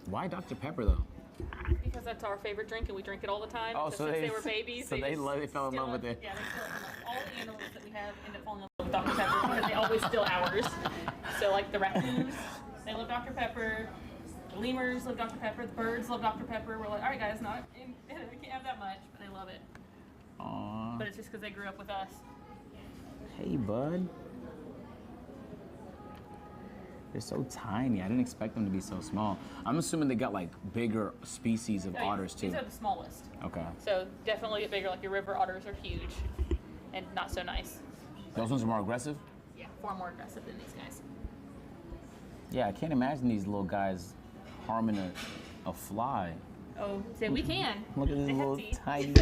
Why Dr. Pepper though? Because that's our favorite drink and we drink it all the time. Oh, so since they were babies, so they fell in love with it. Yeah, they still all the animals that we have end up falling in love with Dr. Pepper because they always steal ours. So like the raccoons, they love Dr. Pepper. The lemurs love Dr. Pepper. The birds love Dr. Pepper. We're like, all right, guys, we can't have that much, but they love it. Aww. But it's just because they grew up with us. Hey, bud. They're so tiny. I didn't expect them to be so small. I'm assuming they got like bigger species of otters too. These are the smallest. Okay. So definitely get bigger. Like your river otters are huge and not so nice. Those ones are more aggressive? Yeah, far more aggressive than these guys. Yeah, I can't imagine these little guys harming a fly. Oh, so we can. Look at this little tiny.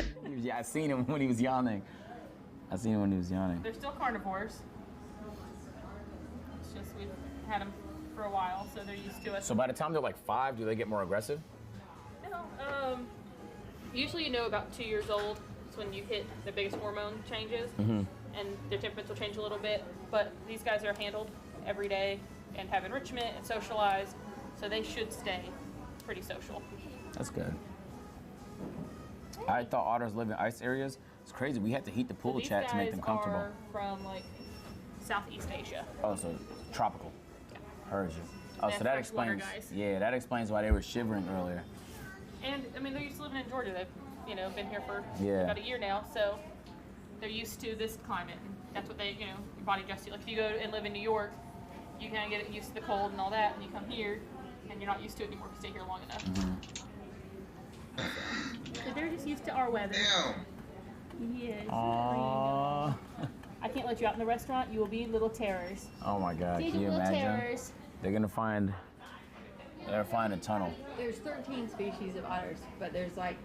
Yeah, I seen him when he was yawning. They're still carnivores. It's just we've had them for a while, so they're used to us. So by the time they're like 5, do they get more aggressive? No. Usually, about 2 years old. It's when you hit the biggest hormone changes, and their temperaments will change a little bit. But these guys are handled every day and have enrichment and socialized, so they should stay pretty social. That's good. I thought otters live in ice areas. It's crazy. We had to heat the pool chat to make them comfortable. These guys are from like Southeast Asia. Oh, so tropical. Yeah. Heard you. Oh, so that explains. Yeah, that explains why they were shivering earlier. And I mean, they're used to living in Georgia. They've been here for Yeah. about a year now, so they're used to this climate. And that's what they, your body adjusts to. Like if you go and live in New York, you kind of get used to the cold and all that, and you come here and you're not used to it anymore if you stay here long enough. So they're just used to our weather. Yes. Aww. I can't let you out in the restaurant. You will be little terrors. Oh my God! Can you imagine? Terrors. They're gonna find a tunnel. There's 13 species of otters, but there's like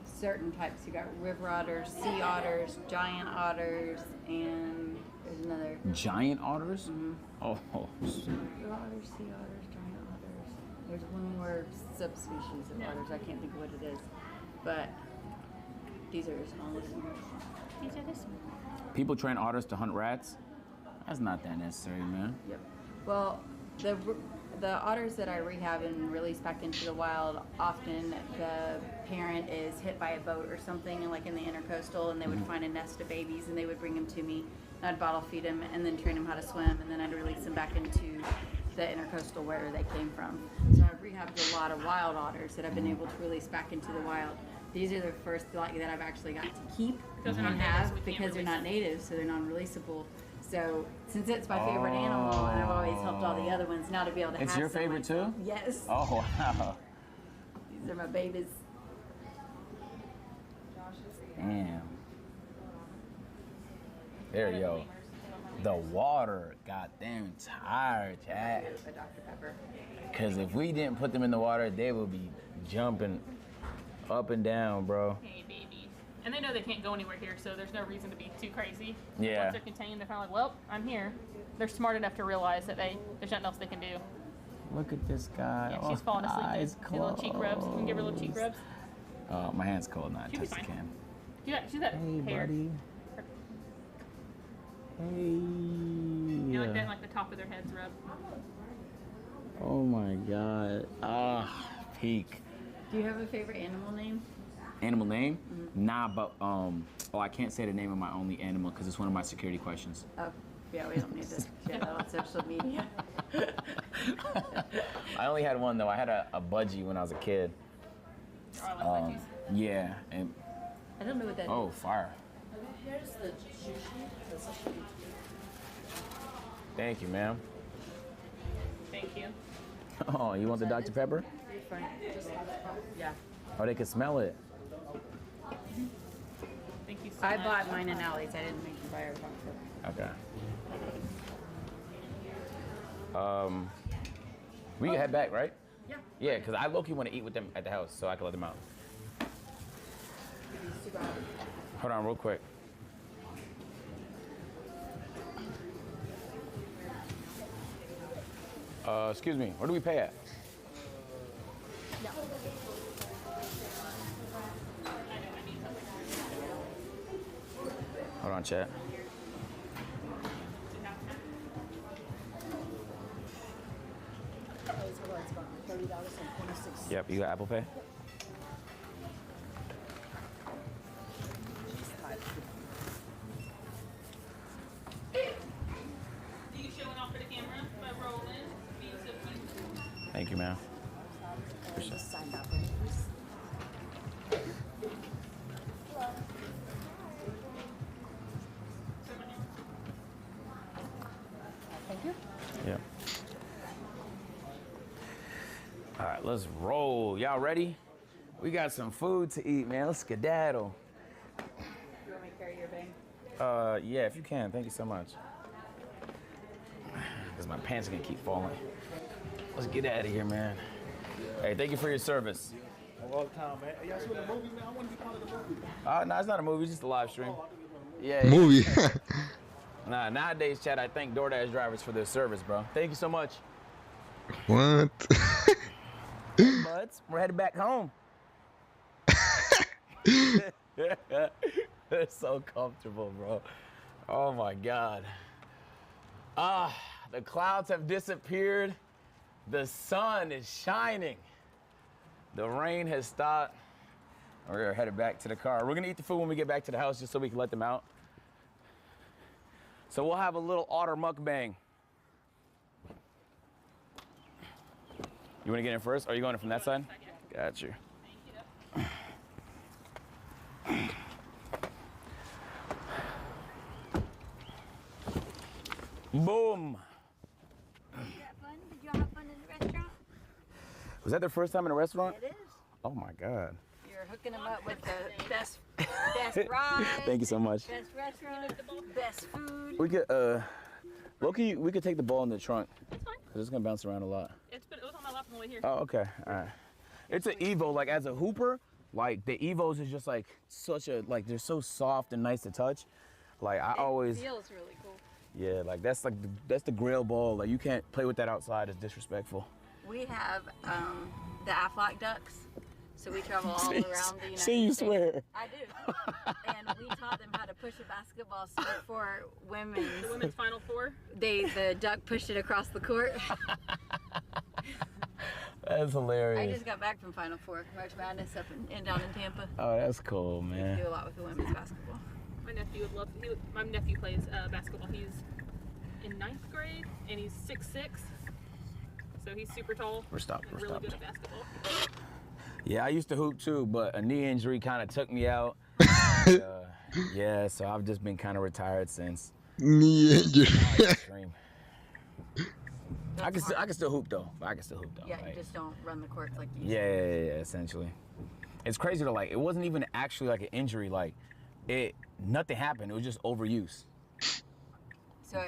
certain types. You got river otters, sea otters, giant otters, and there's another. Giant otters? Mm-hmm. Oh. River otters, sea otters, giant otters. There's one more subspecies of otters. I can't think of what it is, but these are the smallest ones. These are the small. People train otters to hunt rats? That's not that necessary, man. Yep. Well, the otters that I rehab and release back into the wild, often the parent is hit by a boat or something, and like in the intercoastal, and they would find a nest of babies, and they would bring them to me. And I'd bottle feed them, and then train them how to swim, and then I'd release them back into the intercoastal where they came from. So I've rehabbed a lot of wild otters that I've been able to release back into the wild. These are the first that I've actually got to keep and have because they're not native, so they're non-releasable. So since it's my favorite animal, and I've always helped all the other ones, now to be able to have It's your favorite too? Yes. Oh, wow. These are my babies. Damn. There you go. The water got them tired, Chad. A Dr. Pepper. Because if we didn't put them in the water, they would be jumping up and down, bro. Hey, baby. And they know they can't go anywhere here, so there's no reason to be too crazy. Yeah. Once they're contained, they're kind of like, well, I'm here. They're smart enough to realize that there's nothing else they can do. Look at this guy. Yeah, she's falling asleep. Eyes Do little cheek rubs. You can give her little cheek rubs. My hand's cold, not She'll be touch the fine. cam. She's got Hey, hair. buddy. Hey. You like that, like the top of their heads rub. Oh my God. Peak. Do you have a favorite animal name? Animal name? Nah, but I can't say the name of my only animal because it's one of my security questions. Oh, yeah, we don't need to share that on social media. I only had one though. I had a budgie when I was a kid. Oh, I like budgies. Yeah, and I don't know what that is. oh, fire. Here's the sushi. Thank you, ma'am. Thank you. Oh, you want the Dr. Pepper? Yeah. Oh, they can smell it. Thank you so I much. bought mine in Allie's. I didn't make you buy her Dr. Pepper. Okay. We can head back, right? Yeah. Yeah, because I low-key want to eat with them at the house, so I can let them out. Hold on real quick. Excuse me, where do we pay at? No. Hold on, chat. $30.26. Yep, you got Apple Pay? You showing off for the camera by rolling. Being so cute. Thank you, ma'am. Just sign that one, please. Thank you. Yep. All right, let's roll. Y'all ready? We got some food to eat, man. Let's skedaddle. You want me to carry your bag? Yeah, if you can. Thank you so much. Because my pants are gonna keep falling. Let's get out of here, man. Hey, thank you for your service. All the time, man. Y'all shooting a movie, man? I want to be part of the movie. No, it's not a movie, it's just a live stream. Yeah. Movie. Nah, nowadays, Chad, I thank DoorDash drivers for their service, bro. Thank you so much. What? Hey, buds, we're headed back home. It's so comfortable, bro. Oh my God. The clouds have disappeared. The sun is shining. The rain has stopped. We're headed back to the car. We're gonna eat the food when we get back to the house just so we can let them out. So we'll have a little otter mukbang. You wanna get in first? Or are you going in from that side? Got you. Boom. Did you have fun? Did you have fun in the restaurant? Was that their first time in a restaurant? It is. Oh my God. You're hooking them up with the best ride. Thank you so much. Best restaurant, best food. We could, Loki, we could take the ball in the trunk. It's fine. Cause it's gonna bounce around a lot. It was on my lap on the way here. Oh, okay, all right. It's an Evo, like as a hooper, like the Evos is just like such a, like they're so soft and nice to touch. Like I always, feels really cool. yeah, like that's the grail ball. Like you can't play with that outside, it's disrespectful. We have the Aflac ducks, so we travel all around the United See, you States. swear. I do. And we taught them how to push a basketball so for women. The women's Final Four. The duck pushed it across the court. That's hilarious. I just got back from Final Four, March Madness up in down in Tampa. Oh, that's cool, man. Do a lot with the women's basketball. My nephew would love. My nephew plays basketball. He's in 9th grade and he's 6'6", so he's super tall. We're stopped. And We're really stopped. good at basketball. Yeah, I used to hoop too, but a knee injury kind of took me out. Yeah, so I've just been kind of retired since. Knee injury. Extreme. I can still hoop though. Yeah, like, you just don't run the courts like you yeah, essentially. It's crazy to like. It wasn't even actually like an injury. Like, nothing happened. It was just overuse. So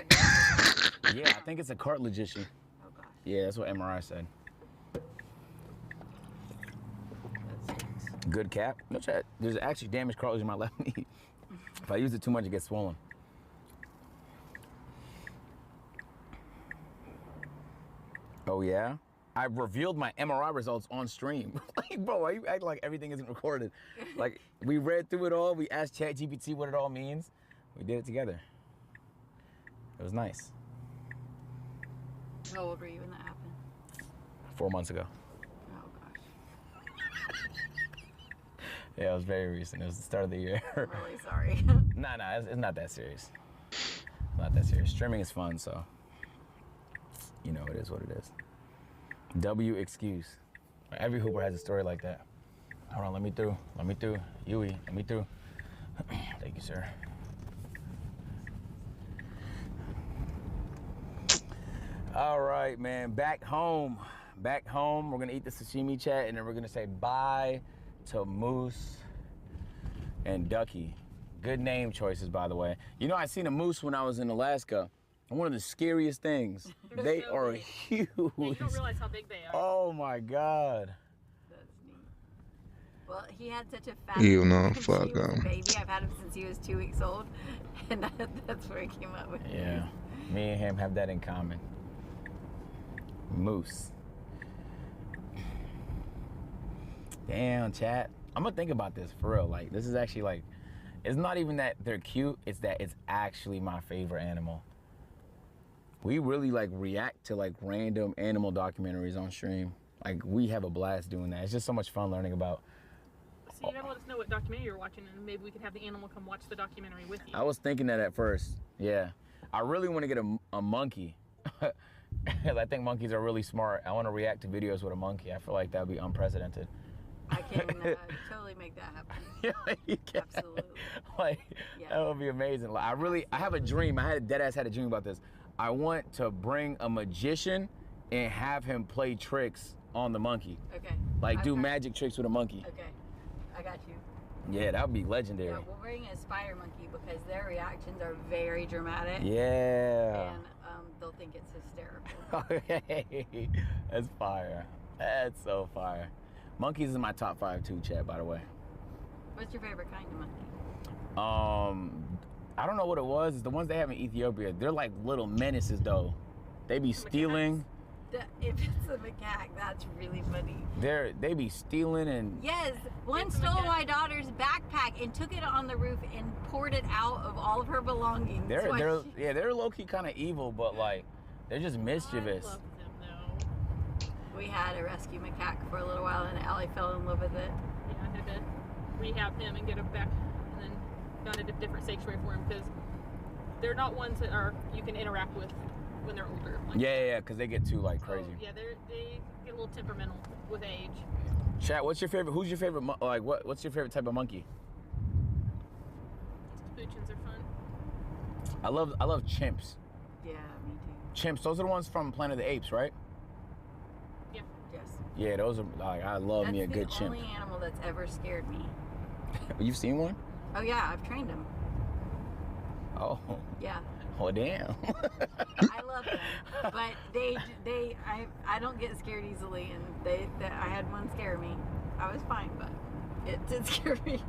Yeah, I think it's a cartilage issue. oh gosh, Yeah, that's what MRI said. that stinks. Good cap. No chat. There's actually damaged cartilage in my left knee. If I use it too much, it gets swollen. Oh yeah? I revealed my MRI results on stream. Like, bro, why you act like everything isn't recorded? Like, we read through it all. We asked ChatGPT what it all means. We did it together. It was nice. How old were you when that happened? 4 months ago. Oh gosh, Yeah, it was very recent. It was the start of the year. I'm really sorry. Nah, it's not that serious. Not that serious. Streaming is fun, so you know it is what it is. W excuse. Every hooper has a story like that. Hold on, let me through. Let me through. Yui, let me through. Thank you, sir. All right, man. Back home. Back home. We're gonna eat the sashimi chat, and then we're gonna say bye to Moose and Ducky. Good name choices, by the way. You know, I seen a moose when I was in Alaska. And one of the scariest things. They so are big. huge. Yeah, you don't realize how big they are. Oh my God. That's neat. Well, he had such a fat. Ew, no, since fuck he was a him. baby. I've had him since he was 2 weeks old, and that's where he came up with. Yeah. Me and him have that in common. Moose. Damn, chat. I'm gonna think about this for real. Like, this is actually like, it's not even that they're cute, it's that it's actually my favorite animal. We really like react to like random animal documentaries on stream. Like, we have a blast doing that. It's just so much fun learning about. So you never let us know what documentary you're watching, and maybe we could have the animal come watch the documentary with you. I was thinking that at first. Yeah. I really want to get a monkey. I think monkeys are really smart. I want to react to videos with a monkey. I feel like that would be unprecedented. I can totally make that happen. Yeah, you can. Absolutely. Like, Yeah. that would be amazing. Like, I have a dream. I had a dream about this. I want to bring a magician and have him play tricks on the monkey. Okay. Like, do Okay. magic tricks with a monkey. Okay. I got you. Yeah, that would be legendary. Yeah, we'll bring a spider monkey because their reactions are very dramatic. Yeah. And they'll think it's hysterical. Okay. That's fire. That's so fire. Monkeys is my top 5 too, Chad, by the way. What's your favorite kind of monkey? I don't know what it was. It's the ones they have in Ethiopia. They're like little menaces, though. They be stealing. If it's a macaque, that's really funny. They be stealing and. Yes, one It's a stole macaque. my daughter's backpack and took it on the roof and poured it out of all of her belongings. They're low key kind of evil, but like they're just mischievous. I love them though. We had a rescue macaque for a little while and Allie fell in love with it. Yeah, I had to rehab him and get him back, and then found a different sanctuary for him because they're not ones that you can interact with when they're older. Like, Yeah, because they get too like so, crazy. yeah, they get a little temperamental with age. Chat, what's your favorite? Who's your favorite? What's your favorite type of monkey? Capuchins are fun. I love chimps. Yeah, me too. Chimps. Those are the ones from Planet of the Apes, right? Yeah. Yes. Yeah, those are like I love me a good That's chimp. the only animal that's ever scared me. You've seen one? Oh yeah, I've trained them. Oh. Yeah. Oh damn. I love them, but I don't get scared easily, and I had one scare me. I was fine, but it did scare me.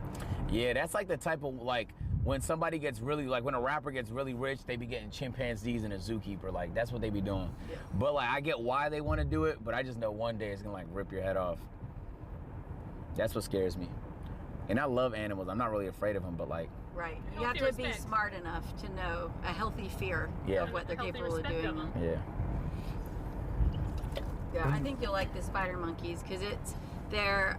Yeah, that's like the type of like when somebody gets really like when a rapper gets really rich, they be getting chimpanzees and a zookeeper. Like that's what they be doing. Yeah. But like I get why they want to do it, but I just know one day it's gonna like rip your head off. That's what scares me. And I love animals. I'm not really afraid of them, but like. Right. You have Healthy to be respect. smart enough to know a healthy fear Yeah. of what they're Healthy capable of respect doing. of them. Yeah. Yeah, I think you'll like the spider monkeys because they're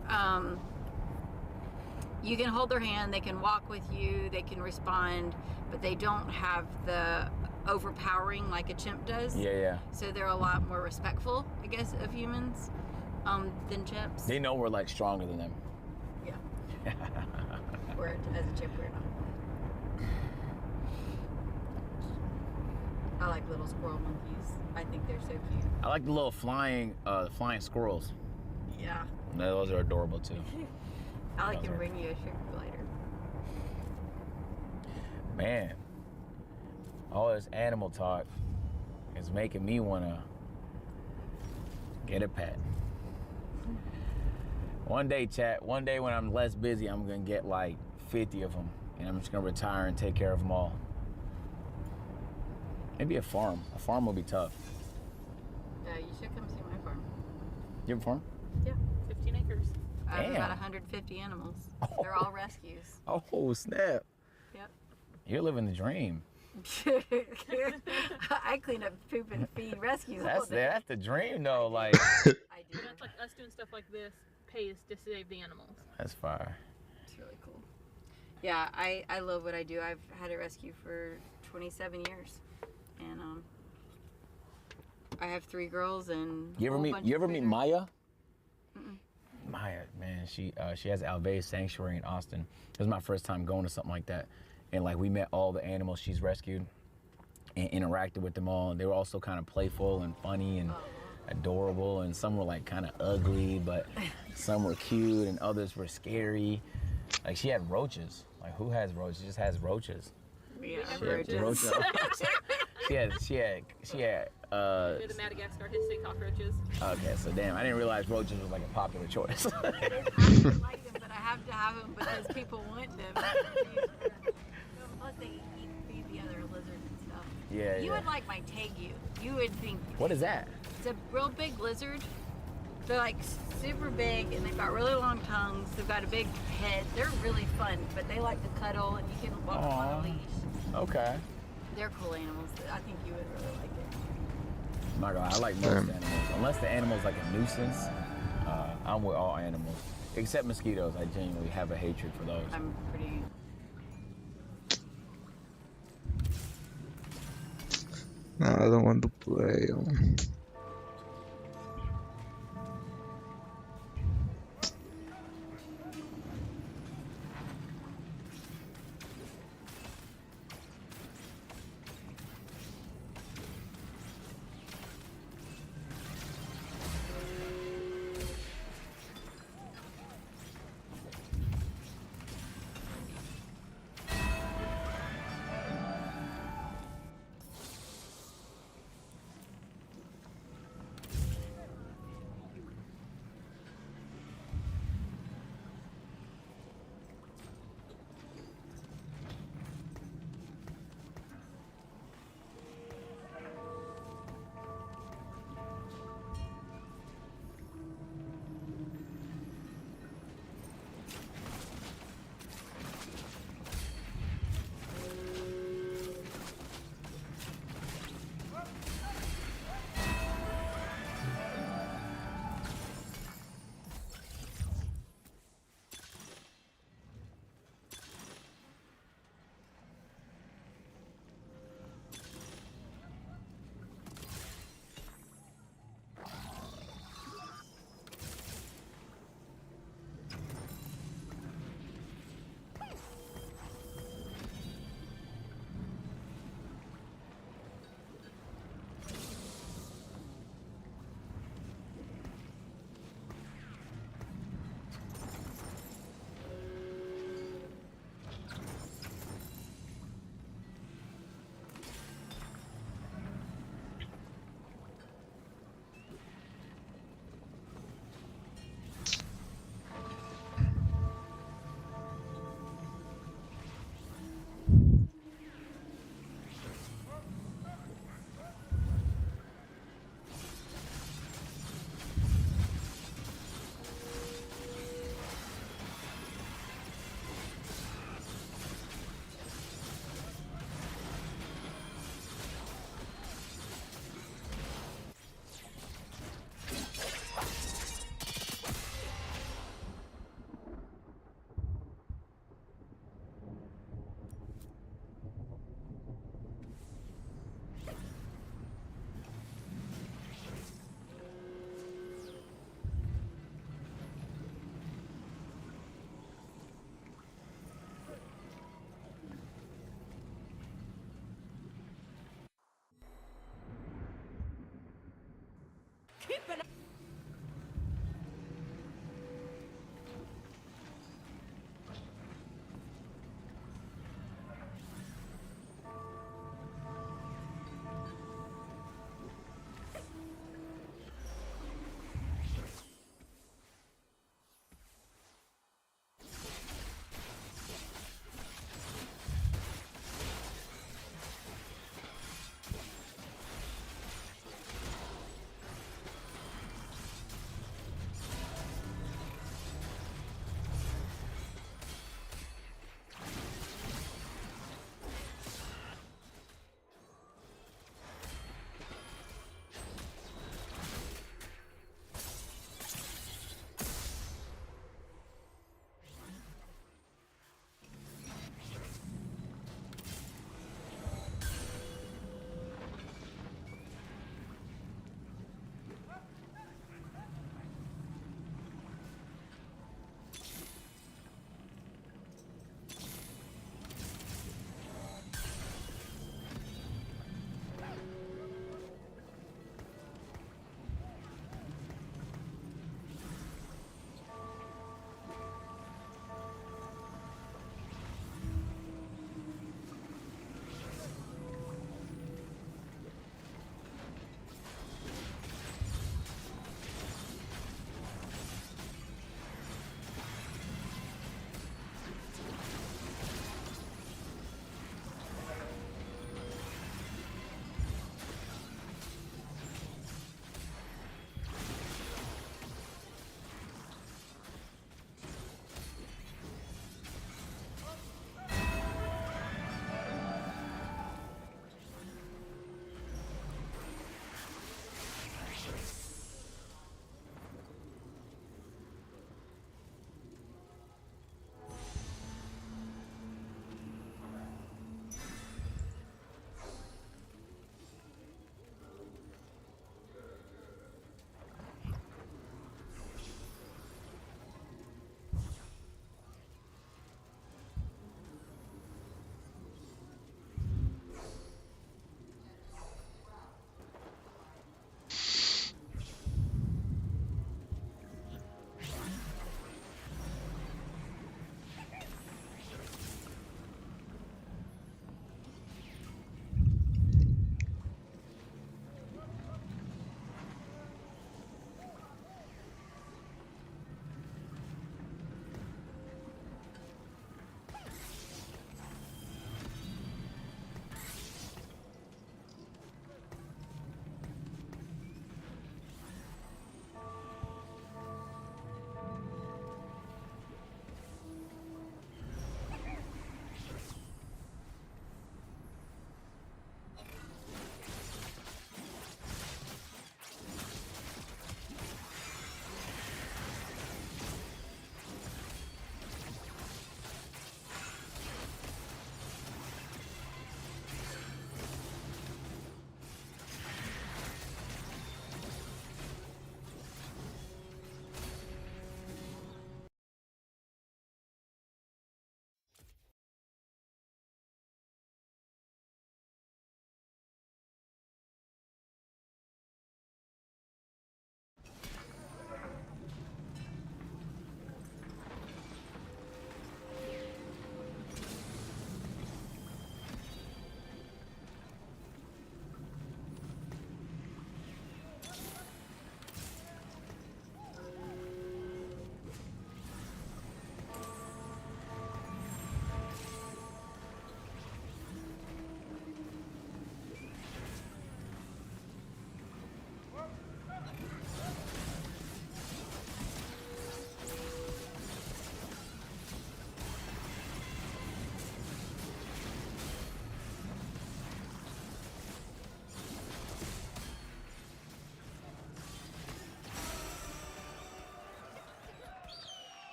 you can hold their hand, they can walk with you, they can respond, but they don't have the overpowering like a chimp does. Yeah. So they're a lot more respectful, I guess, of humans than chimps. They know we're like stronger than them. Yeah. Where as a chimp we're not. I like little squirrel monkeys. I think they're so cute. I like the little flying squirrels. Yeah. Those are adorable too. I Those can are- bring you a sugar glider. Man, all this animal talk is making me wanna get a pet. One day, chat. One day when I'm less busy, I'm gonna get like 50 of them, and I'm just gonna retire and take care of them all. Maybe a farm. A farm will be tough. Yeah, you should come see my farm. You have a farm? Yeah. 15 acres. I have Damn. about 150 animals. They're all rescues. Oh snap! Yep. You're living the dream. I clean up poop and feed rescues all day. That's the dream though. Like I do. That's like us doing stuff like this pays to save the animals. that's fire. It's really cool. Yeah, I love what I do. I've had a rescue for 27 years, and I have 3 girls and You a ever whole meet bunch you of ever meet critters. Maya? Maya, man, she has Alve's Sanctuary in Austin. It was my first time going to something like that, and like we met all the animals she's rescued and interacted with them all. And they were also kind of playful and funny and adorable, and some were like kind of ugly, but some were cute, and others were scary. Like she had roaches. Like who has roaches? She just has roaches. Yeah, She had roaches. she had They're the Madagascar hissing cockroaches. okay, so damn, I didn't realize roaches was like a popular choice. I don't like them, but I have to have them because people want them. Plus, they feed the other lizards and stuff. Yeah, You yeah. would like my tegu. You would think What is that? it's a real big lizard. They're like super big and they've got really long tongues. They've got a big head. They're really fun, but they like to cuddle and you can walk them on Aw. a leash. Okay. They're cool animals. I think you would really like it. My God, I like most animals. Unless the animal's like a nuisance, I'm with all animals. Except mosquitoes. I genuinely have a hatred for those. I'm pretty. No, I don't want to play.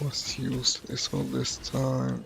was useless all this time.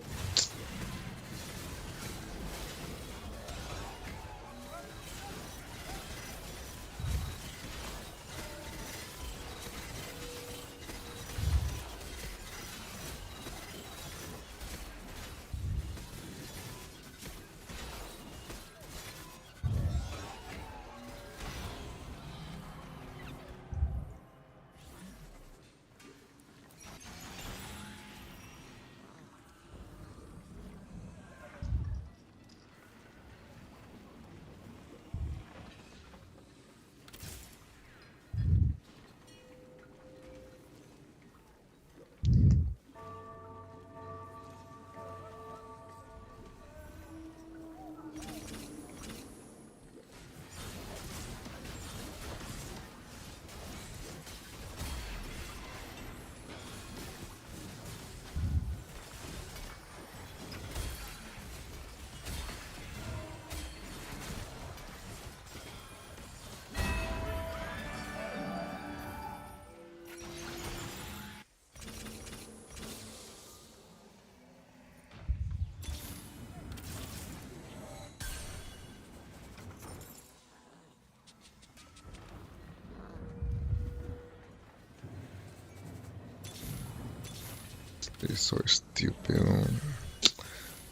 This is so stupid.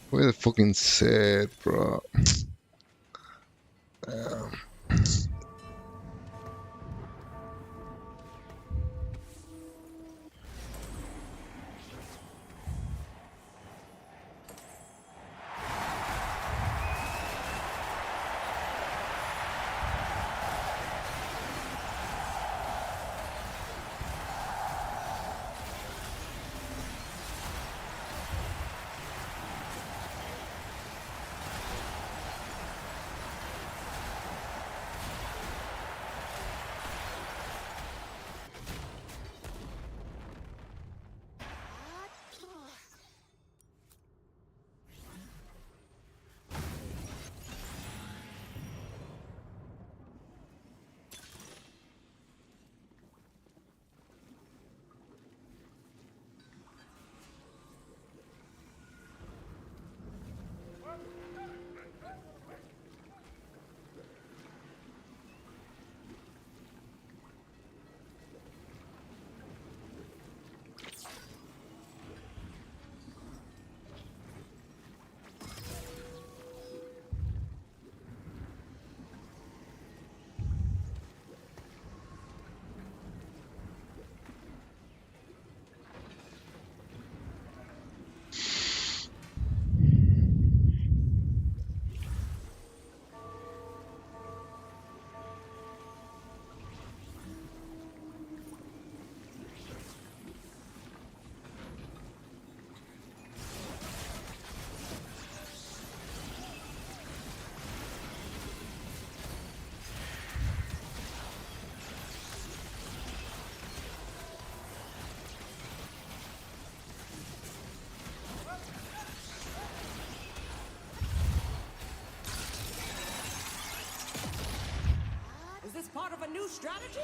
What the fucking sad, bro? Damn. Is this part of a new strategy?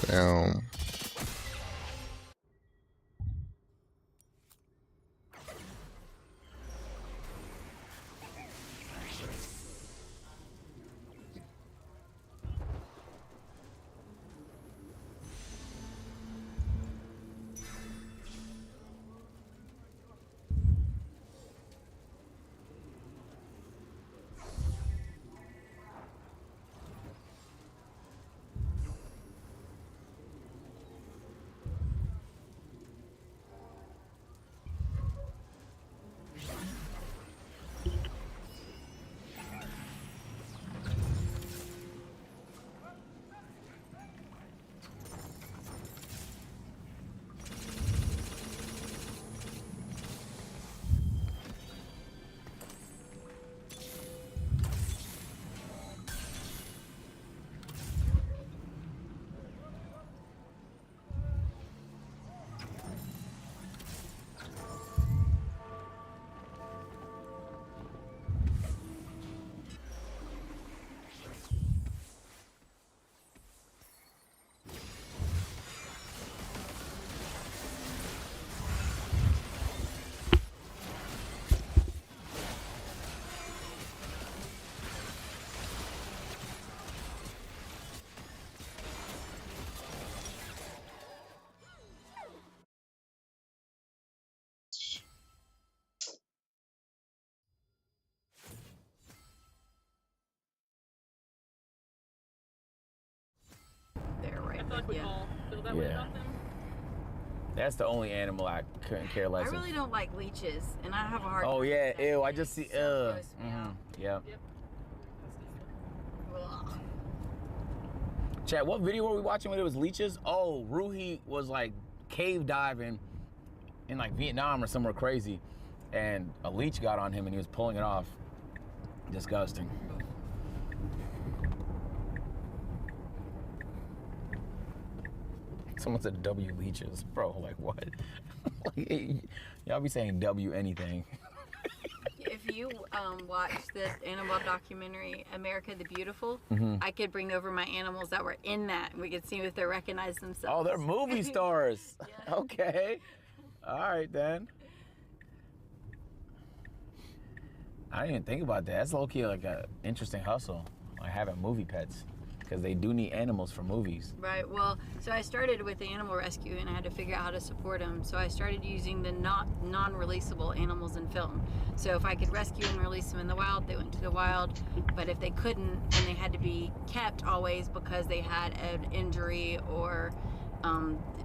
Damn. They're right I feel with like we you. all feel that way Yeah. about them. That's the only animal I couldn't care less I really don't like leeches, and I have a hard Oh time yeah, with that. ew, I just see, So gross me out. Yep. Yep. Ugh. Chat, what video were we watching when it was leeches? Oh, Ruhi was like cave diving in like Vietnam or somewhere crazy, and a leech got on him and he was pulling it off. Disgusting. Someone said W leeches. Bro, like what? Like, y'all be saying W anything. If you watch the animal documentary America the Beautiful, I could bring over my animals that were in that, and we could see if they recognize themselves. Oh, they're movie stars. Yeah. Okay. All right, then. I didn't even think about that. That's low-key like an interesting hustle, like having movie pets, because they do need animals for movies. Right. Well, so I started with the animal rescue, and I had to figure out how to support them. So I started using the non-releasable animals in film. So if I could rescue and release them in the wild, they went to the wild. But if they couldn't, and they had to be kept always because they had an injury or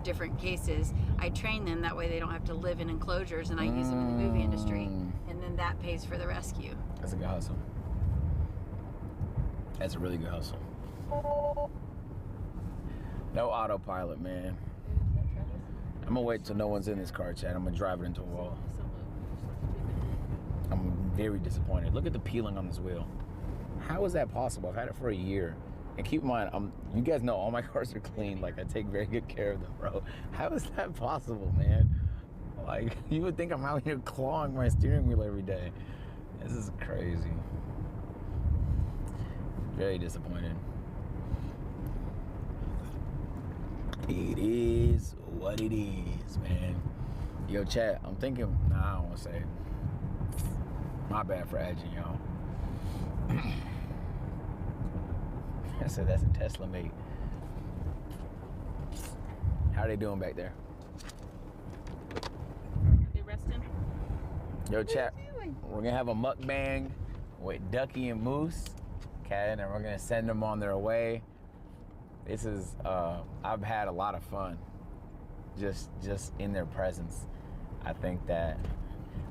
different cases, I train them. That way they don't have to live in enclosures, and I use them in the movie industry. And then that pays for the rescue. That's a good hustle. That's a really good hustle. No autopilot, man. I'm gonna wait till no one's in this car, chat. I'm gonna drive it into a wall. I'm very disappointed. Look at the peeling on this wheel. How is that possible? I've had it for a year. And keep in mind, you guys know all my cars are clean. Like, I take very good care of them, bro. How is that possible, man? Like, you would think I'm out here clawing my steering wheel every day. This is crazy. Very disappointed. It is what it is, man. Yo, chat, I'm thinking, I don't want to say. My bad for edging, y'all. I said that's a Tesla mate. How are they doing back there? They resting? Yo, chat, we're gonna have a mukbang with Ducky and Moose, okay, and we're gonna send them on their way. This is, I've had a lot of fun just in their presence. I think that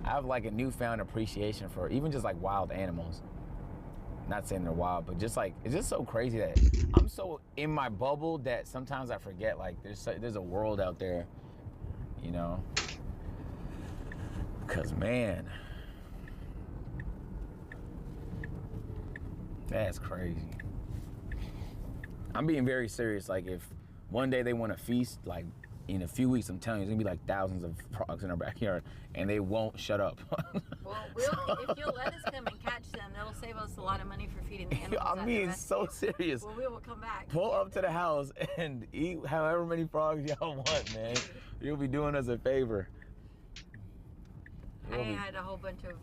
I have like a newfound appreciation for even just like wild animals. Not saying they're wild, but just like, it's just so crazy that I'm so in my bubble that sometimes I forget like there's a world out there, you know? Because man, that's crazy. I'm being very serious. Like if one day they want to feast, like in a few weeks, I'm telling you, there's gonna be like thousands of frogs in our backyard, and they won't shut up. Well, if you'll let us come and catch them, that'll save us a lot of money for feeding the animals. I mean, so serious. Well, we will come back. Pull up to the house and eat however many frogs y'all want, man. You'll be doing us a favor. I had a whole bunch of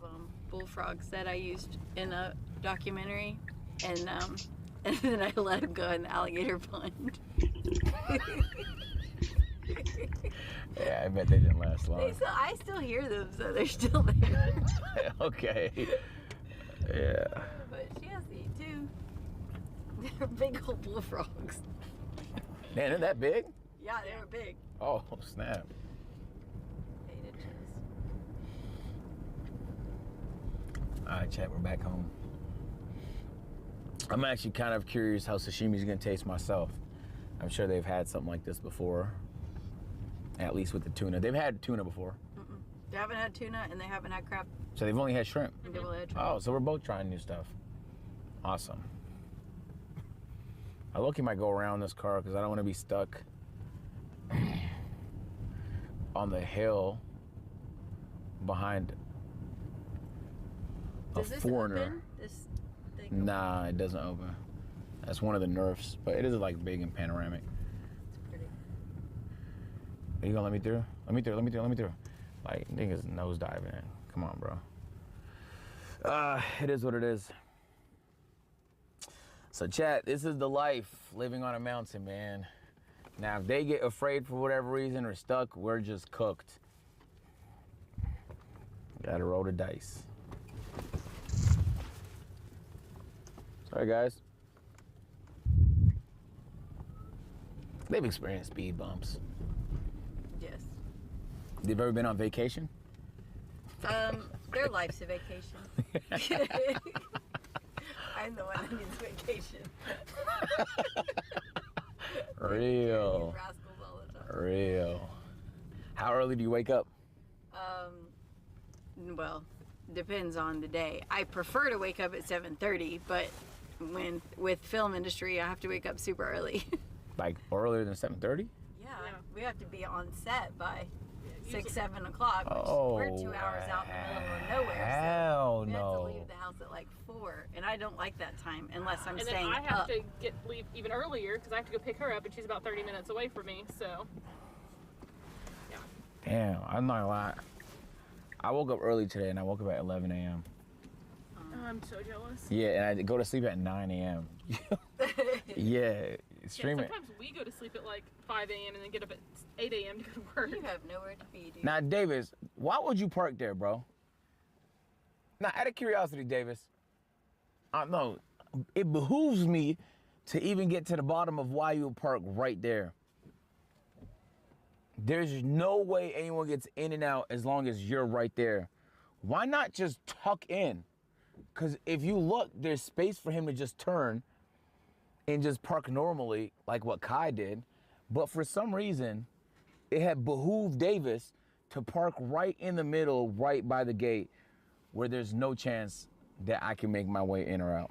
bullfrogs that I used in a documentary, and then I let them go in the alligator pond. Yeah, I bet they didn't last long. I still hear them, so they're still there. Okay. Yeah. But she has to eat too. They're big old bullfrogs. Man, they're that big? Yeah, they were big. Oh, snap. 8 inches. All right, chat, we're back home. I'm actually kind of curious how sashimi's gonna taste myself. I'm sure they've had something like this before. At least with the tuna. They've had tuna before. They haven't had tuna and they haven't had crab. So they've only had shrimp. And double-edged shrimp. Oh, so we're both trying new stuff. Awesome. I look, might go around this car because I don't want to be stuck on the hill behind a foreigner. Open? This thing? Nah, it doesn't open. That's one of the nerfs, but it is like big and panoramic. It's pretty. Are you gonna let me through? Let me through, let me through, let me through. Like, niggas nose diving in. Come on, bro. It is what it is. So chat, this is the life living on a mountain, man. Now, if they get afraid for whatever reason or stuck, we're just cooked. Gotta roll the dice. Sorry, guys. They've experienced speed bumps. Yes. They've ever been on vacation? Their life's a vacation. I'm the one that needs vacation. Real. Rascals all the time. Real. How early do you wake up? Well, depends on the day. I prefer to wake up at 7:30, but with film industry, I have to wake up super early. Like earlier than 7:30? Yeah, we have to be on set by 6, 7 o'clock. Which Oh, we're 2 hours out in the middle of nowhere. Hell so we have no. to leave the house at like 4, and I don't like that time unless I'm And then staying I have up. to leave even earlier because I have to go pick her up, and she's about 30 minutes away from me. So, yeah. Damn, I'm not gonna lie. I woke up early today and I woke up at 11 a.m. Oh, I'm so jealous. Yeah, and I go to sleep at 9 a.m. Yeah, streaming. Yeah, sometimes we go to sleep at like 5 a.m. and then get up at 8 a.m. to go to work. You have nowhere to be, dude. Now, Davis, why would you park there, bro? Now, out of curiosity, Davis, no, it behooves me to even get to the bottom of why you would park right there. There's no way anyone gets in and out as long as you're right there. Why not just tuck in? Because if you look, there's space for him to just turn and just park normally, like what Kai did. But for some reason, it had behooved Davis to park right in the middle, right by the gate, where there's no chance that I can make my way in or out.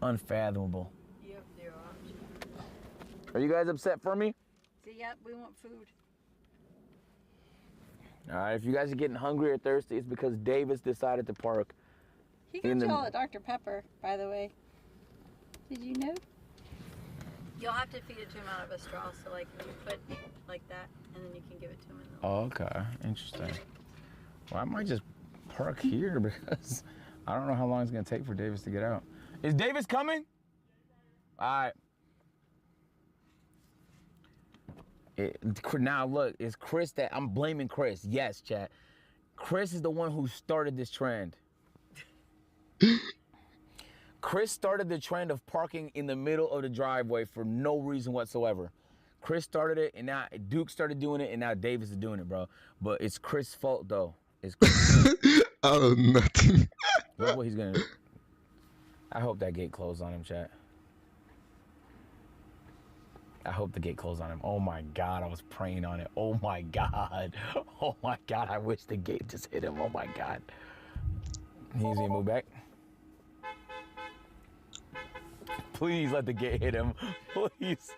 Unfathomable. You have 0 option. Are you guys upset for me? So, yep, we want food. All right, if you guys are getting hungry or thirsty, it's because Davis decided to park. He In got the- y'all a Dr. Pepper, by the way. Did you know? You'll have to feed it to him out of a straw, so like you put like that, and then you can give it to him in the Oh, okay, interesting. Well, I might just park here because I don't know how long it's gonna take for Davis to get out. Is Davis coming? All right. Now look, it's Chris that I'm blaming Chris. Yes, chat. Chris is the one who started this trend. Chris started the trend of parking in the middle of the driveway for no reason whatsoever. Chris started it, and now Duke started doing it, and now Davis is doing it, bro. But it's Chris' fault, though. It's Chris' Out of nothing. Look what he's gonna do. I hope that gate closed on him, chat. I hope the gate closed on him. Oh my God, I was praying on it. Oh my God. Oh my God, I wish the gate just hit him. Oh my God. He's gonna move back. Please let the gate hit him. Please.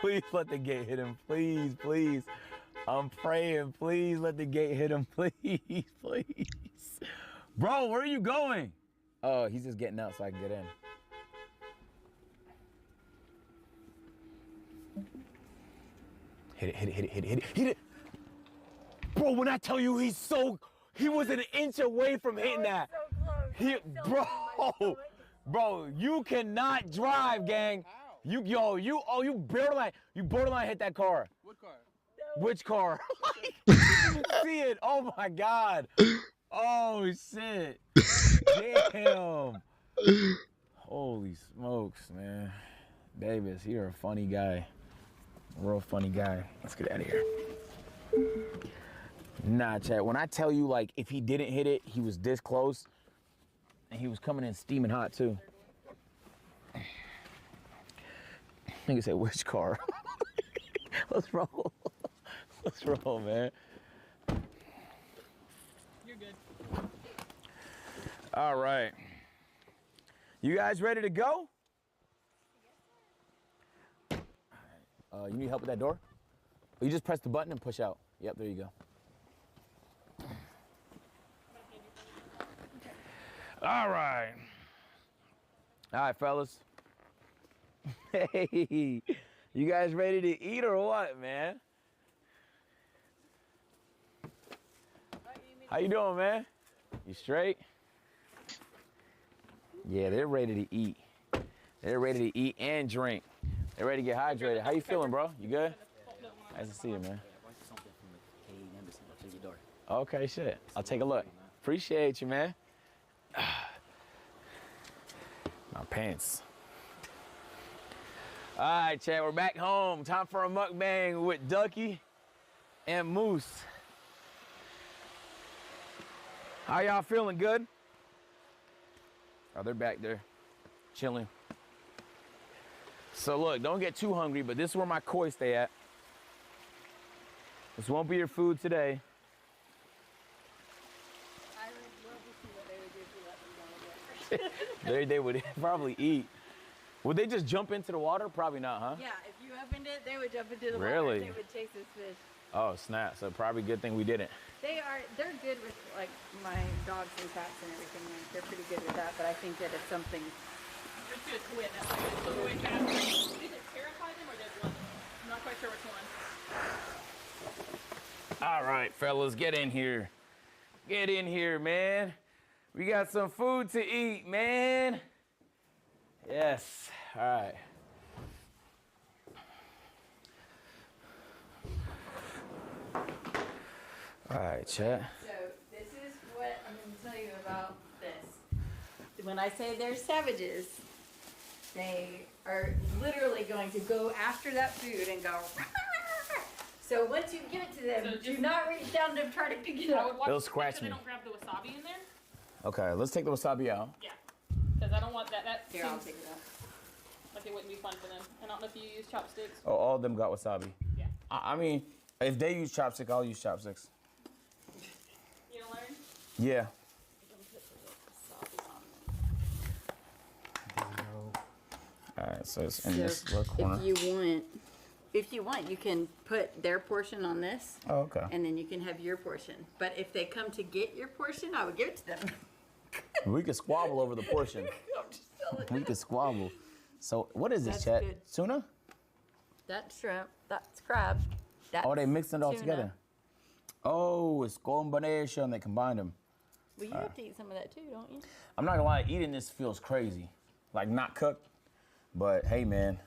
Please let the gate hit him. Please, please. I'm praying. Please let the gate hit him. Please, please. Bro, where are you going? Oh, he's just getting out so I can get in. Hit it, hit it, hit it, hit it, hit it, hit it. Bro, when I tell you he was an inch away from hitting that. Bro, you cannot drive, gang. You borderline hit that car. What car? Which car? You didn't see it. Oh my God. Oh shit. Damn. Holy smokes, man. Davis, you're a funny guy. Real funny guy. Let's get out of here. Nah, chat. When I tell you, like, if he didn't hit it, he was this close, and he was coming in steaming hot too. Nigga said, which car? Let's roll. Let's roll, man. You're good. All right. You guys ready to go? You need help with that door? Or you just press the button and push out. Yep, there you go. All right. All right, fellas. Hey, you guys ready to eat or what, man? How you doing, man? You straight? Yeah, they're ready to eat. They're ready to eat and drink. They're ready to get hydrated. How you feeling, bro? You good? Nice to see you, man. Okay, shit. I'll take a look. Appreciate you, man. My pants. All right, Chad, we're back home. Time for a mukbang with Ducky and Moose. How y'all feeling? Good? Oh, they're back there, chilling. So look, don't get too hungry, but this is where my koi stay at. This won't be your food today. I would love to see what they would do if you let them go again. They would probably eat. Would they just jump into the water? Probably not, huh? Yeah, if you opened it, they would jump into the Really? water. They would chase this fish. Oh, snap. So probably good thing we didn't. They're good with like my dogs and cats and everything. Like, they're pretty good with that, but I think that it's something. There's two twin. That's like the toy cat. Either terrify them or they're one. I'm not quite sure which one. All right, fellas, get in here. Get in here, man. We got some food to eat, man. Yes. All right. All right, chat. So this is what I'm going to tell you about this. When I say they're savages, they are literally going to go after that food and go. So once you give it to them, So do just- not reach down to try to pick it I up. would watch They'll to make scratch sure me. They don't grab the wasabi in there. Okay, let's take the wasabi out. Yeah. Because I don't want that. That Here, I'll seems take it out. like it wouldn't be fun for them. I don't know if you use chopsticks. Oh, all of them got wasabi. Yeah. I mean, if they use chopsticks, I'll use chopsticks. You gonna learn? Yeah. All right, so it's in this little corner. If you want, you can put their portion on this, Oh, okay. and then you can have your portion. But if they come to get your portion, I would give it to them. We could squabble over the portion. I'm just telling We you. could squabble. So what is this, That's chat? good. Tuna? That's shrimp. That's crab. That's Oh, they mixed it all tuna. together. Oh, it's combination. They combined them. Well, you have to eat some of that too, don't you? I'm not gonna lie, eating this feels crazy. Like not cooked, but hey, man,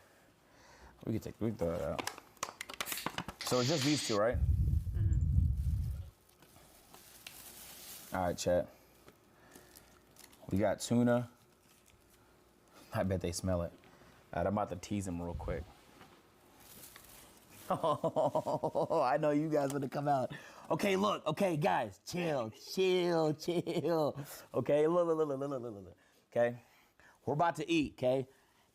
we can throw it out. So it's just these two, right? All right, chat. We got tuna. I bet they smell it. All right, I'm about to tease them real quick. Oh, I know you guys want to come out. Okay, look. Okay, guys, chill. Okay, look. Okay, we're about to eat. Okay,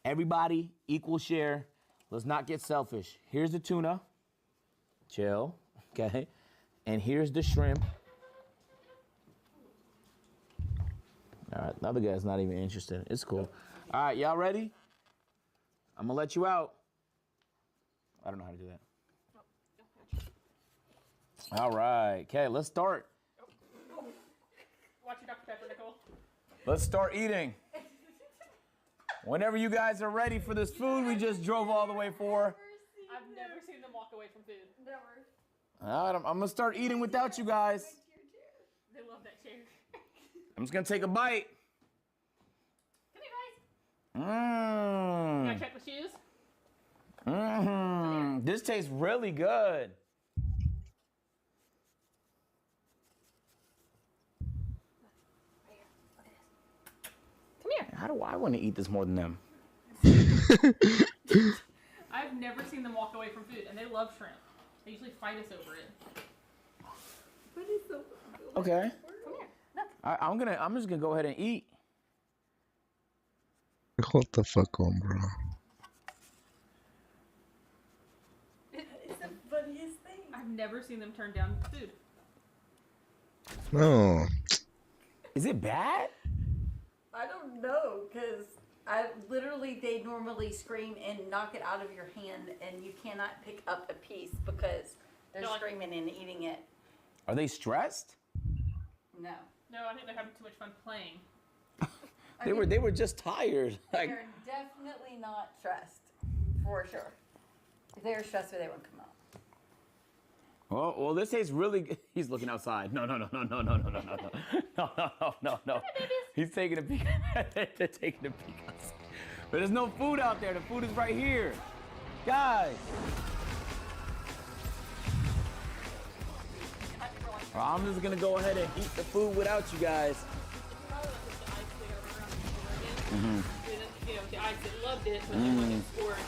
everybody equal share. Let's not get selfish. Here's the tuna. Chill. Okay, and here's the shrimp. All right, the other guy's not even interested. It's cool. All right, y'all ready? I'm gonna let you out. I don't know how to do that. All right, okay, let's start. Watch your Dr. Pepper, Nicole. Let's start eating. Whenever you guys are ready for this food we just drove all the way for. I've never seen them walk away from food. Never. All right, I'm gonna start eating without you guys. They love that chair. I'm just gonna take a bite. Come here, guys. Can I Mmm. check the shoes? Mmm. This tastes really good. Come here. How do I want to eat this more than them? I've never seen them walk away from food, and they love shrimp. They usually fight us over it. What is the? Okay. Come here. Look. I'm just gonna go ahead and eat. What the fuck on, bro? It's the funniest thing. I've never seen them turn down food. No. Is it bad? I don't know, because they normally scream and knock it out of your hand, and you cannot pick up a piece because they're No, screaming and eating it. Are they stressed? No. No, I think they're having too much fun playing. They were just tired. Like, They're definitely not stressed, for sure. If they were stressed, they wouldn't come out. well, this tastes really good. He's looking outside. No. No. He's taking a peek. They're taking a peek outside. But there's no food out there. The food is right here. Guys. I'm just gonna go ahead and eat the food without you guys. You know, the ice that loved it, but they wasn't scoring.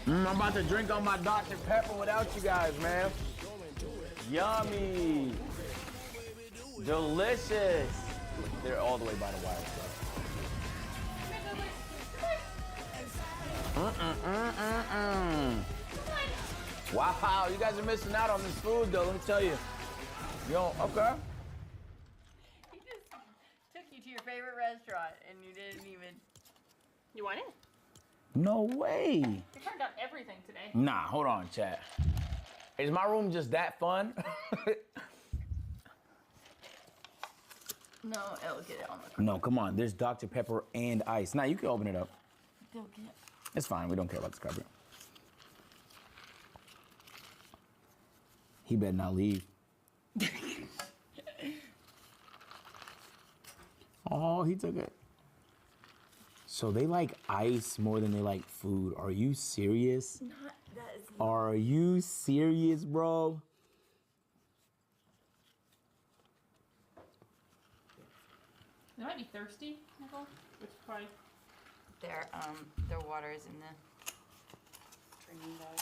I'm about to drink on my Dr. Pepper without you guys, man. Yummy. Delicious. They're all the way by the wire. Wow, you guys are missing out on this food, though. Let me tell you. Yo, okay. He just took you to your favorite restaurant, and you didn't even. You want it? No way. You turned out everything today. Nah, hold on, chat. Is my room just that fun? No, it'll get it on the. No, come on. There's Dr. Pepper and ice. Nah, you can open it up. They'll get. It's fine. We don't care about this carpet. He better not leave. Oh, he took it. So they like ice more than they like food. Are you serious? That is. Are you serious, bro? They might be thirsty, Nicole. Which is probably. Their water is in the drinking bag.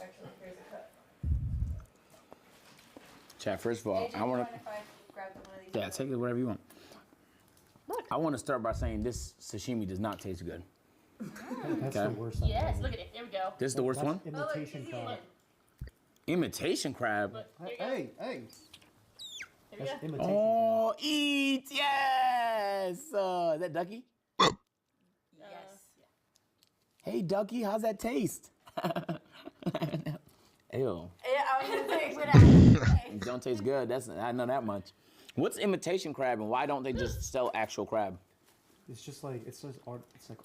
Actually, here's a cup. Chat, first of all, I want to. If I grabbed one of these. Yeah, take it whatever you want. Look. I want to start by saying this sashimi does not taste good. That's Okay. the worst. I've Yes, ever- look at it. There we go. This is the worst That's one? Imitation Oh, look, crab. Imitation crab. Look, here you go. Hey. There you That's go. imitation Oh, eat, yes. Is that Ducky? Yes. Hey, Ducky, how's that taste? Ew. Yeah, I was gonna say, but It don't taste good. I know that much. What's imitation crab and why don't they just sell actual crab? It's just like it's like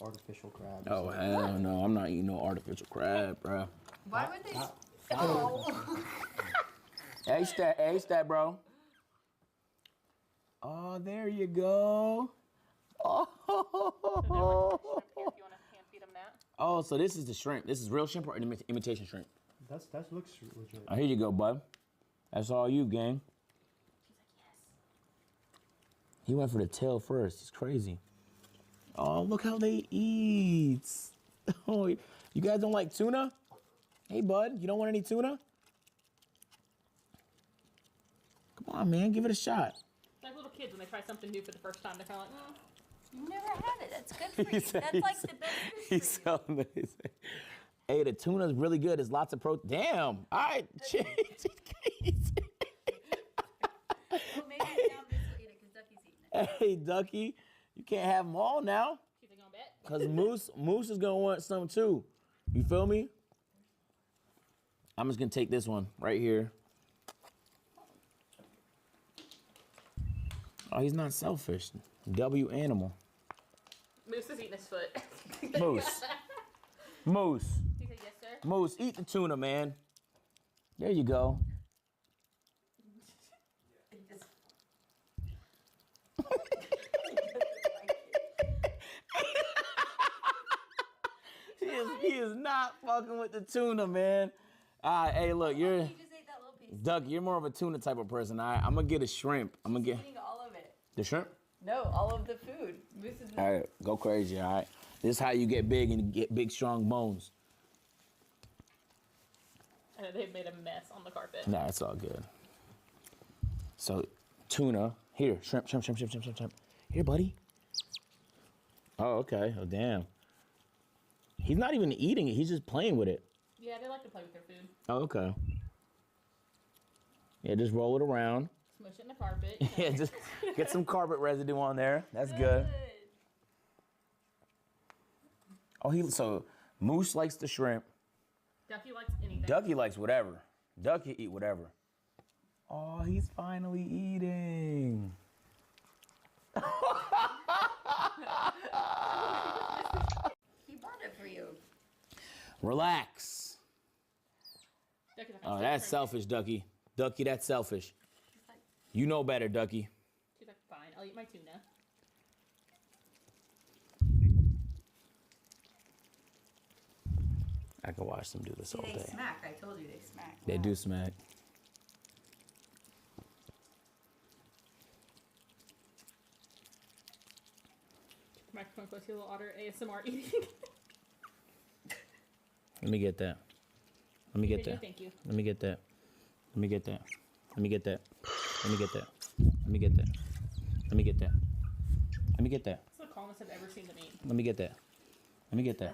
artificial crab. It's Oh, like- hell no. I'm not eating no artificial crab, bro. why would they? Not- Oh. Hey, stat, bro. Oh, there you go. Shrimp here Oh. if you want to hand feed them that. Oh, so this is the shrimp. This is real shrimp or imitation shrimp? that looks legit. Oh, here you go, bud. That's all you, gang. He went for the tail first. It's crazy. Oh, look how they eat. Oh, you guys don't like tuna? Hey, bud, you don't want any tuna? Come on, man, give it a shot. Like little kids when they try something new for the first time, they're kind of like, You never had it. That's good for He you. said- That's he like said- the best He's food for you. so nice. Hey, the tuna's really good. There's lots of protein. Damn. All right. Well, maybe now Moose will eat it because Ducky's eating it. Hey, Ducky, you can't have them all now. You think I'll bet? Because Moose is going to want some too. You feel me? I'm just going to take this one right here. Oh, he's not selfish. W animal. Moose is eating his foot. Moose. Moose. He said, yes, sir. Moose, eat the tuna, man. There you go. He is not fucking with the tuna, man. Hey, look, You just ate that little piece. Duck, you're more of a tuna type of person. I'm gonna get a shrimp. I'm gonna get Eating all of it. the shrimp. No, all of the food. Moose is All right, go crazy. All right, this is how you get big and get big, strong bones. And they made a mess on the carpet. Nah, it's all good. So, tuna here, shrimp. Here, buddy. Oh, okay. Oh, damn. He's not even eating it. He's just playing with it. Yeah, they like to play with their food. Oh, okay. Yeah, just roll it around. Smush it in the carpet. Yeah, just get some carpet residue on there. That's good. Oh, so Moose likes the shrimp. Ducky likes anything. Ducky likes whatever. Ducky eat whatever. Oh, he's finally eating. He bought it for you. Relax. Ducky's like, Oh, that's selfish, Ducky. Ducky, that's selfish. You know better, Ducky. She's like, fine, I'll eat my tuna. I can watch them do this See, all they day. smack. I told you they smack. They do smack. Microphone close to your little otter ASMR eating. Let me get that. Let me get that. Thank you. Let me get that. Let me get that. Let me get that. Let me get that. Let me get that. Let me get that. Let me get that. That's the calmest I've ever seen them eat. Let me get that. Let me get that.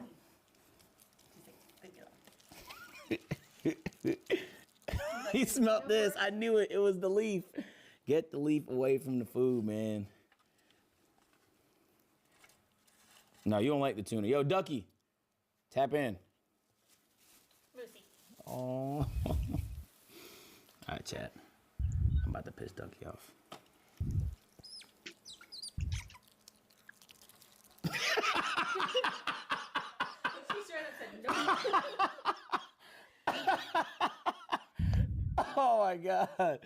He smelled this. I knew it. It was the leaf. Get the leaf away from the food, man. No, you don't like the tuna. Yo, Ducky, tap in. Moosey. Oh. All right, chat. I'm about to piss Ducky off. She straight up said no. Oh my God.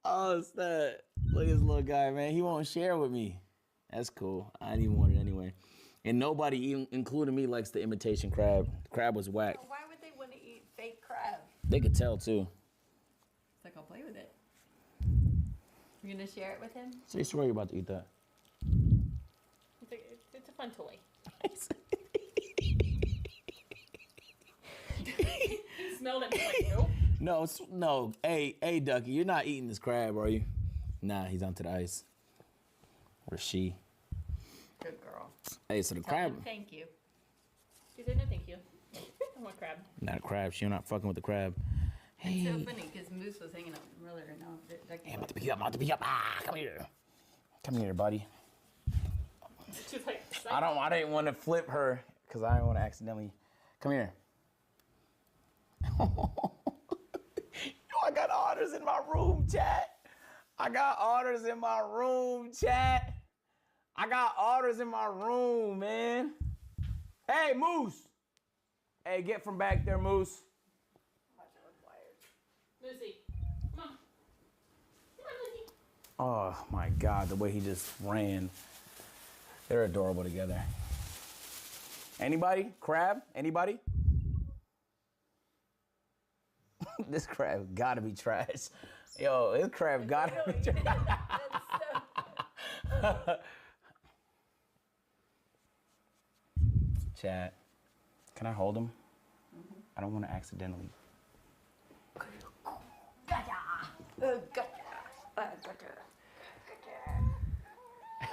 Oh, it's that. Look at this little guy, man. He won't share with me. That's cool. I didn't even want it anyway. And nobody, even including me, likes the imitation crab. The crab was whack. Why would they want to eat fake crab? They could tell too. It's like, I'll play with it. You're gonna share it with him? So you swear you're about to eat that? It's a fun toy. He smelled it and was like, nope. No. Hey, Ducky, you're not eating this crab, are you? Nah, he's onto the ice. Or she. Good girl. Hey, so the Tell him crab. thank you. She said no thank you. I want crab. Not a crab. You're not fucking with the crab. It's so Hey. funny because Moose was hanging out earlier. Now, Hey, I'm about to pick you up. Ah, come here. Come here, buddy. She's like, I didn't want to flip her because I didn't want to accidentally. Come here. Yo, I got otters in my room, chat. I got otters in my room, chat. I got otters in my room, man. Hey, Moose. Hey, get from back there, Moose. Moosey, come on. Come on, Moosey. Oh my God, the way he just ran. They're adorable together. Anybody? Crab? Anybody? This crab gotta be trash. Yo, this crab gotta be trash. Chat, can I hold him? I don't want to accidentally.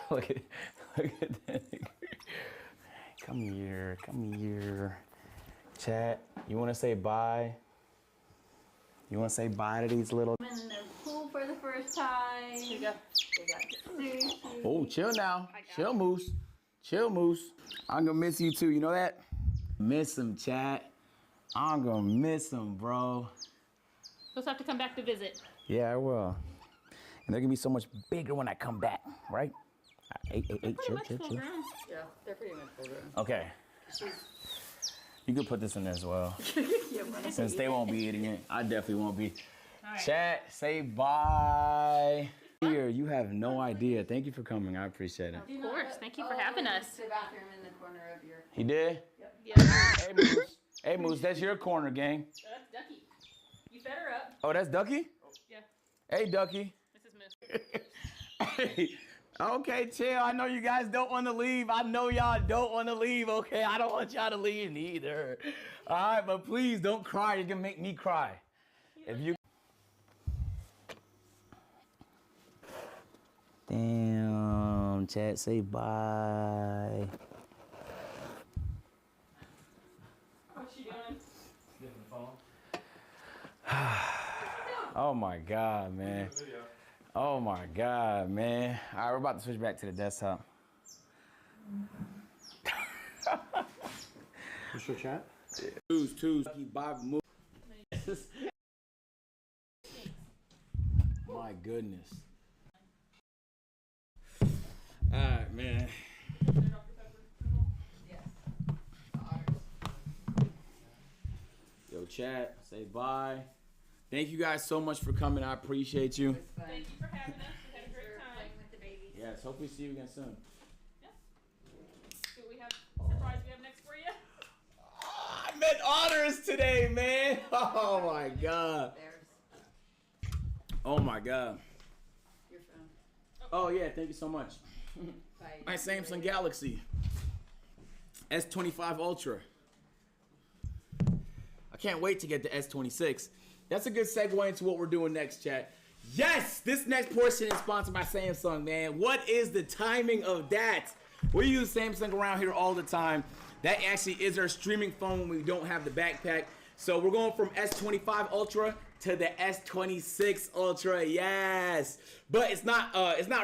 Look at that. Come here. Chat, you want to say bye? You want to say bye to these little? I'm in the pool for the first time. Here you go. They got sushi. Oh, chill now. Chill, Moose. Chill, Moose. I'm gonna miss you too. You know that? Miss him, chat. I'm gonna miss him, bro. You'll have to come back to visit. Yeah, I will. And they're gonna be so much bigger when I come back, right? Hey, chill. Yeah, they're pretty much full grown. Okay. You could put this in there as well. Since they won't be eating it, I definitely won't be. Right. Chat, say bye. Here, you have no idea. Thank you for coming. I appreciate it. Of course. Thank you for having us. The bathroom in the corner of your. He did? Yeah. Hey, Moose. Hey, Moose, that's your corner, gang. That's Ducky. You fed her up. Oh, that's Ducky? Yeah. Hey, Ducky. This is Moose. Hey, okay, chill. I know you guys don't want to leave. I know y'all don't want to leave, okay? I don't want y'all to leave neither. All right, but please don't cry. You're going to make me cry. If you... Damn, chat, say bye. What's she doing? Oh my God, man. Oh my God, man. All right, we're about to switch back to the desktop. What's your chat? Twos. Bob, move. My goodness. All right, man. Yo, chat, say bye. Thank you guys so much for coming. I appreciate you. Thank you for having us. We had a great time. With the baby. Yes, hopefully see you again soon. Do we have surprise we have next for you? I met honors today, man. Oh my God. There's Oh my God. your phone. Oh yeah, thank you so much. Bye. My Samsung Galaxy S25 Ultra. I can't wait to get the S26. That's a good segue into what we're doing next, chat. Yes, this next portion is sponsored by Samsung, man. What is the timing of that? We use Samsung around here all the time. That actually is our streaming phone when we don't have the backpack. So we're going from S25 Ultra to the S26 Ultra, yes. But it's not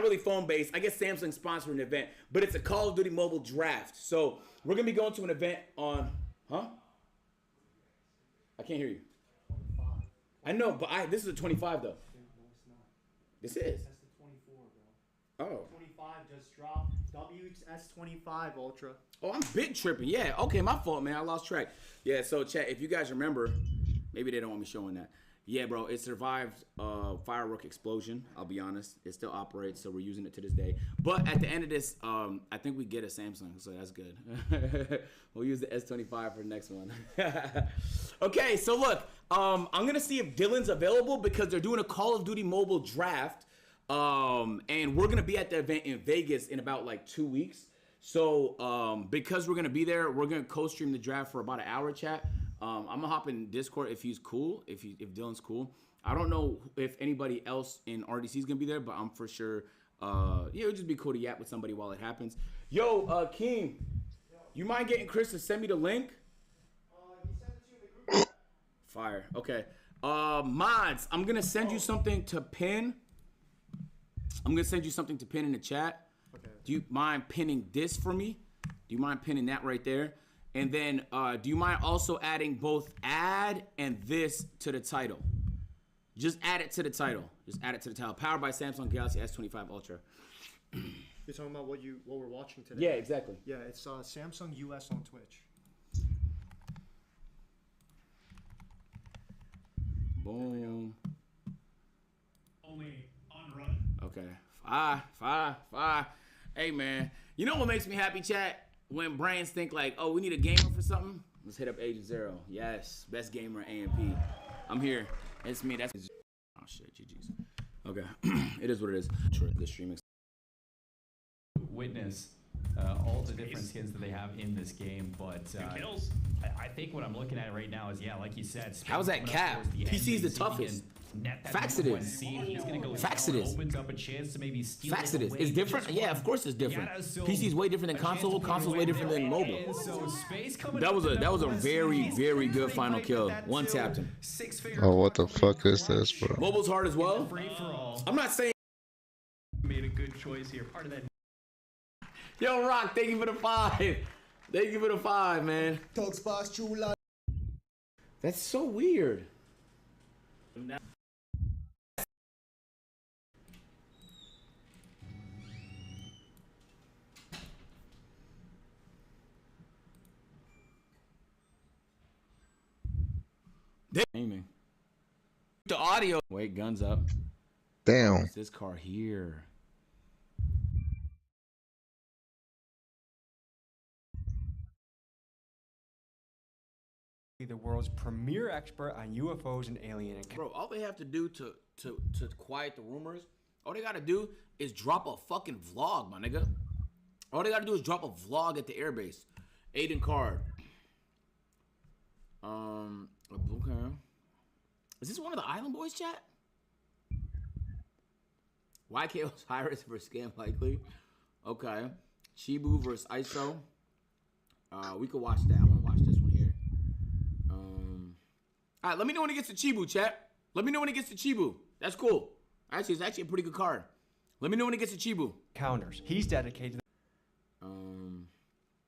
really phone based. I guess Samsung sponsored an event, but it's a Call of Duty mobile draft. So we're gonna be going to an event on, huh? I can't hear you. I know, but this is a 25 though. No, it's not. This is. That's the 24, bro. Oh. 25 just dropped. WS25 Ultra. Oh, I'm big tripping. Yeah, okay, my fault, man. I lost track. Yeah, so chat, if you guys remember, maybe they don't want me showing that. Yeah, bro, it survived firework explosion. I'll be honest. It still operates, so we're using it to this day. But at the end of this, I think we get a Samsung, so that's good. We'll use the S25 for the next one. Okay, so look, I'm going to see if Dylan's available because they're doing a Call of Duty mobile draft. And we're going to be at the event in Vegas in about like 2 weeks. So because we're going to be there, we're going to co-stream the draft for about an hour, chat. I'm going to hop in Discord if he's cool, if Dylan's cool. I don't know if anybody else in RDC is going to be there, but I'm for sure, yeah, it would just be cool to yap with somebody while it happens. Yo, Keem, you mind getting Chris to send me the link? He sent it to you in the group chat. Fire. Okay. Mods, I'm going to send you something to pin. I'm going to send you something to pin in the chat. Okay. Do you mind pinning this for me? Do you mind pinning that right there? And then do you mind also adding both add and this to the title? Just add it to the title. Just add it to the title. Powered by Samsung Galaxy S25 Ultra. You're talking about what we're watching today? Yeah, exactly. Yeah, it's Samsung US on Twitch. Boom. Only on run. Okay. Fire. Hey, man. You know what makes me happy, chat? When brands think like, oh, we need a gamer for something, let's hit up Agent Zero. Yes, best gamer AMP. I'm here. It's me. That's oh shit, GG's. Okay, it is what it is. The streaming. Witness all the different skins that they have in this game, but Kills. I think what I'm looking at right now is, yeah, like you said. How's that cap? PC's the toughest. net that Facts number it one is. seed. He's gonna go Facts down, it is. opens up a chance to maybe steal Facts it is. away It's different. just Yeah, one. of course it's different. Yeah, so PC's way different than a chance console. to Console's put way it different away than mobile. and so Space coming That up was in a number very, one seed. He's very good pretty final right kill. with that One too. tapped him. Six-figure Oh, what the fuck is this, bro? Mobile's hard as well. free for all. I'm not saying. Made a good choice here. Part of that. Yo, Rock, thank you for the 5. Thank you for the 5, man. That's so weird. Aiming. The audio. Wait, guns up. Damn. What's this car here? The world's premier expert on UFOs and alien encounters. Bro, all they have to do to quiet the rumors, all they gotta do is drop a fucking vlog, my nigga. All they gotta do is drop a vlog at the airbase. Aiden Card. Okay. Is this one of the Island Boys chat? YK Osiris versus Scam Likely. Okay. Chibu versus ISO. We could watch that. I wanna watch this one here. All right, let me know when it gets to Chibu, chat. Let me know when it gets to Chibu. That's cool. Actually, it's actually a pretty good card. Let me know when it gets to Chibu. Counters. He's dedicated. All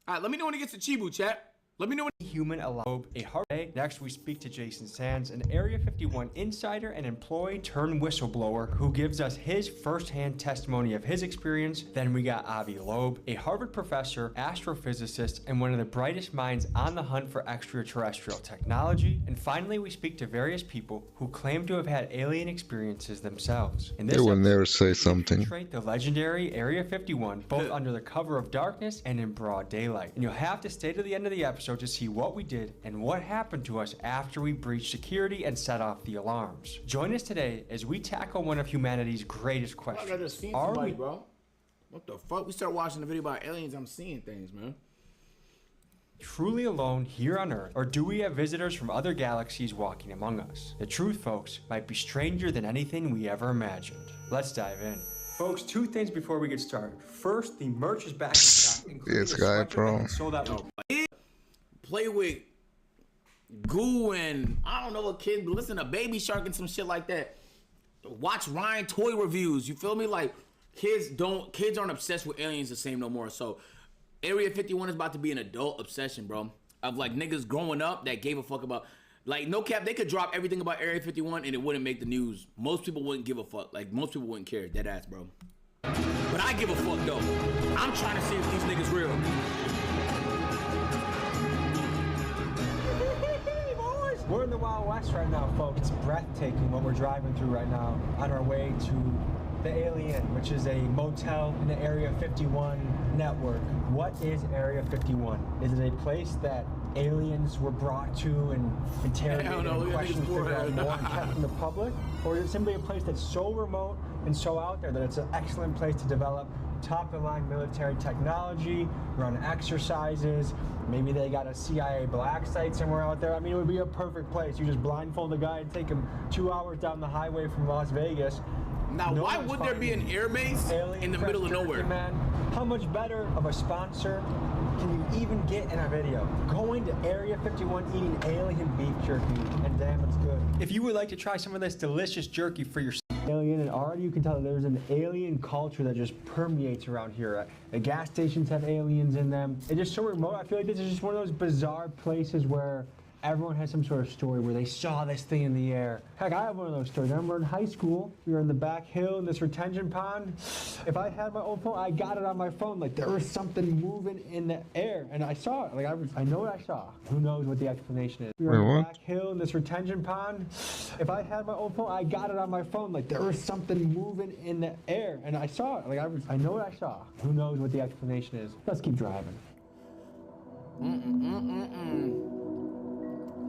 right, let me know when it gets to Chibu, chat. Let me know when. Human alone. A hard day. Next, we speak to Jason Sands, an Area 51 insider and employee turned whistleblower who gives us his firsthand testimony of his experience. Then we got Avi Loeb, a Harvard professor, astrophysicist, and one of the brightest minds on the hunt for extraterrestrial technology. And finally, we speak to various people who claim to have had alien experiences themselves. In this They will episode, never say something. portray the legendary Area 51, both under the cover of darkness and in broad daylight. And you'll have to stay to the end of the episode to see what we did and what happened to us after we breached security and set off the alarms. Join us today as we tackle one of humanity's greatest I just questions. seen Are somebody, we bro. What the fuck? We start watching the video about aliens. I'm seeing things, man. truly alone here on Earth, or do we have visitors from other galaxies walking among us? The truth, folks, might be stranger than anything we ever imagined. Let's dive in. Folks, two things before we get started. First, the merch is back in stock, including This the guy, sweatshirt bro. that we sold out. Play with goo and I don't know what kid, but listen to Baby Shark and some shit like that. Watch Ryan toy reviews. You feel me? Like kids aren't obsessed with aliens the same no more. So Area 51 is about to be an adult obsession, bro. Of like niggas growing up that gave a fuck about, like, no cap, they could drop everything about Area 51 and it wouldn't make the news. Most people wouldn't give a fuck. Like most people wouldn't care. Dead ass, bro. But I give a fuck though. I'm trying to see if these niggas real. We're in the Wild West right now, folks. It's breathtaking what we're driving through right now on our way to the Alien, which is a motel in the Area 51 network. What is Area 51? Is it a place that aliens were brought to and interrogated and questioned, figured out more and kept from the public? Or is it simply a place that's so remote and so out there that it's an excellent place to develop top-of-the-line military technology, run exercises? Maybe they got a CIA black site somewhere out there. I mean, it would be a perfect place. You just blindfold a guy and take him 2 hours down the highway from Las Vegas. Now, No why one's would there be an finding airbase alien in the middle of fresh nowhere? jerky, man. How much better of a sponsor can you even get in a video? Going to Area 51 eating alien beef jerky, and damn, it's good. If you would like to try some of this delicious jerky for your alien, and already you can tell that there's an alien culture that just permeates around here. The gas stations have aliens in them. It's just so remote. I feel like this is just one of those bizarre places where everyone has some sort of story where they saw this thing in the air. Heck, I have one of those stories. I remember in high school, we were in the back hill in this retention pond. If I had my own phone, I got it on my phone. Like there was something moving in the air, and I saw it. Like I know what I saw. Who knows what the explanation is? We were in the back hill in this retention pond. If I had my own phone, I got it on my phone. Like there was something moving in the air, and I saw it. Like I know what I saw. Who knows what the explanation is? Let's keep driving.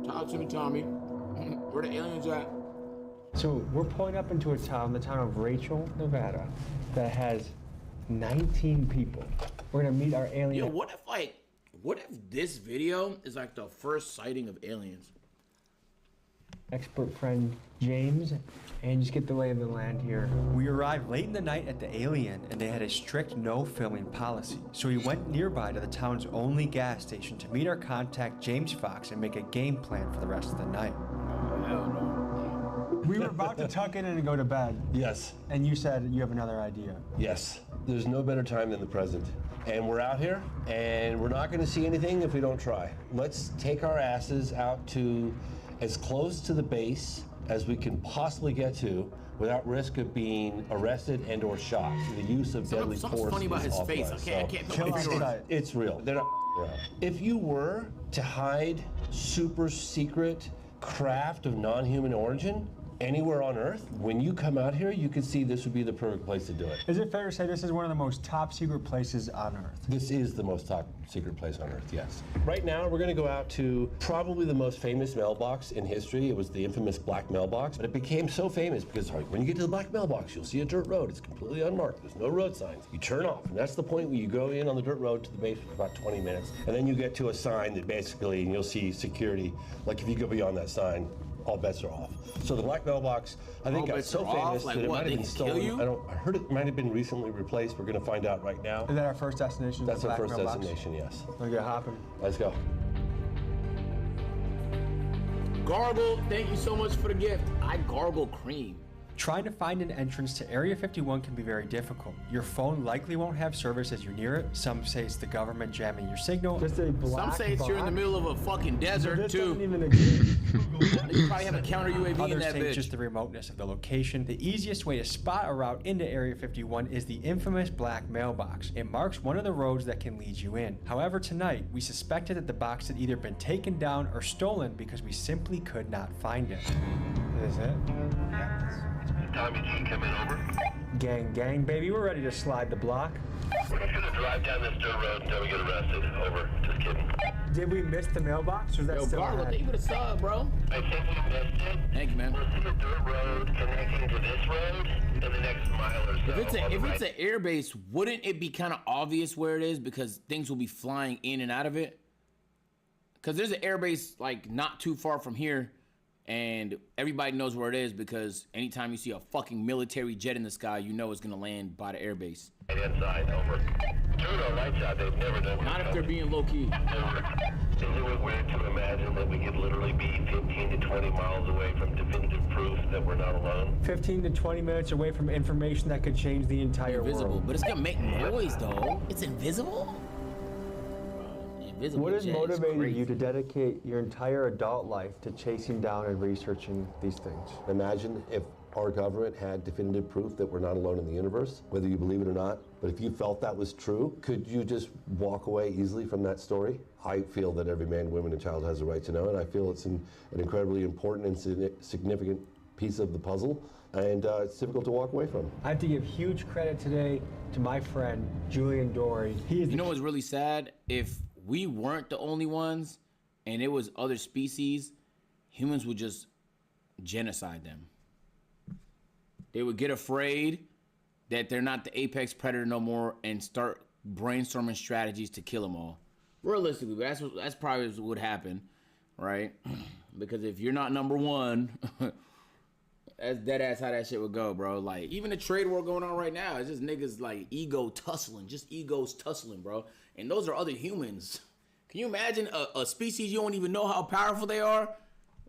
Talk to me, Tommy. Where the aliens at? So we're pulling up into a town, the town of Rachel, Nevada, that has 19 people. We're gonna meet our alien. Yo, what if this video is like the first sighting of aliens? expert friend James, and just get the lay of the land here. We arrived late in the night at the Alien, and they had a strict no filming policy. So we went nearby to the town's only gas station to meet our contact James Fox and make a game plan for the rest of the night. We were about to tuck in and go to bed. Yes. And you said you have another idea. Yes. There's no better time than the present. And we're out here, and we're not going to see anything if we don't try. Let's take our asses out to as close to the base as we can possibly get to without risk of being arrested and or shot. The use of deadly force Something's funny about is his face. authorized. I can't Kill outside. It's real. They're not around. If you were to hide super secret craft of non-human origin anywhere on Earth, when you come out here, you can see this would be the perfect place to do it. Is it fair to say this is one of the most top secret places on Earth? This is the most top secret place on Earth, yes. Right now, we're gonna go out to probably the most famous mailbox in history. It was the infamous black mailbox, but it became so famous because when you get to the black mailbox, you'll see a dirt road. It's completely unmarked. There's no road signs. You turn off, and that's the point where you go in on the dirt road to the base for about 20 minutes, and then you get to a sign that basically, and you'll see security. Like if you go beyond that sign, all bets are off. So the black mailbox, I think, got so famous that it might have been stolen. I heard it might have been recently replaced. We're gonna find out right now. Is that our first destination? That's our the black first mailbox? destination, yes. Let's get hopping. Let's go. Gargle, thank you so much for the gift. I gargle cream. Trying to find an entrance to Area 51 can be very difficult. Your phone likely won't have service as you're near it. Some say it's the government jamming your signal. Just a Some say it's you're in the middle of a fucking desert too. Even exist. You probably have a counter UAV in Others that say bitch. just the remoteness of the location. The easiest way to spot a route into Area 51 is the infamous black mailbox. It marks one of the roads that can lead you in. However, tonight, we suspected that the box had either been taken down or stolen because we simply could not find it. Is it? Tommy G coming over. Gang, baby, we're ready to slide the block. We're just gonna drive down this dirt road until we get arrested. Over. Just kidding. Did we miss the mailbox, or is that Yo, still Gargle, ahead? thank you for the sub, bro. I think we missed it. Thank you, man. We'll see a dirt road connecting to this road in the next mile or so. If it's an air base, wouldn't it be kind of obvious where it is because things will be flying in and out of it? Because there's an air base like not too far from here, and everybody knows where it is because anytime you see a fucking military jet in the sky, you know it's gonna land by the air base. Right inside, over. Turn our lights out, they've never done this. Not if they're being low key. Isn't it weird to imagine that we could literally be 15 to 20 miles away from definitive proof that we're not alone? 15 to 20 minutes away from information that could change the entire Invisible, world. but it's gonna make noise though. It's invisible. Invisible What has jet is motivated crazy. you to dedicate your entire adult life to chasing down and researching these things? Imagine if our government had definitive proof that we're not alone in the universe, whether you believe it or not. But if you felt that was true, could you just walk away easily from that story? I feel that every man, woman, and child has a right to know, and I feel it's an incredibly important and significant piece of the puzzle, and it's difficult to walk away from. I have to give huge credit today to my friend, Julian Dory. He is You know what's really sad? If we weren't the only ones and it was other species, humans would just genocide them. They would get afraid that they're not the apex predator no more and start brainstorming strategies to kill them all. Realistically, that's probably what would happen, right? Because if you're not number one, that's dead ass how that shit would go, bro. Like, even the trade war going on right now, it's just niggas like ego tussling, just egos tussling, bro. And those are other humans. Can you imagine a species you don't even know how powerful they are?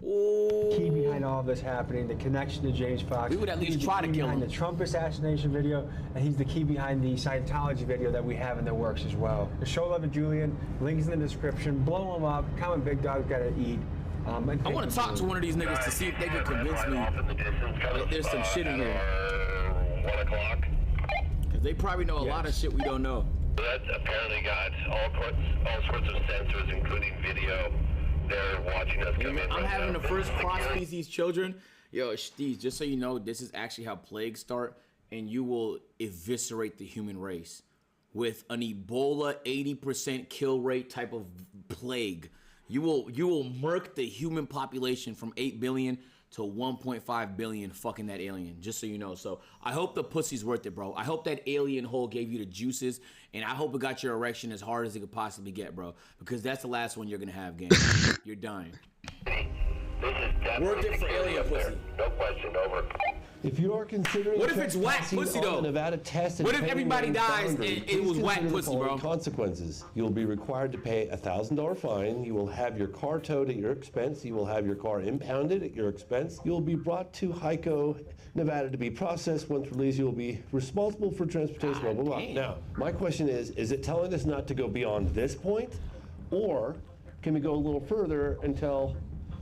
Oh. Key behind all of this happening, the connection to James Fox. We would at least try to kill him. Behind the Trump assassination video, and he's the key behind the Scientology video that we have in the works as well. The show love to Julian, link is in the description. Blow him up. Comment Big Dog's gotta eat. I want to talk to one of these niggas to see if they can convince me that there's some shit in here. 1 o'clock. Because they probably know a lot of shit we don't know. That's apparently got all sorts of sensors, including video. They're watching us come in. I'm having the first cross-species children. Yo, Steve, just so you know, this is actually how plagues start, and you will eviscerate the human race with an Ebola 80% kill rate type of plague. You will murk the human population from 8 billion to 1.5 billion fucking that alien, just so you know. So I hope the pussy's worth it, bro. I hope that alien hole gave you the juices, and I hope it got your erection as hard as it could possibly get, bro. Because that's the last one you're gonna have, gang. You're dying. This is definitely Worth it for security alien up there. pussy. No question, over. If you are considering What if it's whack trespassing pussy, on though? the Nevada test and What if defending everybody your dies boundary, and it please was whack consider the pussy, bro? following consequences. You'll be required to pay a $1,000 fine. You will have your car towed at your expense. You will have your car impounded at your expense. You will be brought to Hyco, Nevada to be processed. Once released, you will be responsible for transportation, blah, blah, blah. Now, my question is it telling us not to go beyond this point? Or can we go a little further until,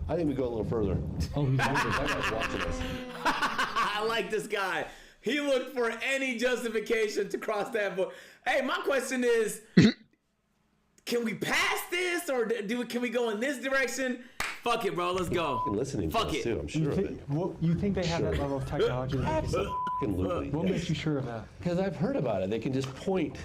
I think we go a little further. Oh, he's watching us. I like this guy. He looked for any justification to cross that book. Hey, my question is, can we pass this or can we go in this direction? Fuck it, bro. Let's go. Listening Fuck to us it. too, I'm sure of it. You think they have that level of technology? Absolutely. What makes you sure of that? Because I've heard about it. They can just point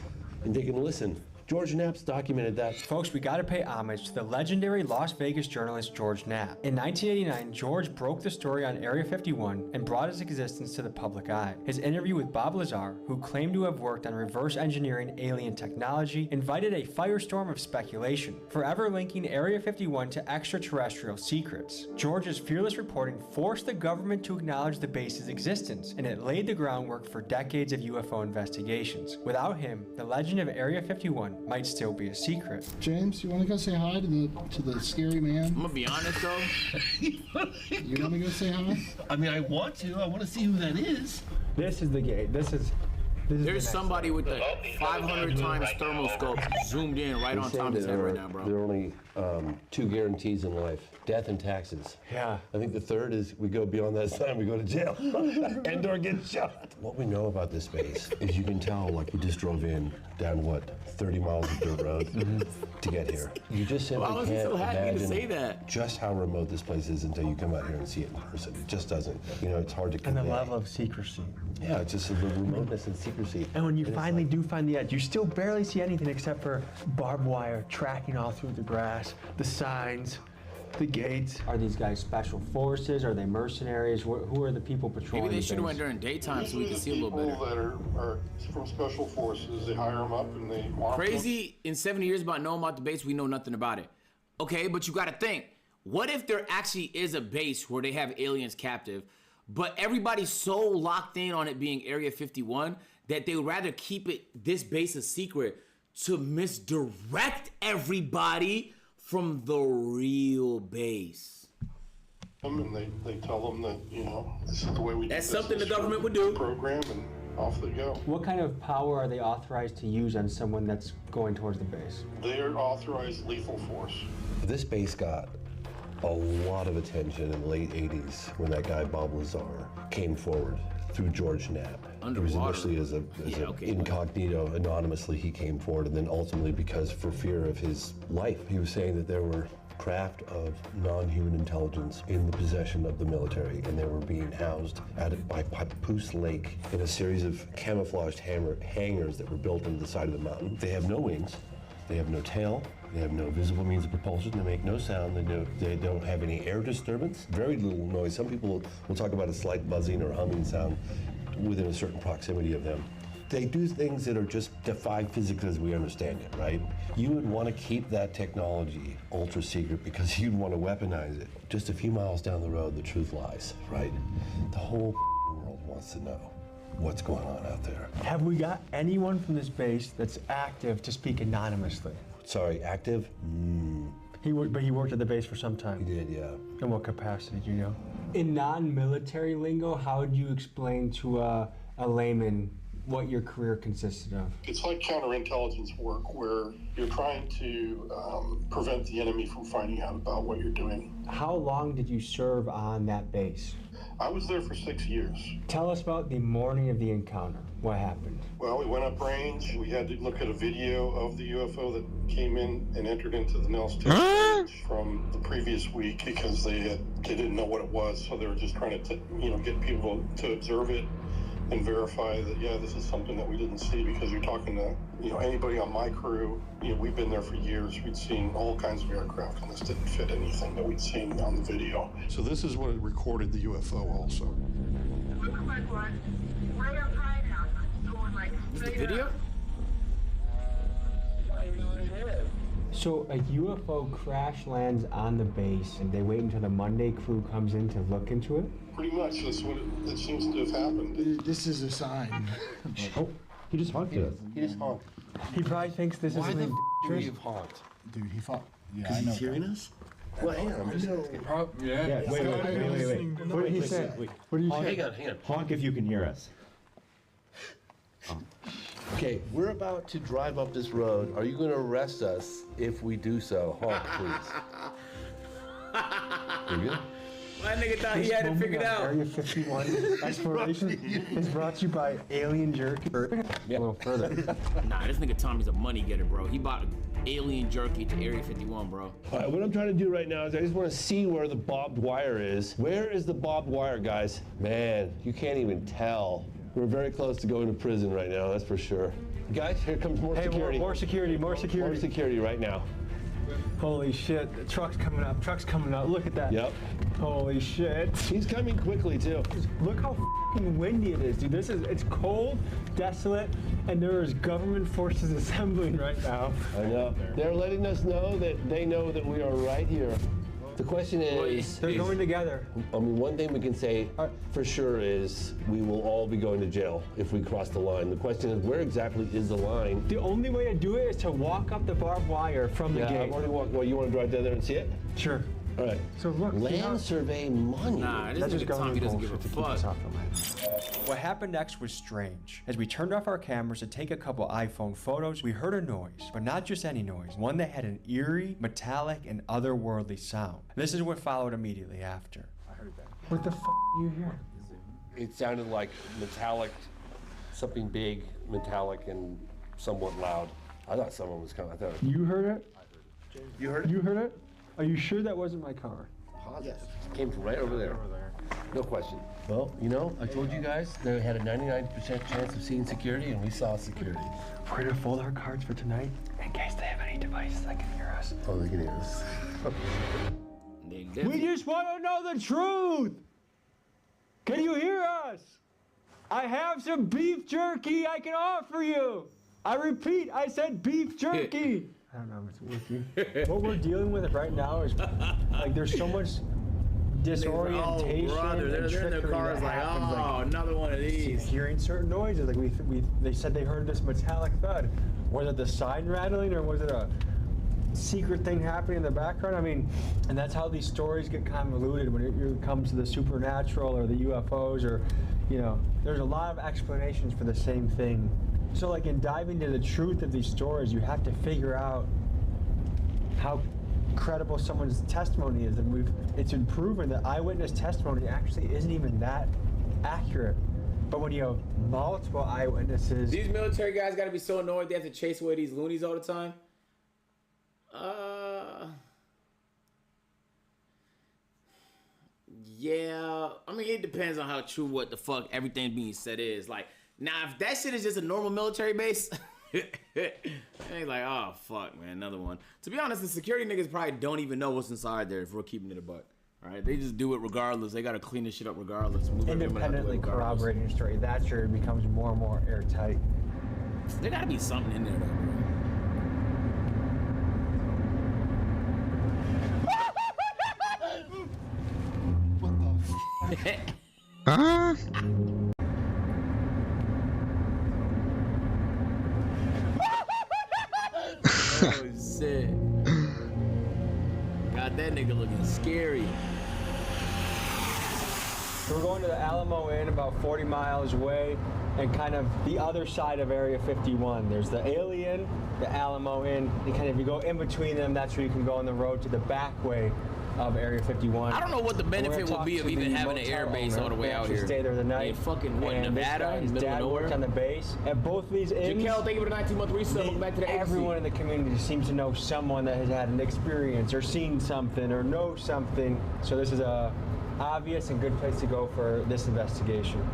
and they can listen. George Knapp's documented that. Folks, we gotta pay homage to the legendary Las Vegas journalist George Knapp. In 1989, George broke the story on Area 51 and brought its existence to the public eye. His interview with Bob Lazar, who claimed to have worked on reverse engineering alien technology, invited a firestorm of speculation, forever linking Area 51 to extraterrestrial secrets. George's fearless reporting forced the government to acknowledge the base's existence, and it laid the groundwork for decades of UFO investigations. Without him, the legend of Area 51 might still be a secret. James, you want to go say hi to the scary man? I'm gonna be honest though. You want to go say hi? I mean, I want to see who that is. This is the gate. This is There's somebody with the 500 times thermal scope zoomed in right on Tommy's head right now, bro. There are only 2 guarantees in life: death and taxes. Yeah. I think the third is we go beyond that sign, we go to jail and/or get shot. What we know about this space is you can tell, like, we just drove in down what 30 miles of dirt road to get here. You just simply Why was he can't so happy to imagine say that? just how remote this place is until you come out here and see it in person. It just doesn't. You know, it's hard to convey. And the level of secrecy. Yeah, it's just the remoteness and secrecy. And when you finally do find the edge, you still barely see anything except for barbed wire tracking all through the grass, the signs, the gates. Are these guys special forces? Are they mercenaries? Who are the people patrolling? Maybe they should have went during daytime so we could see a little better. People that are from special forces, they hire them up and they mark them. Crazy in 70 years about knowing about the base, we know nothing about it. Okay, but you gotta think, what if there actually is a base where they have aliens captive, but everybody's so locked in on it being Area 51 that they would rather keep this base a secret to misdirect everybody from the real base. And they tell them that, you know, this is the way we do That's business something the government for would do. the program, and off they go. What kind of power are they authorized to use on someone that's going towards the base? They're authorized lethal force. This base got a lot of attention in the late 80s when that guy Bob Lazar came forward through George Knapp. It was initially as incognito, anonymously he came forward, and then ultimately because for fear of his life, he was saying that there were craft of non-human intelligence in the possession of the military, and they were being housed by Papoose Lake in a series of camouflaged hangars that were built into the side of the mountain. They have no wings, they have no tail, they have no visible means of propulsion, they make no sound, they don't have any air disturbance, very little noise. Some people will talk about a slight buzzing or humming sound within a certain proximity of them. They do things that are just defy physics as we understand it, right? You would want to keep that technology ultra secret because you'd want to weaponize it. Just a few miles down the road, the truth lies, right? The whole world wants to know what's going on out there. Have we got anyone from this base that's active to speak anonymously? Sorry, active? But he worked at the base for some time. He did, yeah. In what capacity, do you know? In non-military lingo, how would you explain to a layman what your career consisted of? It's like counterintelligence work where you're trying to prevent the enemy from finding out about what you're doing. How long did you serve on that base? I was there for 6 years. Tell us about the morning of the encounter. What happened? Well, we went up range. We had to look at a video of the UFO that came in and entered into the Nels test range from the previous week because they didn't know what it was, so they were just trying to get people to observe it and verify that, yeah, this is something that we didn't see, because you're talking to, anybody on my crew, we've been there for years. We'd seen all kinds of aircraft, and this didn't fit anything that we'd seen on the video. So this is what it recorded the UFO also. Is the video? So a UFO crash lands on the base, and they wait until the Monday crew comes in to look into it? Pretty much, that's what it seems to have happened. This is a sign. Oh, he just honked at us. He just honked. He probably thinks this Why is the an would he have honked? Dude, he fought. Yeah, Because I know. he's hearing us? Well, hang on, I'm just asking. Yeah, wait. What did he say? What did you say? Hang on. Honk if you can hear us. Okay, we're about to drive up this road. Are you going to arrest us if we do so? Honk, please. Are you good? My nigga thought he had it figured out. Area 51 exploration is brought to you by Alien Jerky. Yeah. A little further. Nah, this nigga Tommy's a money getter, bro. He bought alien jerky to Area 51, bro. All right, what I'm trying to do right now is I just want to see where the barbed wire is. Where is the barbed wire, guys? Man, you can't even tell. We're very close to going to prison right now, that's for sure. Guys, here comes more security. More security, more security. More security right now. Holy shit, the truck's coming up, look at that. Yep. Holy shit. He's coming quickly, too. Look how fucking windy it is, dude. It's cold, desolate, and there is government forces assembling right now. I know. They're letting us know that they know that we are right here. The question is... They're going together. I mean, one thing we can say for sure is we will all be going to jail if we cross the line. The question is, where exactly is the line? The only way to do it is to walk up the barbed wire from the gate. I've already walked. Well, you want to drive down there and see it? Sure. All right. So look, Land survey money. Nah, this nigga Tommy doesn't give a fuck. What happened next was strange. As we turned off our cameras to take a couple iPhone photos, we heard a noise, but not just any noise, one that had an eerie, metallic, and otherworldly sound. This is what followed immediately after. I heard that. What the f*** are you hearing? It sounded like metallic, something big, metallic, and somewhat loud. I thought someone was coming. You heard it? You heard it? You heard it? Are you sure that wasn't my car? Positive. It came from right over there. No question. Well, you know, I told you guys they had a 99% chance of seeing security, and we saw security. We're gonna fold our cards for tonight in case they have any devices that can hear us. Oh, they can hear us. We just want to know the truth! Can you hear us? I have some beef jerky I can offer you! I repeat, I said beef jerky! I don't know if it's working. What we're dealing with right now is, like, there's so much disorientation. Oh, brother, they're in their cars like, another one of these. Hearing certain noises, like they said they heard this metallic thud. Was it the sign rattling, or was it a secret thing happening in the background? I mean, and that's how these stories get convoluted when it comes to the supernatural or the UFOs, or, you know, there's a lot of explanations for the same thing. So, like, in diving into the truth of these stories, you have to figure out how credible someone's testimony is, and it's been proven that eyewitness testimony actually isn't even that accurate. But when you have multiple eyewitnesses, these military guys got to be so annoyed they have to chase away these loonies all the time. Yeah, I mean, it depends on how true what the fuck everything being said is. Like, now if that shit is just a normal military base, ain't like, oh fuck, man, another one. To be honest, the security niggas probably don't even know what's inside there if we're keeping it a buck. All right, they just do it regardless. They gotta clean this shit up regardless. Independently corroborating your story. That's where it becomes more and more airtight. There gotta be something in there though, bro. Huh? Oh shit. Got that nigga looking scary. So we're going to the Alamo Inn, about 40 miles away, and kind of the other side of Area 51. There's the Alien, the Alamo Inn, and kind of you go in between them, that's where you can go on the road to the back way of Area 51. I don't know what the benefit would be of even having an air base all the way out here. Stay there the night. In fucking what, Nevada? His dad worked on the base. At both of these inns, Jaquel, thank you for the 19-month resub. Welcome back to the everyone in the community seems to know someone that has had an experience or seen something or knows something. So this is a obvious and good place to go for this investigation.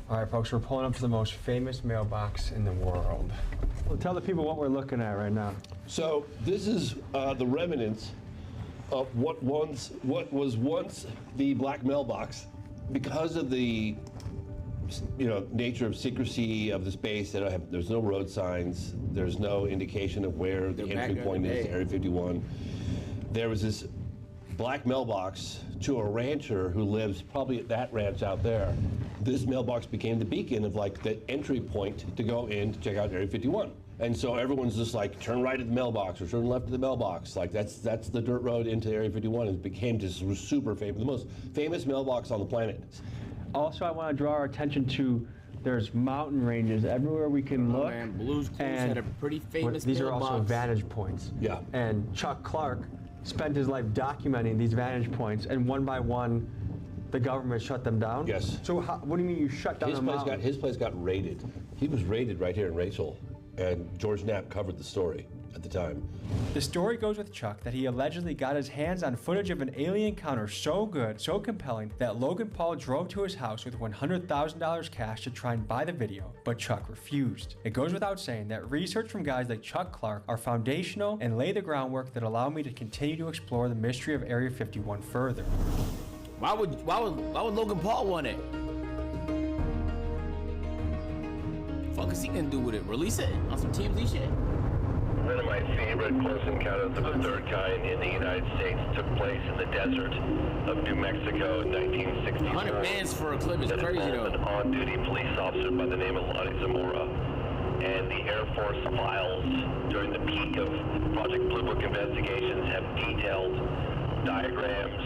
All right, folks, we're pulling up to the most famous mailbox in the world. Well, tell the people what we're looking at right now. So this is the remnants of what was once the black mailbox. Because of the nature of secrecy of the space. There's no road signs. There's no indication of where the entry point is to Area 51. There was this black mailbox to a rancher who lives probably at that ranch out there. This mailbox became the beacon of like the entry point to go in to check out Area 51. And so everyone's just like, turn right at the mailbox or turn left at the mailbox. Like that's the dirt road into Area 51. It became just super famous, the most famous mailbox on the planet. Also, I want to draw our attention to there's mountain ranges everywhere we can look. Man, Blue's Clues had a pretty famous These mailbox. are also vantage points. Yeah. And Chuck Clark spent his life documenting these vantage points, and one by one, the government shut them down. Yes. So what do you mean you shut down the mountain? His place got raided. He was raided right here in Rachel, and George Knapp covered the story at the time. The story goes with Chuck that he allegedly got his hands on footage of an alien encounter so good, so compelling, that Logan Paul drove to his house with $100,000 cash to try and buy the video, but Chuck refused. It goes without saying that research from guys like Chuck Clark are foundational and lay the groundwork that allow me to continue to explore the mystery of Area 51 further. Why would Logan Paul want it? Fuck is he gonna do with it? Release it on some TMZ shit? One of my favorite close encounters of the third kind in the United States took place in the desert of New Mexico in 1964. 100 bands for a clip is crazy though. An on-duty police officer by the name of Lonnie Zamora. And the Air Force files during the peak of Project Blue Book investigations have detailed diagrams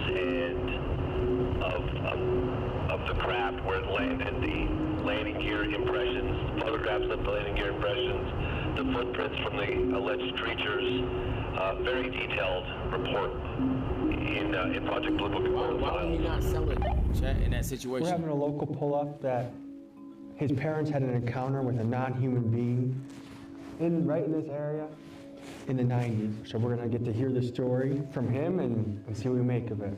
of the craft where it landed, the landing gear impressions, photographs of the landing gear impressions, the footprints from the alleged creatures, very detailed report in Project Blue Book. Why would he not sell it, Chet, in that situation? We're having a local pull up that his parents had an encounter with a non-human being right in this area in the 90s. So we're gonna get to hear the story from him and see what we make of it.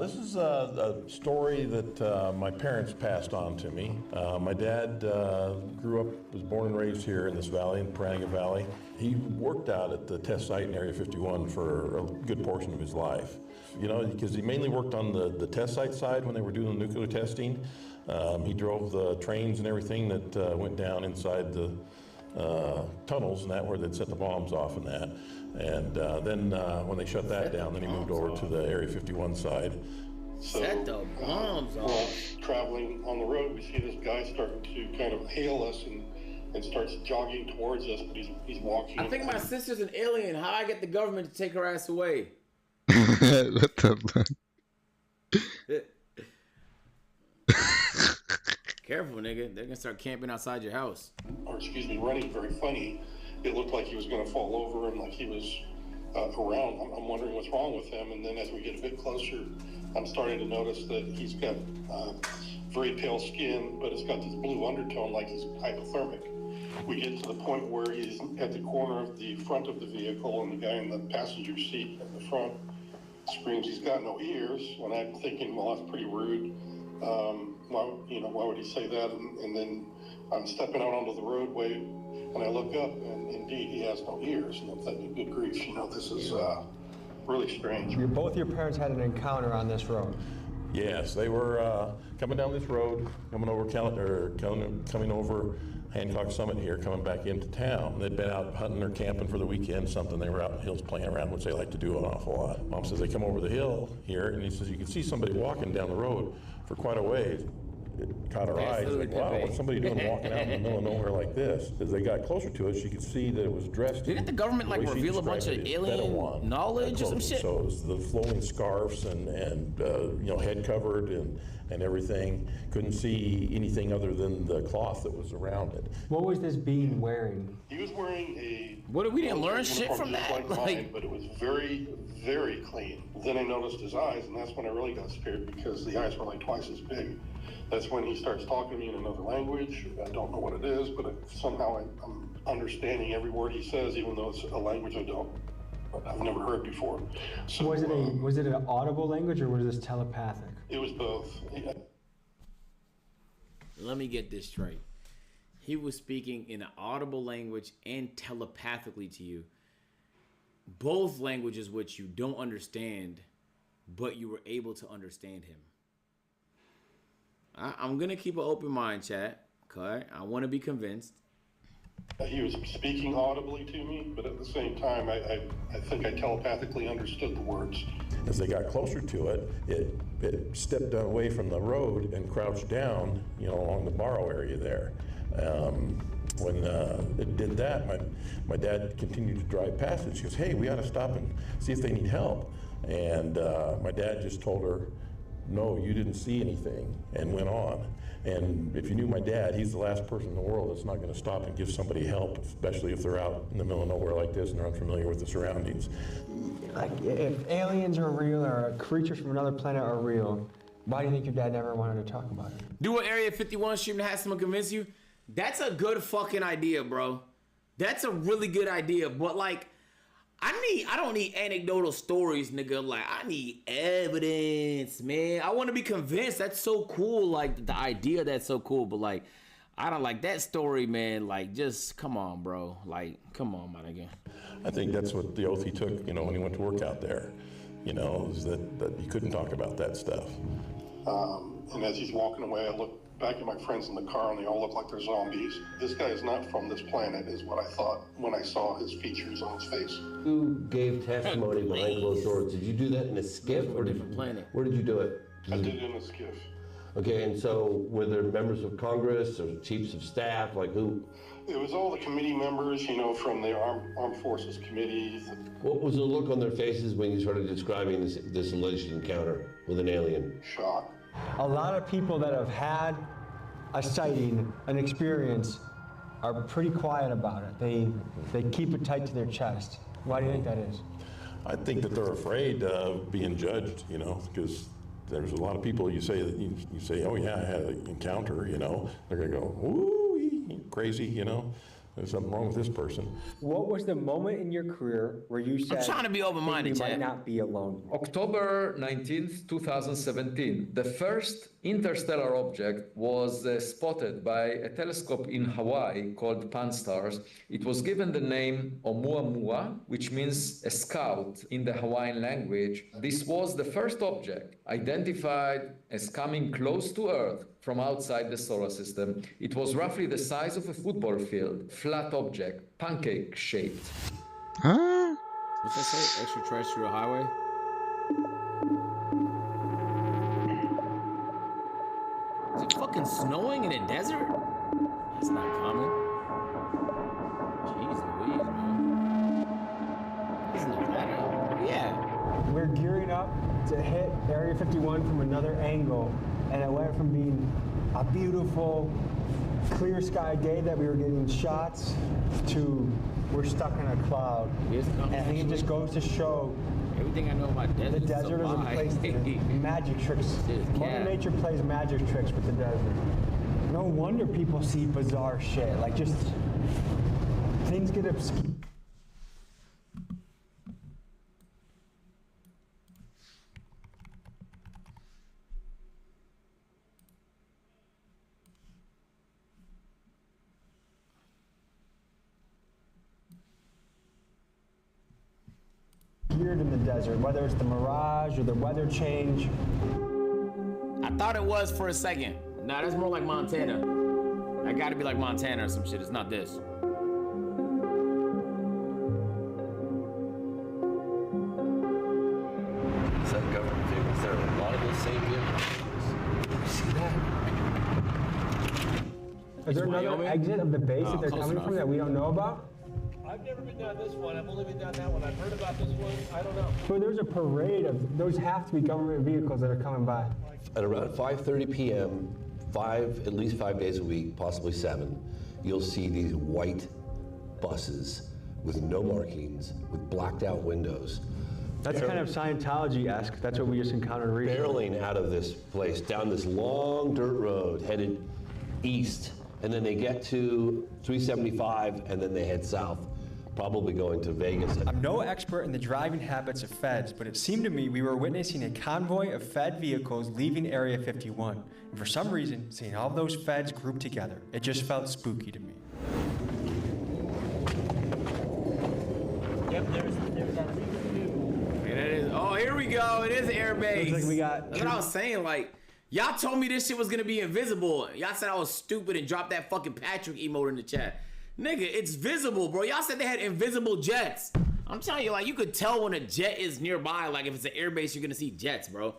This is a story that my parents passed on to me. My dad was born and raised here in this valley, in Parananga Valley. He worked out at the test site in Area 51 for a good portion of his life. Because he mainly worked on the test site side when they were doing the nuclear testing. He drove the trains and everything that went down inside the tunnels and that where they'd set the bombs off and that. And then when they shut that down, then he moved over to the Area 51 side. So, Set the bombs off. While traveling on the road, we see this guy starting to kind of hail us and starts jogging towards us, but he's walking. I think my sister's an alien. How I get the government to take her ass away? What the fuck? Careful, nigga. They're gonna start camping outside your house. Or excuse me, running very funny. It looked like he was going to fall over and like he was around. I'm wondering what's wrong with him. And then as we get a bit closer, I'm starting to notice that he's got very pale skin, but it's got this blue undertone like he's hypothermic. We get to the point where he's at the corner of the front of the vehicle, and the guy in the passenger seat at the front screams he's got no ears. And I'm thinking, well, that's pretty rude. Why would he say that? And then I'm stepping out onto the roadway, and I look up, and indeed he has no ears. And I'm thinking, good grief, this is really strange. Both your parents had an encounter on this road. Yes, they were coming down this road, coming over Hancock Summit here, coming back into town. They'd been out hunting or camping for the weekend, something. They were out in the hills playing around, which they like to do an awful lot. Mom says they come over the hill here, and he says you can see somebody walking down the road for quite a ways. It caught her eye. It's like, wow, what's somebody doing walking out in the middle of nowhere like this? As they got closer to it, she could see that it was dressed. Didn't the government like reveal a bunch of alien knowledge or some shit? So it was the flowing scarves and head covered and everything. Couldn't see anything other than the cloth that was around it. What was this being wearing? He was wearing a... We didn't learn shit from that? Like mine, but it was very, very clean. Then I noticed his eyes, and that's when I really got scared because the eyes were like twice as big. That's when he starts talking to me in another language. I don't know what it is, but somehow I'm understanding every word he says, even though it's a language I've never heard before. So was it an audible language or was this telepathic? It was both. Yeah. Let me get this straight. He was speaking in an audible language and telepathically to you. Both languages which you don't understand, but you were able to understand him. I'm gonna keep an open mind, chat. Okay, I want to be convinced. He was speaking audibly to me, but at the same time, I think I telepathically understood the words. As they got closer to it, it stepped away from the road and crouched down, along the borrow area there. When it did that, my dad continued to drive past it. She goes, "Hey, we ought to stop and see if they need help." And my dad just told her, "No, you didn't see anything," and went on. And if you knew my dad, he's the last person in the world that's not going to stop and give somebody help, especially if they're out in the middle of nowhere like this and they're unfamiliar with the surroundings. Like, if aliens are real or creatures from another planet are real, why do you think your dad never wanted to talk about it? Do an Area 51 stream to have someone convince you? That's a good fucking idea, bro. That's a really good idea. But like, I don't need anecdotal stories, nigga. Like, I need evidence, man. I want to be convinced. That's so cool. Like, the idea, that's so cool. But like, I don't like that story, man. Like, just come on, bro. Like, come on, my nigga. I think that's what the oath he took, when he went to work out there, is that he couldn't talk about that stuff. And as he's walking away, I look back at my friends in the car, and they all look like they're zombies. This guy is not from this planet, is what I thought when I saw his features on his face. Who gave testimony behind closed doors? Did you do that in a skiff or different planet? Where did you do it? I did it in a skiff. Okay, and so were there members of Congress or chiefs of staff, like who? It was all the committee members, from the Armed Forces Committee. What was the look on their faces when you started describing this alleged encounter with an alien? Shock. A lot of people that have had a sighting, an experience, are pretty quiet about it. They keep it tight to their chest. Why do you think that is? I think that they're afraid of being judged, because there's a lot of people you say, "Oh yeah, I had an encounter," they're gonna go, "Ooh, you crazy," There's something wrong with this person. What was the moment in your career where you said, I'm trying to be open-minded, you might Chad. not be alone? October 19th, 2017, the first interstellar object was spotted by a telescope in Hawaii called Pan-STARRS. It was given the name Oumuamua, which means a scout in the Hawaiian language. This was the first object identified as coming close to Earth from outside the solar system. It was roughly the size of a football field, flat object, pancake-shaped. Huh? What's that say? Extraterrestrial highway? Is it fucking snowing in a desert? That's not common. Jeez Louise, man. Isn't it that? Yeah. We're gearing up to hit Area 51 from another angle, and it went from being a beautiful, clear sky day that we were getting shots to we're stuck in a cloud. And I think it just goes to show everything I know about desert. The desert is a place that magic tricks. Mother Nature plays magic tricks with the desert. No wonder people see bizarre shit. Like, just things get obscure. In the desert, whether it's the mirage or the weather change. I thought it was for a second. Nah, that's more like Montana. That gotta be like Montana or some shit. It's not this. Is that government vehicles? There are a lot of those same vehicles. See that? Is there another exit of the base that they're coming from that we don't know about? I've never been down this one. I've only been down that one. I've heard about this one. I don't know. So there's a parade of, those have to be government vehicles that are coming by. At around 5:30 p.m., at least 5 days a week, possibly 7, you'll see these white buses with no markings, with blacked out windows. That's kind of Scientology-esque. That's what we just encountered recently. Barreling out of this place, down this long dirt road, headed east. And then they get to 375, and then they head south, probably going to Vegas. I'm no expert in the driving habits of feds, but it seemed to me we were witnessing a convoy of Fed vehicles leaving Area 51. And for some reason, seeing all those feds grouped together, it just felt spooky to me. Yep, there's that leak. Oh, here we go. It is air base. Looks like we got. That's what I was saying. Like, Y'all told me this shit was gonna be invisible. Y'all said I was stupid and dropped that fucking Patrick emote in the chat. Nigga, it's visible, bro. Y'all said they had invisible jets. I'm telling you, like, you could tell when a jet is nearby. Like, if it's an airbase, you're gonna see jets, bro.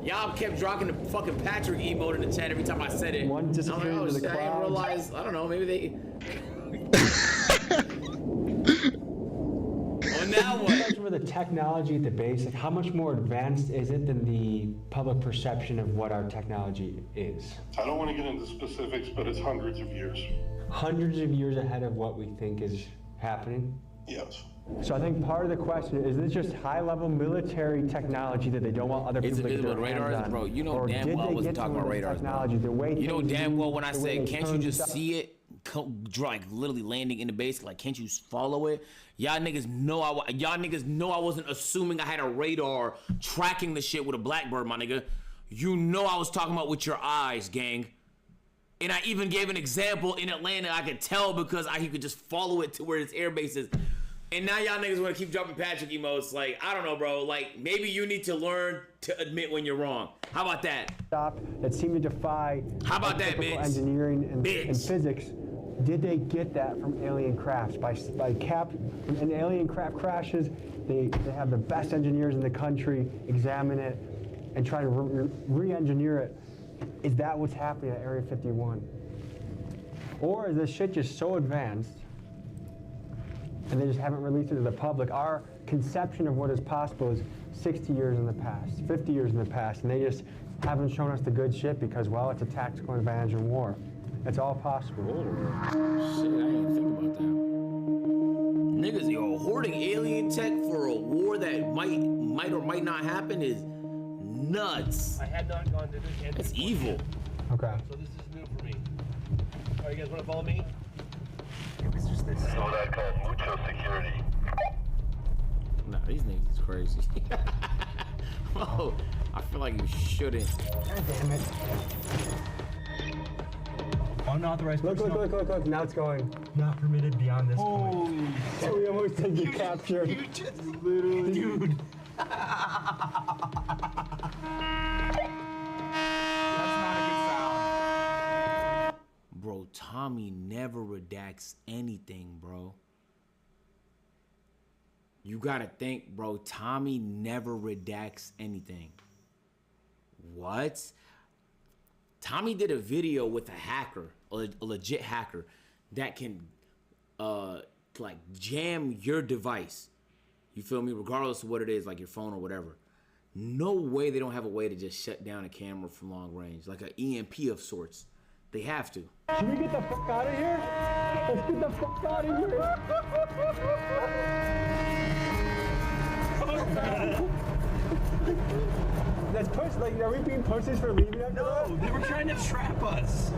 Y'all kept dropping the fucking Patrick emote in the chat every time I said it. One disappeared into the I didn't clouds. realize, I don't know, maybe they... Well, now what? For the technology at the base, like how much more advanced is it than the public perception of what our technology is? I don't want to get into specifics, but it's hundreds of years. Hundreds of years ahead of what we think is happening? Yes. So I think part of the question is this just high-level military technology that they don't want other people to get their hands radars, on? bro. You know Or damn did well I they wasn't get talking to about the radars, technology, bro. the way You know things damn well when I the way said, they can't you turn just stuff- see it, like literally landing in the base? Like, can't you follow it? Y'all niggas know I wasn't assuming I had a radar tracking the shit with a Blackbird, my nigga. You know I was talking about with your eyes, gang. And I even gave an example in Atlanta. I could tell because you could just follow it to where its airbase is. And now y'all niggas want to keep dropping Patrick emotes. Like, I don't know, bro. Like, maybe you need to learn to admit when you're wrong. How about that? That seem to defy How about that, typical bitch? engineering and physics. Did they get that from alien crafts? When alien craft crashes, they have the best engineers in the country examine it and try to re-engineer it. Is that what's happening at Area 51? Or is this shit just so advanced and they just haven't released it to the public? Our conception of what is possible is 60 years in the past, 50 years in the past, and they just haven't shown us the good shit because, well, it's a tactical advantage in war. It's all possible. Shit, I didn't even think about that. Niggas, yo, hoarding alien tech for a war that might or might not happen is nuts. I had not gone to this. That's evil. Okay. So this is new for me. All right, you guys want to follow me? This is what I call mucho security. Nah, these niggas is crazy. Oh, I feel like you shouldn't. God damn it. Unauthorized Look, now it's going. Not permitted beyond this point. So we almost did get captured. You just literally... Dude. That's not a good sound. Bro, Tommy never redacts anything, bro. You gotta think, bro. Tommy never redacts anything. What? Tommy did a video with a hacker, a legit hacker, that can like jam your device. You feel me? Regardless of what it is, like your phone or whatever. No way they don't have a way to just shut down a camera from long range, like an EMP of sorts. They have to. Should we get the fuck out of here? Let's get the fuck out of here. Let's push, like, are we being pussies for leaving after that? No, they were trying to trap us.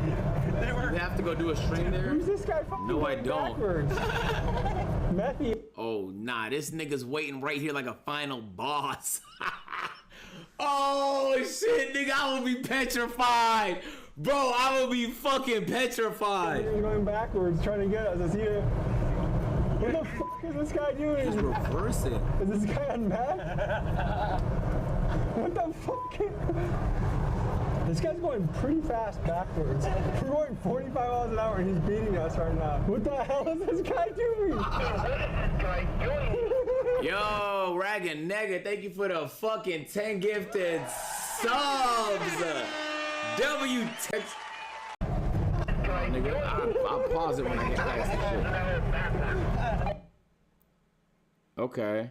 You have to go do a stream there? Who's this guy fucking No, I going don't. backwards? Methy. Oh, nah, this nigga's waiting right here like a final boss. Oh, shit, nigga, I will be petrified. Bro, I will be fucking petrified. He's going backwards, trying to get us. Is he what the fuck is this guy doing? He's reversing. Is this guy on meth? What the fuck? This guy's going pretty fast backwards. We're going 45 miles an hour and he's beating us right now. What the hell is this guy doing? What is this guy doing? Yo, Rag and Nega, thank you for the fucking 10 gifted subs. W text. Nigga, I'll pause it when I get past the shit. Okay.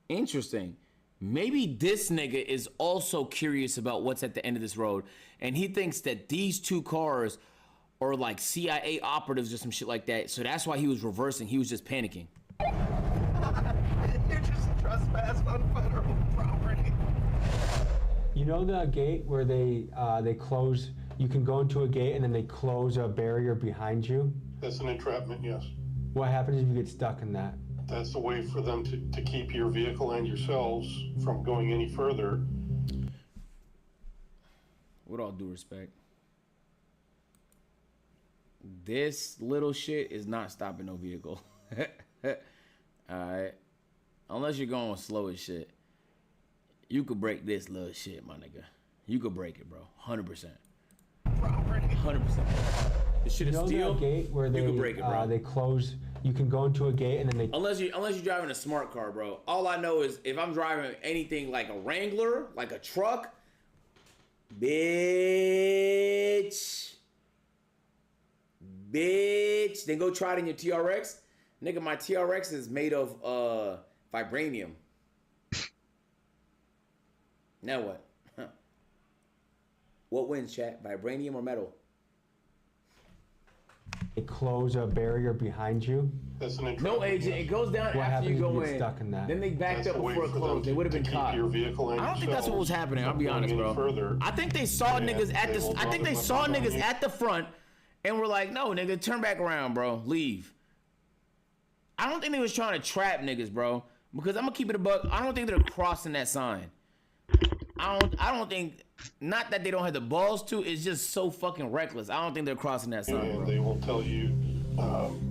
Interesting. Maybe this nigga is also curious about what's at the end of this road, and he thinks that these two cars are like CIA operatives or some shit like that, so that's why he was reversing. He was just panicking. You just trespassed on federal property. You know the gate where they close, you can go into a gate and then they close a barrier behind you? That's an entrapment, yes. What happens if you get stuck in that? That's a way for them to keep your vehicle and yourselves from going any further. With all due respect, this little shit is not stopping no vehicle. Alright? Unless you're going slow as shit. You could break this little shit, my nigga. You could break it, bro. 100%. 100%. This shit is steel. Gate where they, you could break it, bro. They close. You can go into a gate and then they. Unless you're driving a smart car, bro. All I know is if I'm driving anything like a Wrangler, like a truck, bitch, then go try it in your TRX. Nigga, my TRX is made of vibranium. Now what? Huh. What wins, chat? Vibranium or metal? They close a barrier behind you. That's an No, agent. It goes down What after you happens if go you get in. stuck in that? Then they backed That's up the way before it for them closed. They would have been to keep caught. your vehicle and I don't think that's what was yourselves happening. I'll be from honest, going bro. any further. I think they saw And niggas at they will the. I think drop they the saw weapons on niggas you. at the front, and were like, "No, nigga, turn back around, bro. Leave." I don't think they was trying to trap niggas, bro. Because I'm gonna keep it a buck. I don't think they're crossing that sign. I don't think. Not that they don't have the balls to. It's just so fucking reckless. I don't think they're crossing that sign, And bro. they will tell you,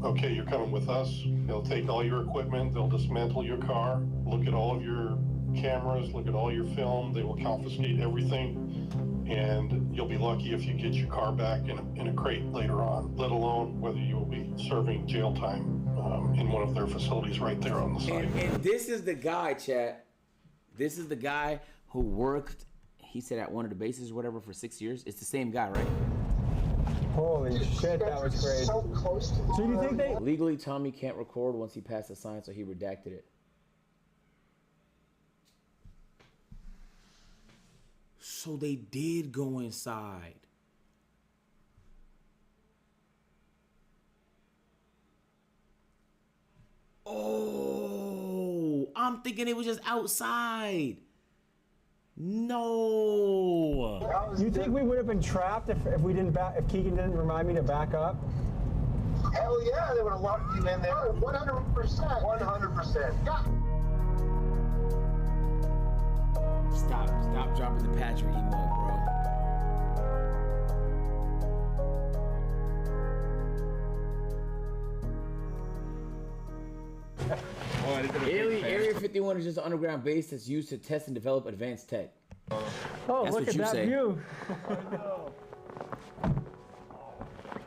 okay, you're coming with us. They'll take all your equipment. They'll dismantle your car. Look at all of your cameras. Look at all your film. They will confiscate everything. And you'll be lucky if you get your car back in a crate later on, let alone whether you will be serving jail time in one of their facilities right there on the side. And this is the guy, chat. This is the guy who worked, he said, at one of the bases or whatever for 6 years. It's the same guy, right? Holy shit, that was crazy. So you think they... Legally, Tommy can't record once he passed the sign, so he redacted it. So they did go inside. Oh, I'm thinking it was just outside. No. You think we would have been trapped if we didn't if Keegan didn't remind me to back up? Hell yeah, they would have locked you in there. 100%. 100%. Yeah. Stop dropping the Patrick emote, bro. Area 51 is just an underground base that's used to test and develop advanced tech. Oh, That's look what at you that say. view.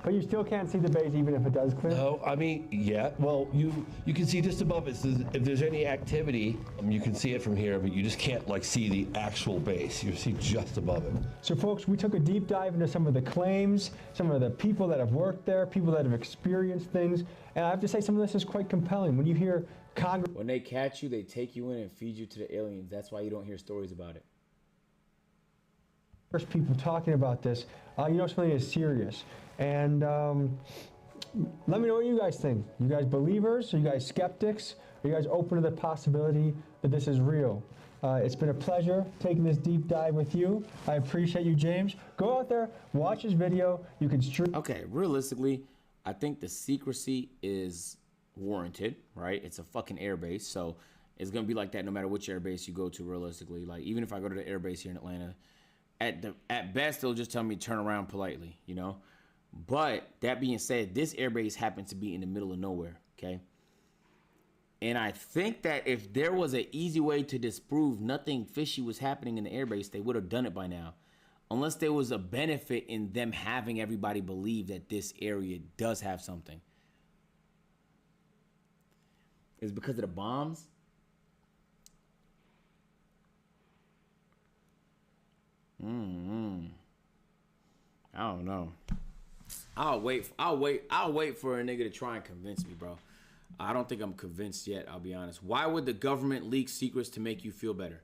But you still can't see the base even if it does clear? No, I mean, yeah. Well, you can see just above it. So if there's any activity, you can see it from here, but you just can't like see the actual base. You see just above it. So folks, we took a deep dive into some of the claims, some of the people that have worked there, people that have experienced things, and I have to say some of this is quite compelling. When you hear Congress... When they catch you, they take you in and feed you to the aliens. That's why you don't hear stories about it. First people talking about this, you know something is serious. And let me know what you guys think. You guys believers? Are you guys skeptics? Are you guys open to the possibility that this is real? It's been a pleasure taking this deep dive with you. I appreciate you, James. Go out there, watch this video. You can stream. Okay, realistically, I think the secrecy is warranted, right? It's a fucking airbase, so it's gonna be like that no matter which airbase you go to. Realistically, like even if I go to the airbase here in Atlanta, at best they'll just tell me turn around politely, you know. But that being said, this airbase happens to be in the middle of nowhere, okay? And I think that if there was an easy way to disprove nothing fishy was happening in the airbase, they would have done it by now. Unless there was a benefit in them having everybody believe that this area does have something. Is it because of the bombs? I don't know. I'll wait for a nigga to try and convince me, bro. I don't think I'm convinced yet, I'll be honest. Why would the government leak secrets to make you feel better?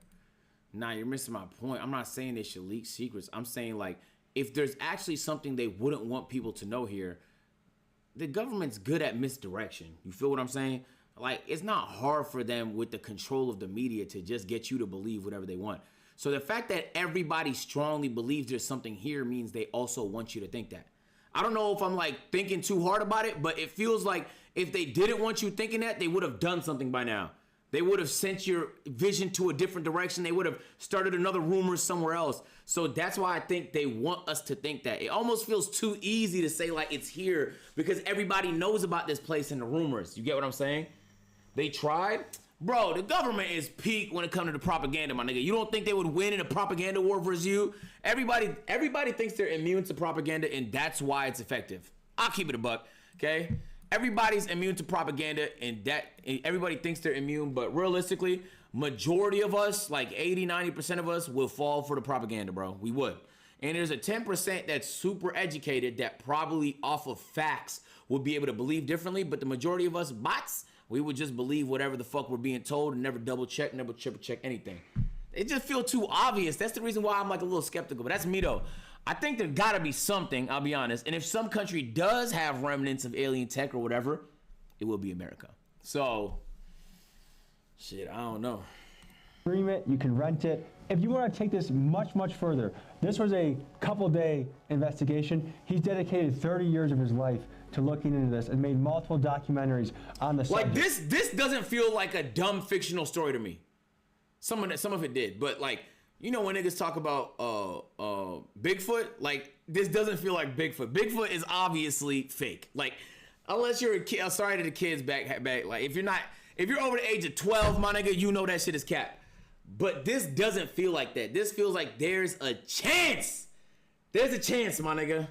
Nah, you're missing my point. I'm not saying they should leak secrets. I'm saying, like, if there's actually something they wouldn't want people to know here, the government's good at misdirection. You feel what I'm saying? Like, it's not hard for them with the control of the media to just get you to believe whatever they want. So the fact that everybody strongly believes there's something here means they also want you to think that. I don't know if I'm like thinking too hard about it, but it feels like if they didn't want you thinking that, they would have done something by now. They would have sent your vision to a different direction. They would have started another rumor somewhere else. So that's why I think they want us to think that. It almost feels too easy to say like it's here because everybody knows about this place and the rumors. You get what I'm saying? They tried. Bro, the government is peak when it comes to the propaganda, my nigga. You don't think they would win in a propaganda war versus you? Everybody thinks they're immune to propaganda, and that's why it's effective. I'll keep it a buck, okay? Everybody's immune to propaganda, and everybody thinks they're immune, but realistically, majority of us, like 80, 90% of us, will fall for the propaganda, bro. We would. And there's a 10% that's super educated that probably off of facts would be able to believe differently, but the majority of us bots, we would just believe whatever the fuck we're being told and never double check, never triple check anything. It just feels too obvious. That's the reason why I'm like a little skeptical, but that's me though. I think there gotta be something, I'll be honest. And if some country does have remnants of alien tech or whatever, it will be America. So, shit, I don't know. Stream it, you can rent it. If you want to take this much, much further, this was a couple-day investigation. He's dedicated 30 years of his life to looking into this and made multiple documentaries on the subject. Like this doesn't feel like a dumb fictional story to me. Some of it did, but like, you know when niggas talk about Bigfoot, like this doesn't feel like Bigfoot. Bigfoot is obviously fake. Like unless you're a kid, I'm sorry to the kids back. Like if you're over the age of 12, my nigga, you know that shit is cap. But this doesn't feel like that. This feels like there's a chance. There's a chance, my nigga.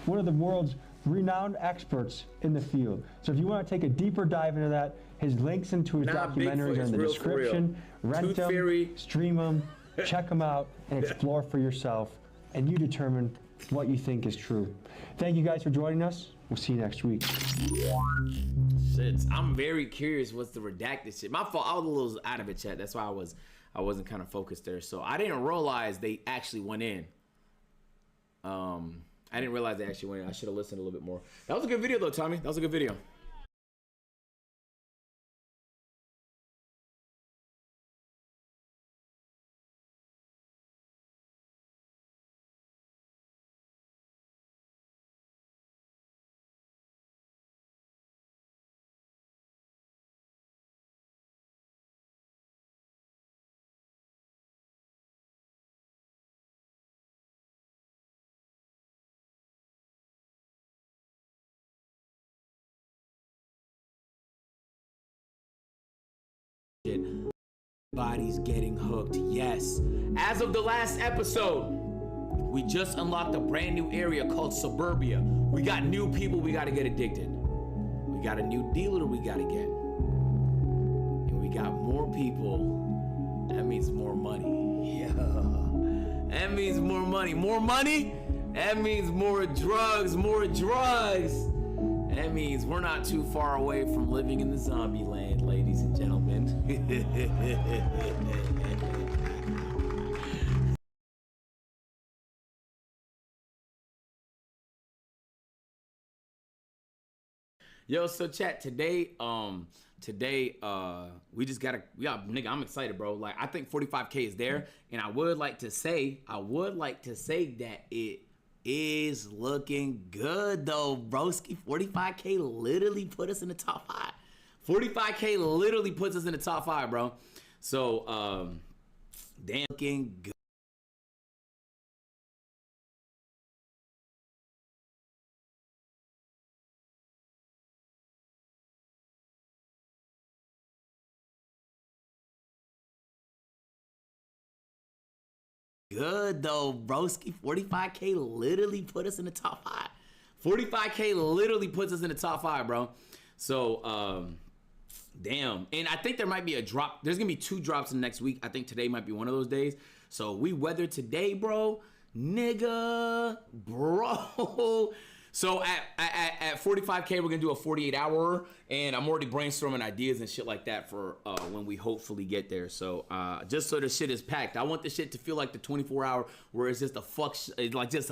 One of the world's renowned experts in the field. So if you want to take a deeper dive into that, his links into his documentaries are in the description. Rent them, stream them, check them out, and explore for yourself. And you determine what you think is true. Thank you guys for joining us. We'll see you next week. Shit, I'm very curious what's the redacted shit. My fault, I was a little out of it, chat. That's why I wasn't kind of focused there. So I didn't realize they actually went in. I didn't realize they actually went in. I should have listened a little bit more. That was a good video though, Tommy. That was a good video. Bodies getting hooked. Yes. As of the last episode, we just unlocked a brand new area called Suburbia. We got new people we gotta get addicted. We got a new dealer we gotta get. And we got more people. That means more money. Yeah. That means more money. More money? That means more drugs. More drugs. That means we're not too far away from living in the zombie land, ladies and gentlemen. Yo, so chat, today, we got, nigga, I'm excited, bro. Like, I think 45K is there, and I would like to say that it is looking good though, broski. 45K literally put us in the top 5. 45K literally puts us in the top 5, bro. So, damn, looking good. Good though, broski. 45K literally put us in the top 5. 45K literally puts us in the top 5, bro. So, damn. And I think there might be a drop. There's gonna be 2 drops in the next week. I think today might be one of those days. So we weathered today, bro. Nigga, bro. So at 45K, we're gonna do a 48-hour, and I'm already brainstorming ideas and shit like that for when we hopefully get there. So just so the shit is packed, I want the shit to feel like the 24-hour, where it's just like just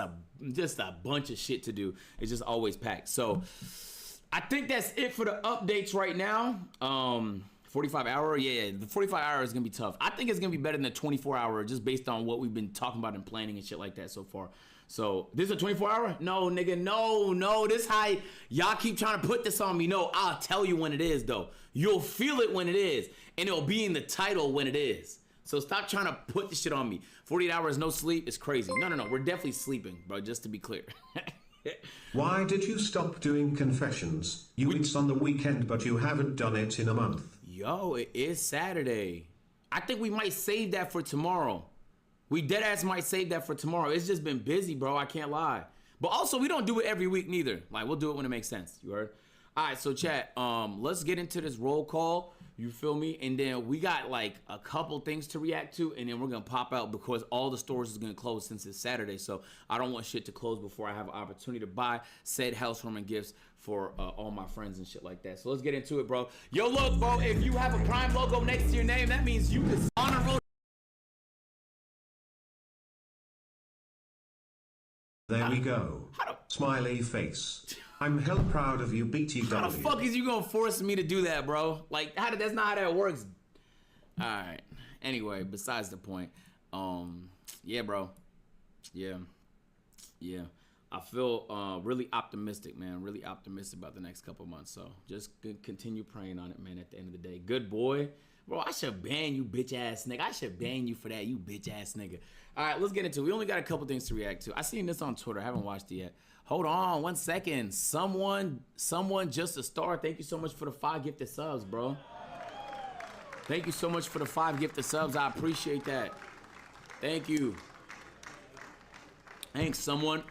a bunch of shit to do. It's just always packed. So I think that's it for the updates right now. 45-hour, yeah, the 45-hour is gonna be tough. I think it's gonna be better than the 24-hour, just based on what we've been talking about and planning and shit like that so far. So this is a 24-hour? No, nigga, no. This how y'all keep trying to put this on me. No, I'll tell you when it is though. You'll feel it when it is, and it'll be in the title when it is. So stop trying to put this shit on me. 48 hours, no sleep, is crazy. No, we're definitely sleeping, bro, just to be clear. Why did you stop doing confessions? It's on the weekend, but you haven't done it in a month. Yo, it is Saturday. I think we might save that for tomorrow. We deadass might save that for tomorrow. It's just been busy, bro. I can't lie. But also, we don't do it every week neither. Like, we'll do it when it makes sense. You heard? All right, so chat, let's get into this roll call. You feel me? And then we got like a couple things to react to, and then we're gonna pop out because all the stores is gonna close since it's Saturday. So I don't want shit to close before I have an opportunity to buy said housewarming gifts for all my friends and shit like that. So let's get into it, bro. Yo, look, bro, if you have a Prime logo next to your name, that means you can honor. There we go. Smiley face. I'm hell proud of you, BTW. How the fuck is you gonna force me to do that, bro? Like, that's not how that works. All right. Anyway, besides the point. Yeah, bro. Yeah. I feel really optimistic, man. Really optimistic about the next couple months. So just continue praying on it, man. At the end of the day, good boy. Bro, I should ban you, bitch ass nigga. I should ban you for that, you bitch ass nigga. All right, let's get into it. We only got a couple things to react to. I seen this on Twitter. I haven't watched it yet. Hold on 1 second. Someone just a star. Thank you so much for the 5 gifted subs, bro. Thank you so much for the 5 gifted subs. I appreciate that. Thank you. Thanks, someone.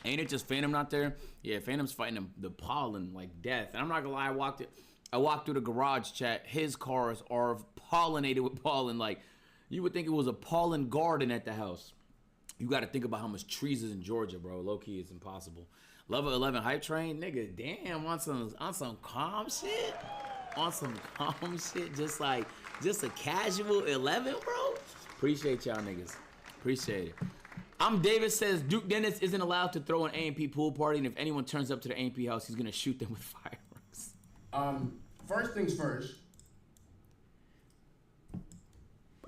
Ain't it just Phantom out there? Yeah, Phantom's fighting the pollen like death. And I'm not gonna lie, I walked through the garage, chat. His cars are pollinated with pollen. Like, you would think it was a pollen garden at the house. You got to think about how much trees is in Georgia, bro. Low key, it's impossible. Level 11 hype train, nigga. Damn, on some calm shit, just a casual 11, bro. Appreciate y'all niggas. Appreciate it. I'm David says Duke Dennis isn't allowed to throw an A&P pool party, and if anyone turns up to the A&P house, he's gonna shoot them with fireworks. First things first.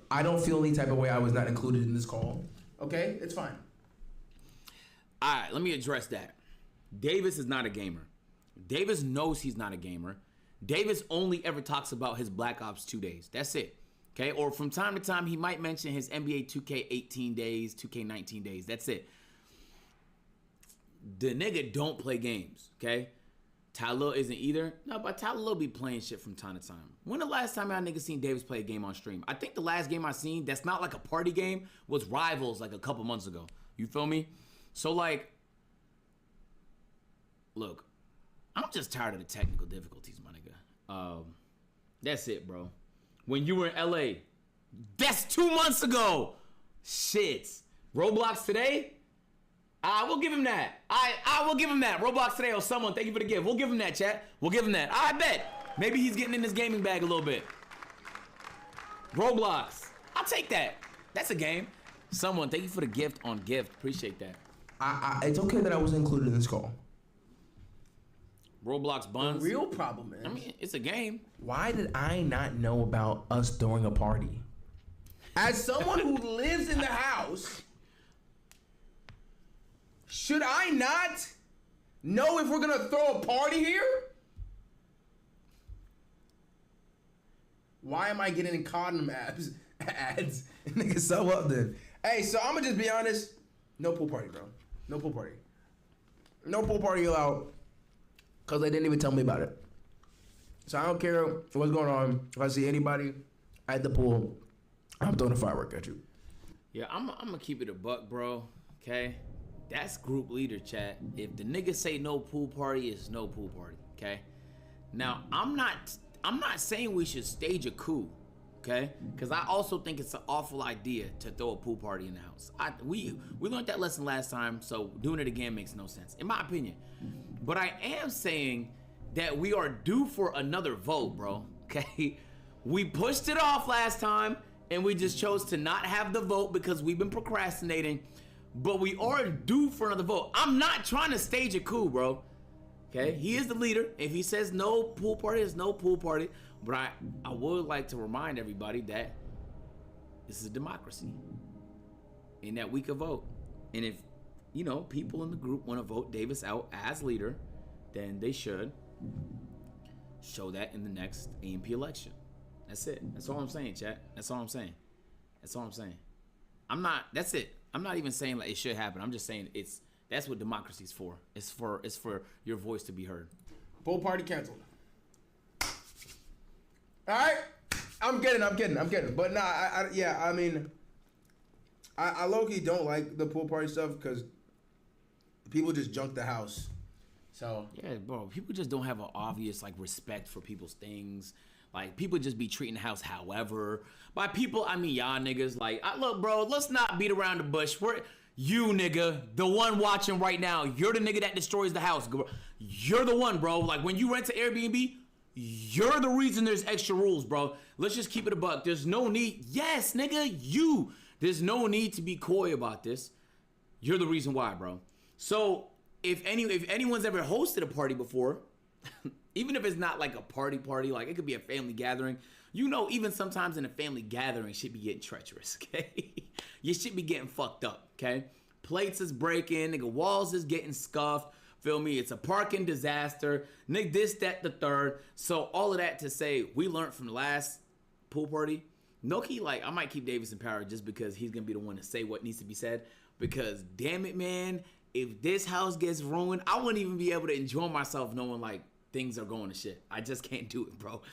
I don't feel any type of way I was not included in this call. Okay, it's fine. All right, let me address that. Davis is not a gamer. Davis knows he's not a gamer. Davis only ever talks about his Black Ops 2 days. That's it. Okay, or from time to time, he might mention his NBA 2K18 days, 2K19 days. That's it. The nigga don't play games, okay? Tyler isn't either. No, but Tyler be playing shit from time to time. When the last time y'all niggas seen Davis play a game on stream? I think the last game I seen that's not like a party game was Rivals like a couple months ago. You feel me? So like, look, I'm just tired of the technical difficulties, my nigga. That's it, bro. When you were in LA, that's 2 months ago. Shit. Roblox today? I will give him that. I will give him that. Roblox today or someone, thank you for the gift. We'll give him that, chat. We'll give him that. I bet. Maybe he's getting in his gaming bag a little bit. Roblox. I'll take that. That's a game. Someone, thank you for the gift on gift. Appreciate that. It's okay that I was included in this call. Roblox buns. The real problem is, I mean, it's a game. Why did I not know about us throwing a party? As someone who lives in the house, should I not know if we're gonna throw a party here? Why am I getting condom ads? Nigga, so up then. Hey, so I'm gonna just be honest. No pool party, bro. No pool party. No pool party allowed. Cause they didn't even tell me about it. So I don't care what's going on. If I see anybody at the pool, I'm throwing a firework at you. Yeah, I'm gonna keep it a buck, bro. Okay? That's group leader, chat. If the niggas say no pool party, it's no pool party, okay? Now, I'm not saying we should stage a coup, okay? Because I also think it's an awful idea to throw a pool party in the house. We learned that lesson last time, so doing it again makes no sense, in my opinion. But I am saying that we are due for another vote, bro, okay? We pushed it off last time, and we just chose to not have the vote because we've been procrastinating. But we are due for another vote. I'm not trying to stage a coup, bro. Okay? He is the leader. If he says no pool party, it's no pool party. But I would like to remind everybody that this is a democracy. And that we can vote. And if, you know, people in the group want to vote Davis out as leader, then they should show that in the next A&P election. That's it. That's all I'm saying, chat. That's all I'm saying. That's all I'm saying. That's it. I'm not even saying like it should happen. I'm just saying that's what democracy's for. It's for your voice to be heard. Pool party canceled. All right, I'm kidding. But nah, I mean, I low-key don't like the pool party stuff because people just junk the house. So yeah, bro, people just don't have an obvious like respect for people's things. Like people just be treating the house however. By people, I mean y'all niggas. Like, look, bro, let's not beat around the bush. You nigga, the one watching right now, you're the nigga that destroys the house. You're the one, bro. Like when you rent to Airbnb, you're the reason there's extra rules, bro. Let's just keep it a buck. There's no need. Yes, nigga, you. There's no need to be coy about this. You're the reason why, bro. So if anyone's ever hosted a party before, even if it's not like a party, like it could be a family gathering, you know, even sometimes in a family gathering, shit be getting treacherous, okay? Your shit be getting fucked up, okay? Plates is breaking, nigga, walls is getting scuffed, feel me? It's a parking disaster, nigga, this, that, the third. So all of that to say, we learned from the last pool party, no-key, like, I might keep Davis in power just because he's gonna be the one to say what needs to be said, because damn it, man, if this house gets ruined, I wouldn't even be able to enjoy myself knowing like things are going to shit. I just can't do it, bro.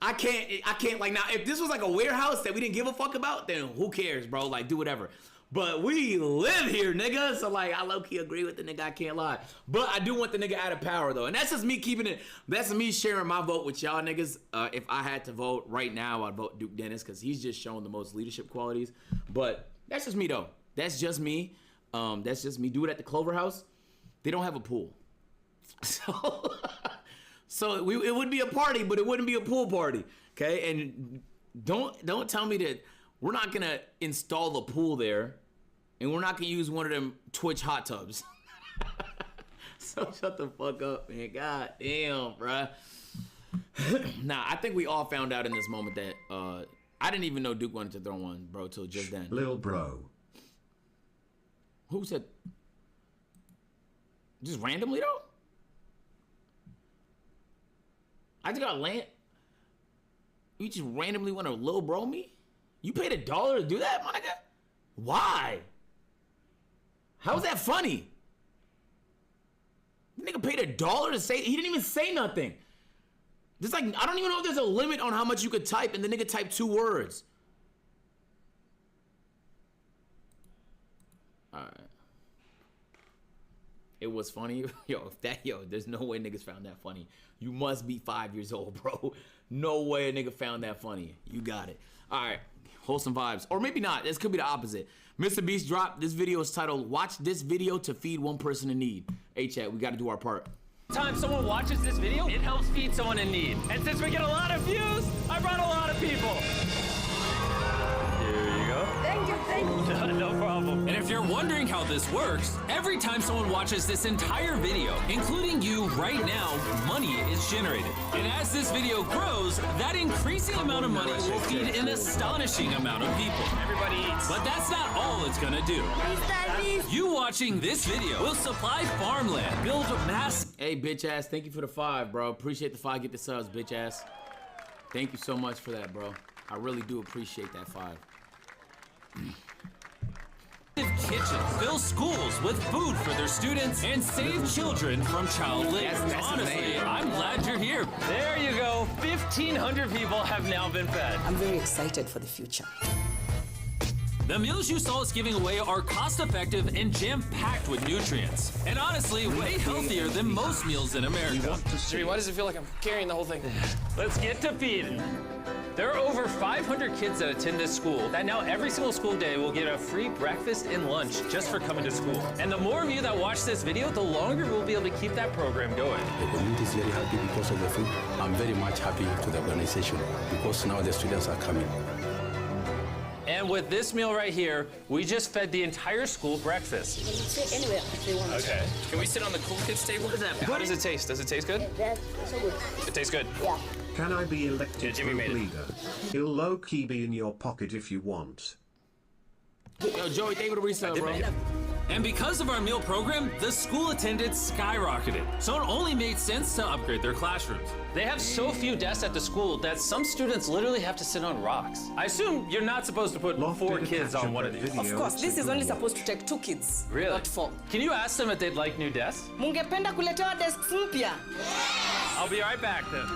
I can't like now if this was like a warehouse that we didn't give a fuck about, then who cares, bro? Like do whatever. But we live here, nigga. So like I low-key agree with the nigga, I can't lie. But I do want the nigga out of power though. And that's just me keeping it, that's me sharing my vote with y'all niggas. If I had to vote right now, I'd vote Duke Dennis because he's just shown the most leadership qualities. But that's just me though. That's just me. That's just me. Do it at the Clover House. They don't have a pool. So it would be a party, but it wouldn't be a pool party. Okay? And don't tell me that we're not gonna install the pool there and we're not gonna use one of them Twitch hot tubs. So shut the fuck up, man. God damn, bruh. Nah, I think we all found out in this moment that I didn't even know Duke wanted to throw one, bro, till just then. Lil bro. Who said? Just randomly though? I just got land. You just randomly want to Lil bro me? You paid $1 to do that, my nigga? Why? How is that funny? The nigga paid $1 to say, he didn't even say nothing. Just like, I don't even know if there's a limit on how much you could type, and the nigga typed 2 words. All right. It was funny. There's no way niggas found that funny. You must be 5 years old, bro. No way a nigga found that funny. You got it. All right. Wholesome vibes. Or maybe not. This could be the opposite. Mr. Beast dropped. This video is titled, Watch This Video to Feed One Person in Need. Hey, chat, we got to do our part. Time someone watches this video, it helps feed someone in need. And since we get a lot of views, I brought a lot of people. Here you go. Thank you. No problem. And if you're wondering how this works, every time someone watches this entire video, including you right now, money is generated. And as this video grows, that increasing amount of money will feed an astonishing amount of people. Everybody eats. But that's not all it's gonna do. You watching this video will supply farmland, build mass. Hey, bitch ass, thank you for the 5, bro. Appreciate the 5. Get the subs, bitch ass. Thank you so much for that, bro. I really do appreciate that 5. Kitchens, fill schools with food for their students, and save children from child labor. Honestly, I'm glad you're here. There you go. 1,500 people have now been fed. I'm very excited for the future. The meals you saw us giving away are cost-effective and jam-packed with nutrients. And honestly, way healthier than most meals in America. Jimmy, why does it feel like I'm carrying the whole thing? Let's get to feeding. There are over 500 kids that attend this school that now every single school day will get a free breakfast and lunch just for coming to school. And the more of you that watch this video, the longer we'll be able to keep that program going. The community is very happy because of the food. I'm very much happy to the organization because now the students are coming. And with this meal right here, we just fed the entire school breakfast. You can sit anywhere they want. Okay. Can we sit on the cool kids table? What is that? How does it taste? Does it taste good? That's so good. It tastes good. Yeah. Can I be elected Jimmy group leader? He'll low-key be in your pocket if you want. Yo, Joey, thank you for the resub, bro. And because of our meal program, the school attendance skyrocketed. So it only made sense to upgrade their classrooms. They have so few desks at the school that some students literally have to sit on rocks. I assume you're not supposed to put 4 kids on one of these. Of course, this is only supposed to take 2 kids. Really? Not 4. Can you ask them if they'd like new desks? Mungependa kuletewa desks mpya. I'll be right back then.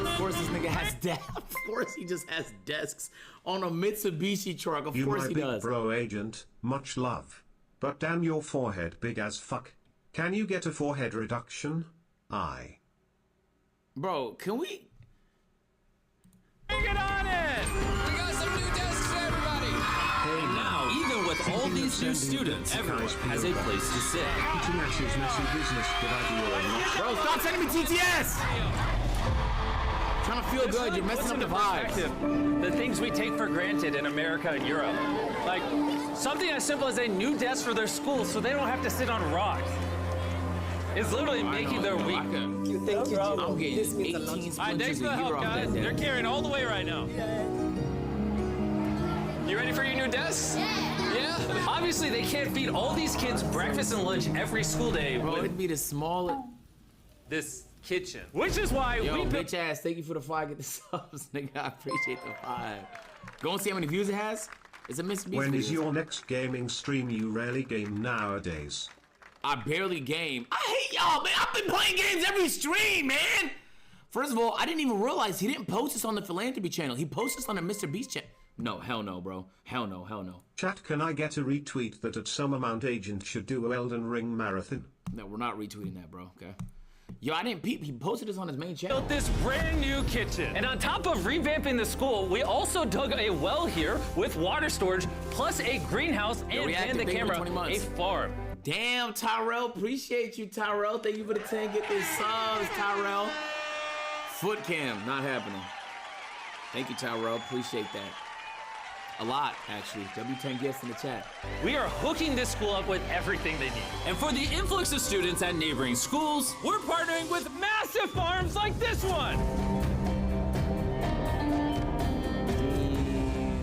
Of course, this nigga has desks. Of course, he just has desks on a Mitsubishi truck. Of course, he does. Bro agent, much love. But damn your forehead big as fuck. Can you get a forehead reduction? Bro, can we? Get on it! We got some new desks for everybody! And now, even with all these new students, everyone has a place to sit. TTS's messy business, Bro, stop sending me TTS! Trying to feel good, you're messing up the vibes. The things we take for granted in America and Europe. Like, something as simple as a new desk for their school so they don't have to sit on rocks. It's literally making their week. Thank you, Jimmy. I'm getting This means a 18 lot. Alright, splinters thanks for the a year help, off guys. that They're desk. carrying all the way right now. You ready for your new desks? Yeah. Obviously, they can't feed all these kids breakfast and lunch every school day. Bro, with it'd be the smallest. this kitchen, which is why Yo, we bitch ass, thank you for the 5. Get the subs, nigga. I appreciate the 5. Go and see how many views it has. It's a Mr. Beast When video. is your next gaming stream? You rarely game nowadays. I barely game. I hate y'all, man. I've been playing games every stream, man. First of all, I didn't even realize he didn't post this on the Philanthropy channel. He posted this on the Mr. Beast channel. No, hell no, bro. Hell no, hell no. Chat, can I get a retweet that at some amount agent should do a Elden Ring marathon? No, we're not retweeting that, bro, okay? Yo, I didn't peep. He posted this on his main channel. built this brand new kitchen. And on top of revamping the school, we also dug a well here with water storage, plus a greenhouse, and reacted the big for camera, 20 months. a farm. Damn, Tyrell. Appreciate you, Tyrell. Thank you for the 10. Get this subs, Tyrell. Foot cam, not happening. Thank you, Tyrell. Appreciate that. A lot, actually. W10 gifts in the chat. We are hooking this school up with everything they need. And for the influx of students at neighboring schools, we're partnering with massive farms like this one.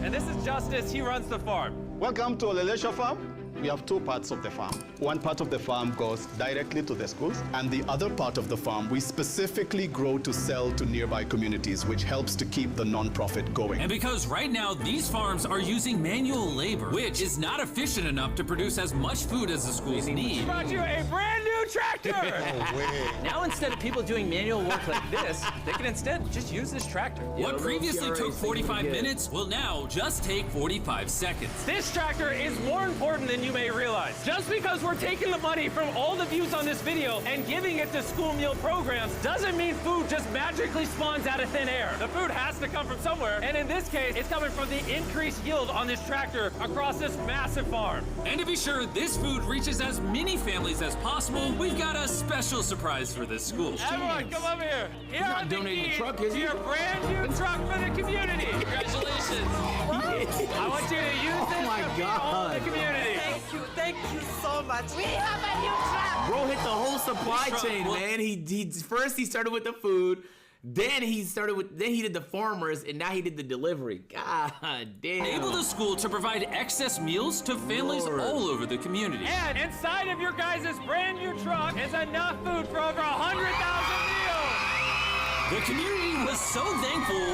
And this is Justice. He runs the farm. Welcome to Olelesha Farm. We have 2 parts of the farm. One part of the farm goes directly to the schools, and the other part of the farm we specifically grow to sell to nearby communities, which helps to keep the non-profit going. And because right now these farms are using manual labor, which is not efficient enough to produce as much food as the schools need. Brought you a brand new tractor! No way. Now instead of people doing manual work like this, they can instead just use this tractor. What previously took 45 minutes will now just take 45 seconds. This tractor is more important than you may realize. Just because we're taking the money from all the views on this video and giving it to school meal programs doesn't mean food just magically spawns out of thin air. The food has to come from somewhere, and in this case, it's coming from the increased yield on this tractor across this massive farm. And to be sure this food reaches as many families as possible, we've got a special surprise for this school. Everyone, come over here. Here are the keys to your brand new truck for the community. Congratulations. I want you to use this to feed all the community. Thank you so much. We have a new truck. Bro hit the whole supply chain, man. He first he started with the food, then he did the farmers, and now he did the delivery. God damn. Enable the school to provide excess meals to families all over the community. And inside of your guys' brand new truck is enough food for over 100,000 meals. The community was so thankful,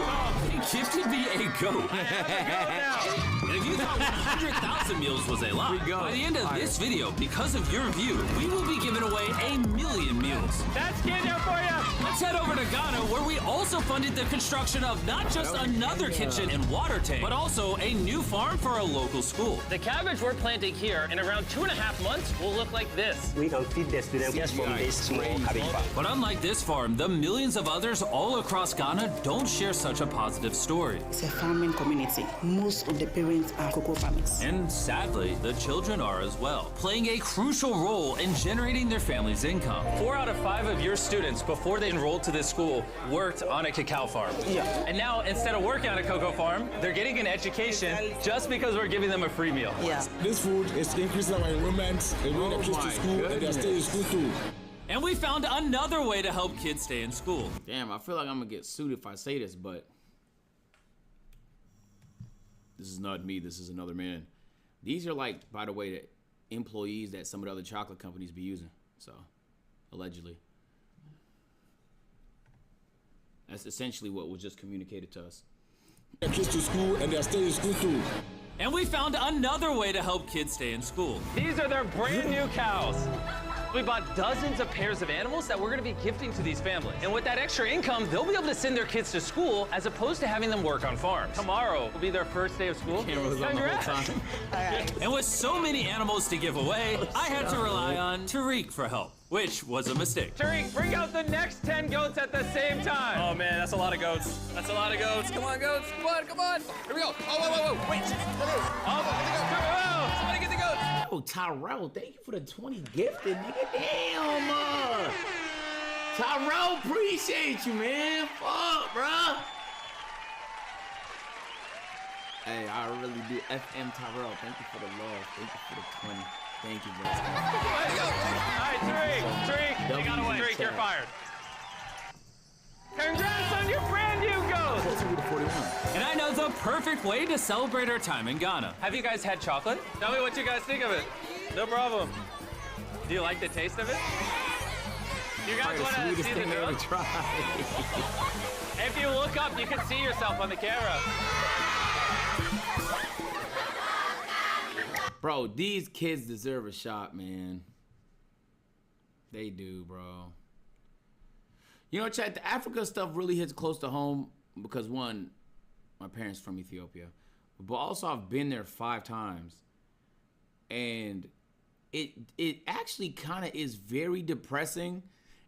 they gifted me a goat. And if you thought 100,000 meals was a lot, by the end of this video, because of your review, we will be giving away 1 million meals. That's Kenya for you. Let's head over to Ghana, where we also funded the construction of not just another kitchen and water tank, but also a new farm for a local school. The cabbage we're planting here in around 2.5 months will look like this. We can feed the students just from this small cabbage farm. But unlike this farm, the millions of others all across Ghana don't share such a positive story. It's a farming community. Most of the parents are cocoa farmers. And sadly, the children are as well, playing a crucial role in generating their family's income. 4 out of 5 of your students, before they enrolled to this school, worked on a cacao farm. Yeah. And now, instead of working on a cocoa farm, they're getting an education just because we're giving them a free meal. Yeah. This food is increasing our enrollment, and bringing the kids to school, and they're staying in school too. And we found another way to help kids stay in school. Damn, I feel like I'm gonna get sued if I say this, but this is not me, this is another man. These are like, by the way, the employees that some of the other chocolate companies be using, so, allegedly. That's essentially what was just communicated to us. The kids to school, and they're staying in school too. And we found another way to help kids stay in school. These are their brand new cows. We bought dozens of pairs of animals that we're gonna be gifting to these families. And with that extra income, they'll be able to send their kids to school as opposed to having them work on farms. Tomorrow will be their first day of school. Camera was on the whole time. And with so many animals to give away, I had to rely on Tariq for help, which was a mistake. Tariq, bring out the next 10 goats at the same time. Oh man, that's a lot of goats. That's a lot of goats. Come on, goats. Come on, come on. Here we go. Oh, whoa, whoa, whoa. Wait. Somebody get the goats. Oh, Tyrell, thank you for the 20 gifted, nigga. Damn. Tyrell, appreciate you, man. Fuck, bro. Hey, I really do. FM Tyrell, thank you for the love. Thank you for the 20. Thank you, bro. All right, Tariq, you got away. Tariq, you're fired. Congrats on your brand new goat! And I know the perfect way to celebrate our time in Ghana. Have you guys had chocolate? Tell me what you guys think of it. No problem. Do you like the taste of it? You guys want to see the drill? If you look up, you can see yourself on the camera. Bro, these kids deserve a shot, man. They do, bro. You know, Chad, the Africa stuff really hits close to home because, one, my parents from Ethiopia, but also I've been there 5 times. And it actually kind of is very depressing.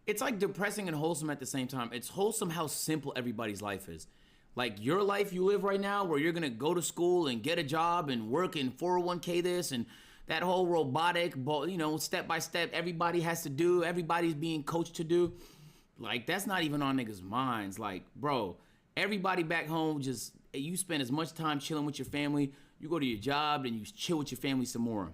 It's like depressing and wholesome at the same time. It's wholesome how simple everybody's life is. Like your life you live right now where you're going to go to school and get a job and work in 401k this and that whole robotic, you know, step by step, everybody has to do, everybody's being coached to do. Like, that's not even on niggas' minds. Like, bro, everybody back home just, you spend as much time chilling with your family, you go to your job and you chill with your family some more.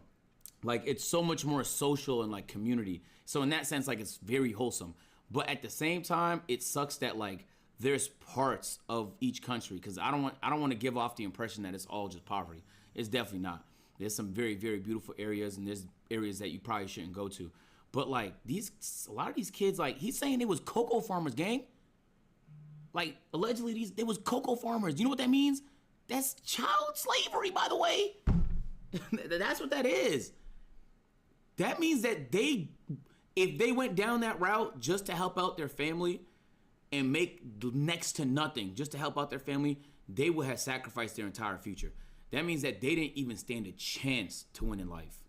Like, it's so much more social and, like, community. So in that sense, like, it's very wholesome. But at the same time, it sucks that, like, there's parts of each country, because I don't want to give off the impression that it's all just poverty. It's definitely not. There's some very, very beautiful areas, and there's areas that you probably shouldn't go to. But like a lot of these kids, like he's saying it was cocoa farmers, gang. Like allegedly they was cocoa farmers. You know what that means? That's child slavery, by the way. That's what that is. That means that if they went down that route just to help out their family and make next to nothing just to help out their family, they would have sacrificed their entire future. That means that they didn't even stand a chance to win in life.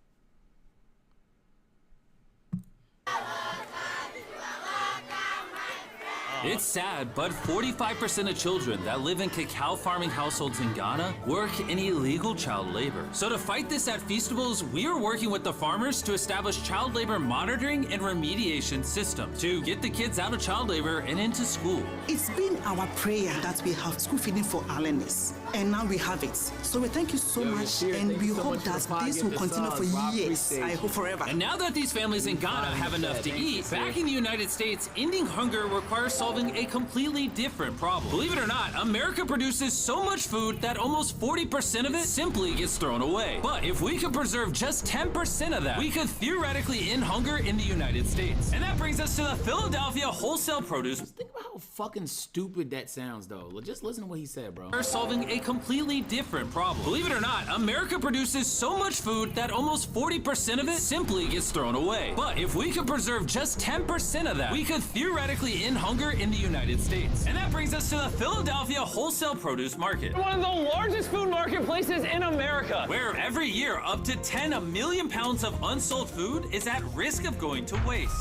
It's sad, but 45% of children that live in cacao farming households in Ghana work in illegal child labor. So to fight this at Feastables, we are working with the farmers to establish child labor monitoring and remediation systems to get the kids out of child labor and into school. It's been our prayer that we have school feeding for our learners, and now we have it. So we thank you so much, and we hope that this will continue for years. I hope forever. And now that these families in Ghana have enough to eat, back in the United States, ending hunger requires solving a completely different problem. Believe it or not, America produces so much food that almost 40% of it simply gets thrown away. But if we could preserve just 10% of that, we could theoretically end hunger in the United States. And that brings us to the Philadelphia wholesale produce. Think about how fucking stupid that sounds, though. Just listen to what he said, bro. We're solving a completely different problem. Believe it or not, America produces so much food that almost 40% of it simply gets thrown away. But if we could preserve just 10% of that, we could theoretically end hunger in the United States. And that brings us to the Philadelphia wholesale produce market. One of the largest food marketplaces in America, where every year up to 10 million pounds of unsold food is at risk of going to waste.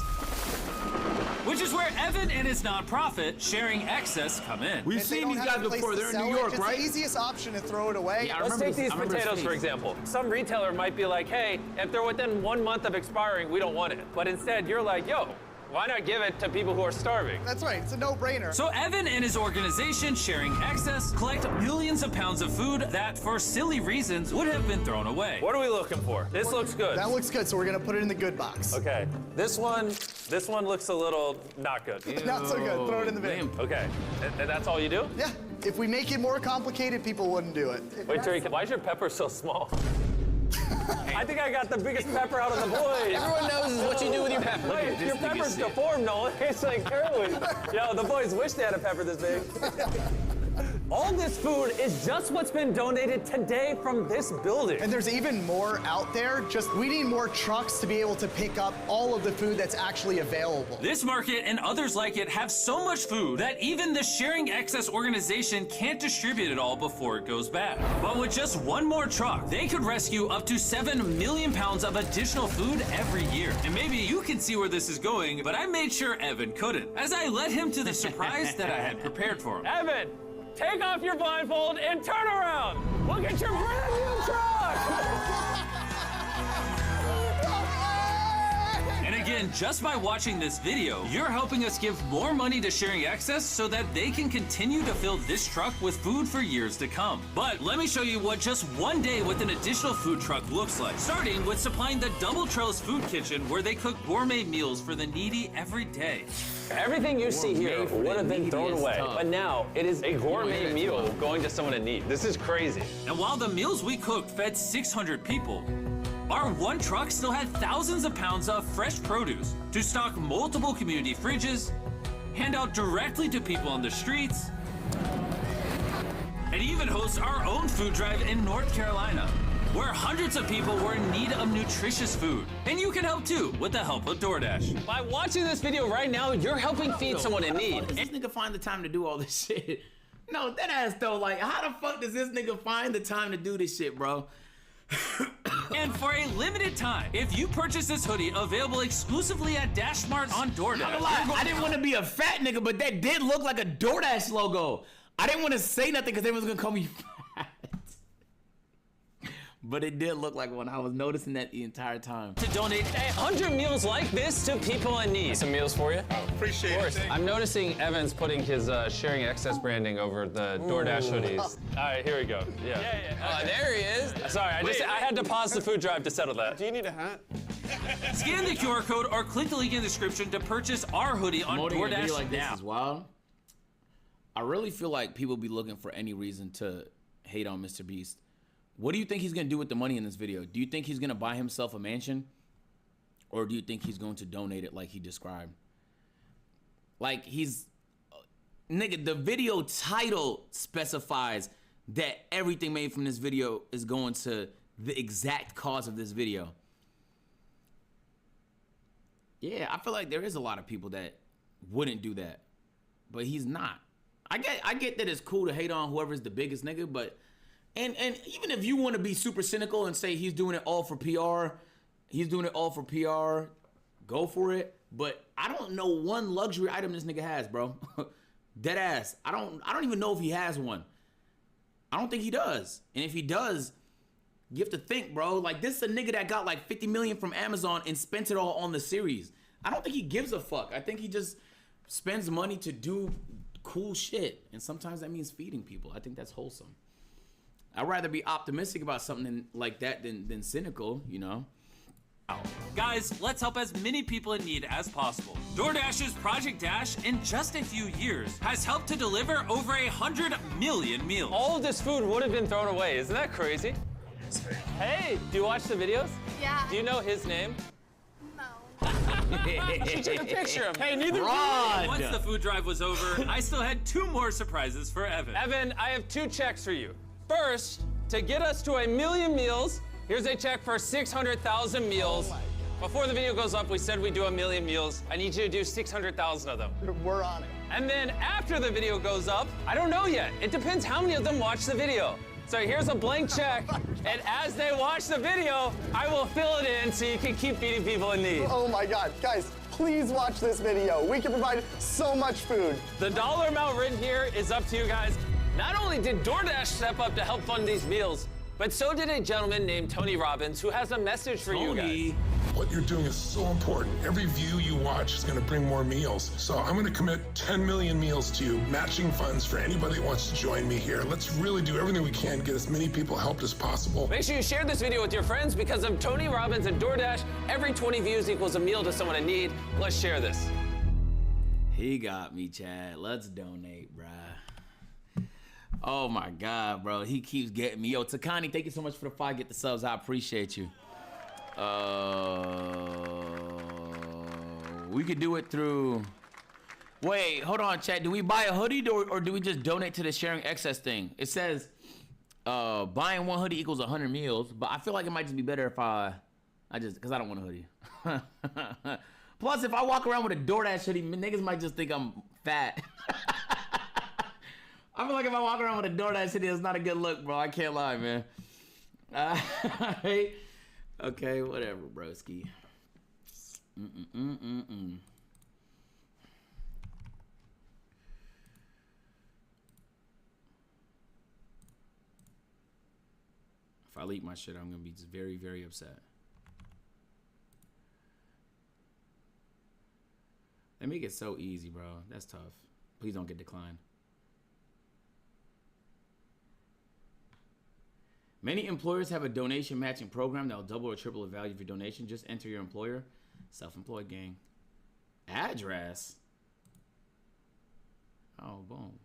Which is where Evan and his nonprofit, Sharing Excess, come in. We've seen these guys before. They're in New York, right? It's the easiest option to throw it away. Yeah, Let's take these potatoes, for example. Some retailer might be like, hey, if they're within 1 month of expiring, we don't want it. But instead, you're like, yo, why not give it to people who are starving? That's right, it's a no-brainer. So Evan and his organization, Sharing Excess, collect millions of pounds of food that, for silly reasons, would have been thrown away. What are we looking for? This looks good. That looks good, so we're gonna put it in the good box. Okay, this one looks a little not good. Not so good, throw it in the bin. Okay, and that's all you do? Yeah, if we make it more complicated, people wouldn't do it. Wait, Tariq, why is your pepper so small? I think I got the biggest pepper out of the boys. Everyone knows what you do with your pepper. Wait, your pepper's deformed, Nolan. It's like heroin. Yo, the boys wish they had a pepper this big. All this food is just what's been donated today from this building. And there's even more out there. Just we need more trucks to be able to pick up all of the food that's actually available. This market and others like it have so much food that even the Sharing Excess organization can't distribute it all before it goes bad. But with just one more truck, they could rescue up to 7 million pounds of additional food every year. And maybe you can see where this is going, but I made sure Evan couldn't, as I led him to the surprise that I had prepared for him. Evan, take off your blindfold and turn around. Look at your brand new truck. And again, just by watching this video, you're helping us give more money to Sharing Excess so that they can continue to fill this truck with food for years to come. But let me show you what just one day with an additional food truck looks like. Starting with supplying the Double Trellis Food Kitchen, where they cook gourmet meals for the needy every day. Everything you see here would have been thrown away, but now it is a gourmet meal going to someone in need. This is crazy. And while the meals we cooked fed 600 people, our one truck still had thousands of pounds of fresh produce to stock multiple community fridges, hand out directly to people on the streets, and even host our own food drive in North Carolina, where hundreds of people were in need of nutritious food. And you can help too with the help of DoorDash. By watching this video right now, you're helping feed someone in need. Does this nigga find the time to do all this shit? No, that ass though, like, how the fuck does this nigga find the time to do this shit, bro? And for a limited time, if you purchase this hoodie, available exclusively at Dash Mart on DoorDash. Not gonna lie, I didn't want to be a fat nigga, but that did look like a DoorDash logo. I didn't want to say nothing because everyone's gonna call me fat. But it did look like one. I was noticing that the entire time. To donate 100 meals like this to people in need. Some meals for you? Appreciate it. Of course. I'm noticing Evan's putting his Sharing Excess branding over the DoorDash hoodies. All right, here we go. Yeah. There he is. Sorry, I had to pause the food drive to settle that. Do you need a hat? Scan the QR code or click the link in the description to purchase our hoodie on DoorDash like now. This is wild. I really feel like people be looking for any reason to hate on Mr. Beast. What do you think he's gonna do with the money in this video? Do you think he's gonna buy himself a mansion? Or do you think he's going to donate it like he described? Like nigga, the video title specifies that everything made from this video is going to the exact cause of this video. Yeah, I feel like there is a lot of people that wouldn't do that, but he's not. I get that it's cool to hate on whoever's the biggest nigga, but and even if you want to be super cynical and say he's doing it all for PR, go for it. But I don't know one luxury item this nigga has, bro. Dead ass. I don't even know if he has one. I don't think he does. And if he does, you have to think, bro. Like, this is a nigga that got like 50 million from Amazon and spent it all on the series. I don't think he gives a fuck. I think he just spends money to do cool shit. And sometimes that means feeding people. I think that's wholesome. I'd rather be optimistic about something like that than cynical, you know? Guys, let's help as many people in need as possible. DoorDash's Project Dash, in just a few years, has helped to deliver over 100 million meals. All of this food would have been thrown away. Isn't that crazy? Hey, do you watch the videos? Yeah. Do you know his name? No. She took a picture of him. Hey, neither Rod. Once the food drive was over, I still had 2 more surprises for Evan. Evan, I have 2 checks for you. First, to get us to 1 million meals, here's a check for 600,000 meals. Before the video goes up, we said we'd do 1 million meals. I need you to do 600,000 of them. We're on it. And then after the video goes up, I don't know yet. It depends how many of them watch the video. So here's a blank check, and as they watch the video, I will fill it in so you can keep feeding people in need. Oh my God, guys, please watch this video. We can provide so much food. The dollar amount written here is up to you guys. Not only did DoorDash step up to help fund these meals, but so did a gentleman named Tony Robbins, who has a message for you guys. What you're doing is so important. Every view you watch is going to bring more meals. So I'm going to commit 10 million meals to you, matching funds for anybody that wants to join me here. Let's really do everything we can to get as many people helped as possible. Make sure you share this video with your friends because of Tony Robbins and DoorDash. Every 20 views equals a meal to someone in need. Let's share this. He got me, Chad. Let's donate, bruh. Oh my God, bro. He keeps getting me. Yo, Takani, thank you so much for the 5. Get the subs. I appreciate you. We could do it through Wait, hold on, chat. Do we buy a hoodie or do we just donate to the sharing excess thing? It says buying one hoodie equals 100 meals, but I feel like it might just be better if because I don't want a hoodie. Plus, if I walk around with a DoorDash hoodie, niggas might just think I'm fat. I feel like if I walk around with a DoorDash hoodie, it's not a good look, bro. I can't lie, man. Okay, whatever, broski. If I leak my shit, I'm gonna be just very, very upset. They make it so easy, bro. That's tough. Please don't get declined. Many employers have a donation matching program that will double or triple the value of your donation. Just enter your employer. Self-employed gang. Address. Oh, boom.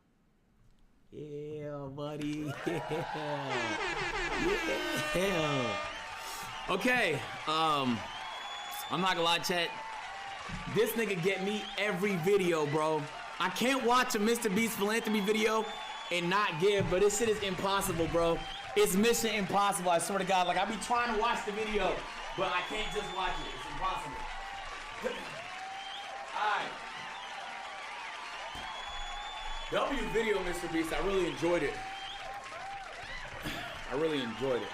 Yeah, buddy. Yeah. Okay. I'm not gonna lie, chat. This nigga get me every video, bro. I can't watch a Mr. Beast philanthropy video and not give, but this shit is impossible, bro. It's mission impossible, I swear to God. Like, I be trying to watch the video, but I can't just watch it. It's impossible. Alright. W video, Mr. Beast. I really enjoyed it. I really enjoyed it.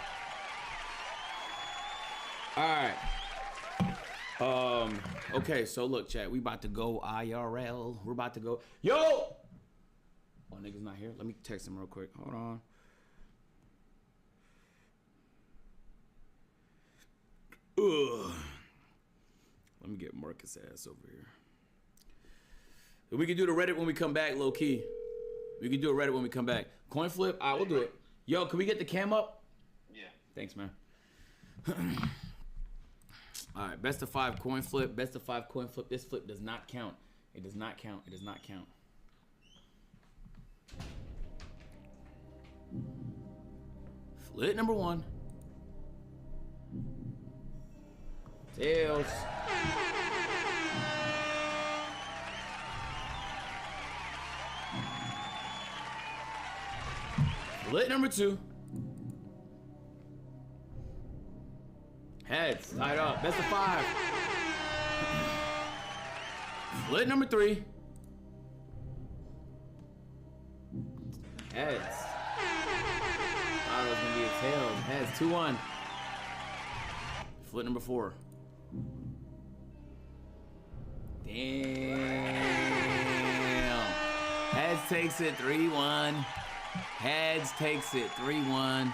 Alright. Okay, so look, chat. We about to go IRL. We're about to go. Yo! Oh, nigga's not here. Let me text him real quick. Hold on. Ugh. Let me get Marcus ass over here. We can do the Reddit when we come back, low key. We can do a Reddit when we come back. Coin flip? All right, we'll do it. Yo, can we get the cam up? Yeah. Thanks, man. All right, best of 5 coin flip. Best of 5 coin flip. This flip does not count. It does not count. It does not count. Flip number 1. Tails. Flip number 2. Heads, tied up. Best of 5. Flip number 3. Heads. Thought it was gonna be a tails. Heads, 2-1. Flip number 4. Damn. Heads takes it 3-1. Heads takes it 3-1.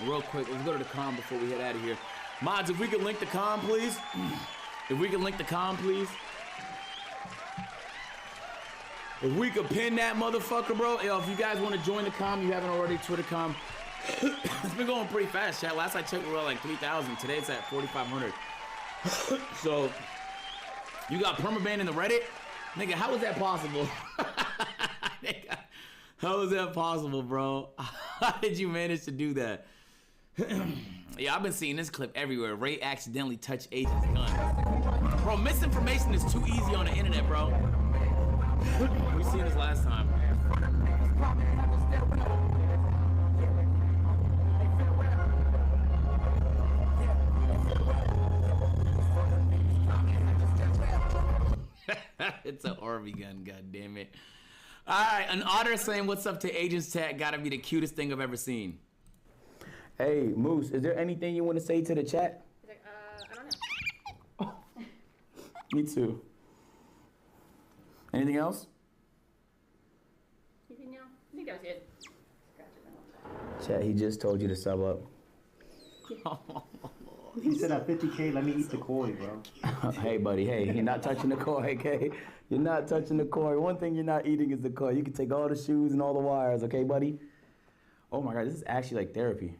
Real quick, let's go to the comm before we head out of here. Mods, if we could link the comm, please. If we could link the comm, please. If we could pin that motherfucker, bro. Yo, if you guys want to join the comm, you haven't already, Twitter comm. It's been going pretty fast, chat. Last I checked, we were at like 3,000. Today it's at 4,500. So, you got permaban in the Reddit? Nigga, how is that possible? Nigga, how is that possible, bro? How did you manage to do that? Yeah, I've been seeing this clip everywhere. Ray accidentally touched Agent's gun. Bro, misinformation is too easy on the internet, bro. We seen this last time. It's an RV gun, god damn it. All right, an otter saying what's up to Agent's Tag gotta be the cutest thing I've ever seen. Hey, Moose, is there anything you want to say to the chat? I don't know. Me too. Anything else? I think that was it. Chat, he just told you to sub up. He said at 50K, let me eat the koi, bro. Hey, buddy, hey, you're not touching the koi, okay? You're not touching the koi. One thing you're not eating is the koi. You can take all the shoes and all the wires, okay, buddy? Oh my God, this is actually like therapy.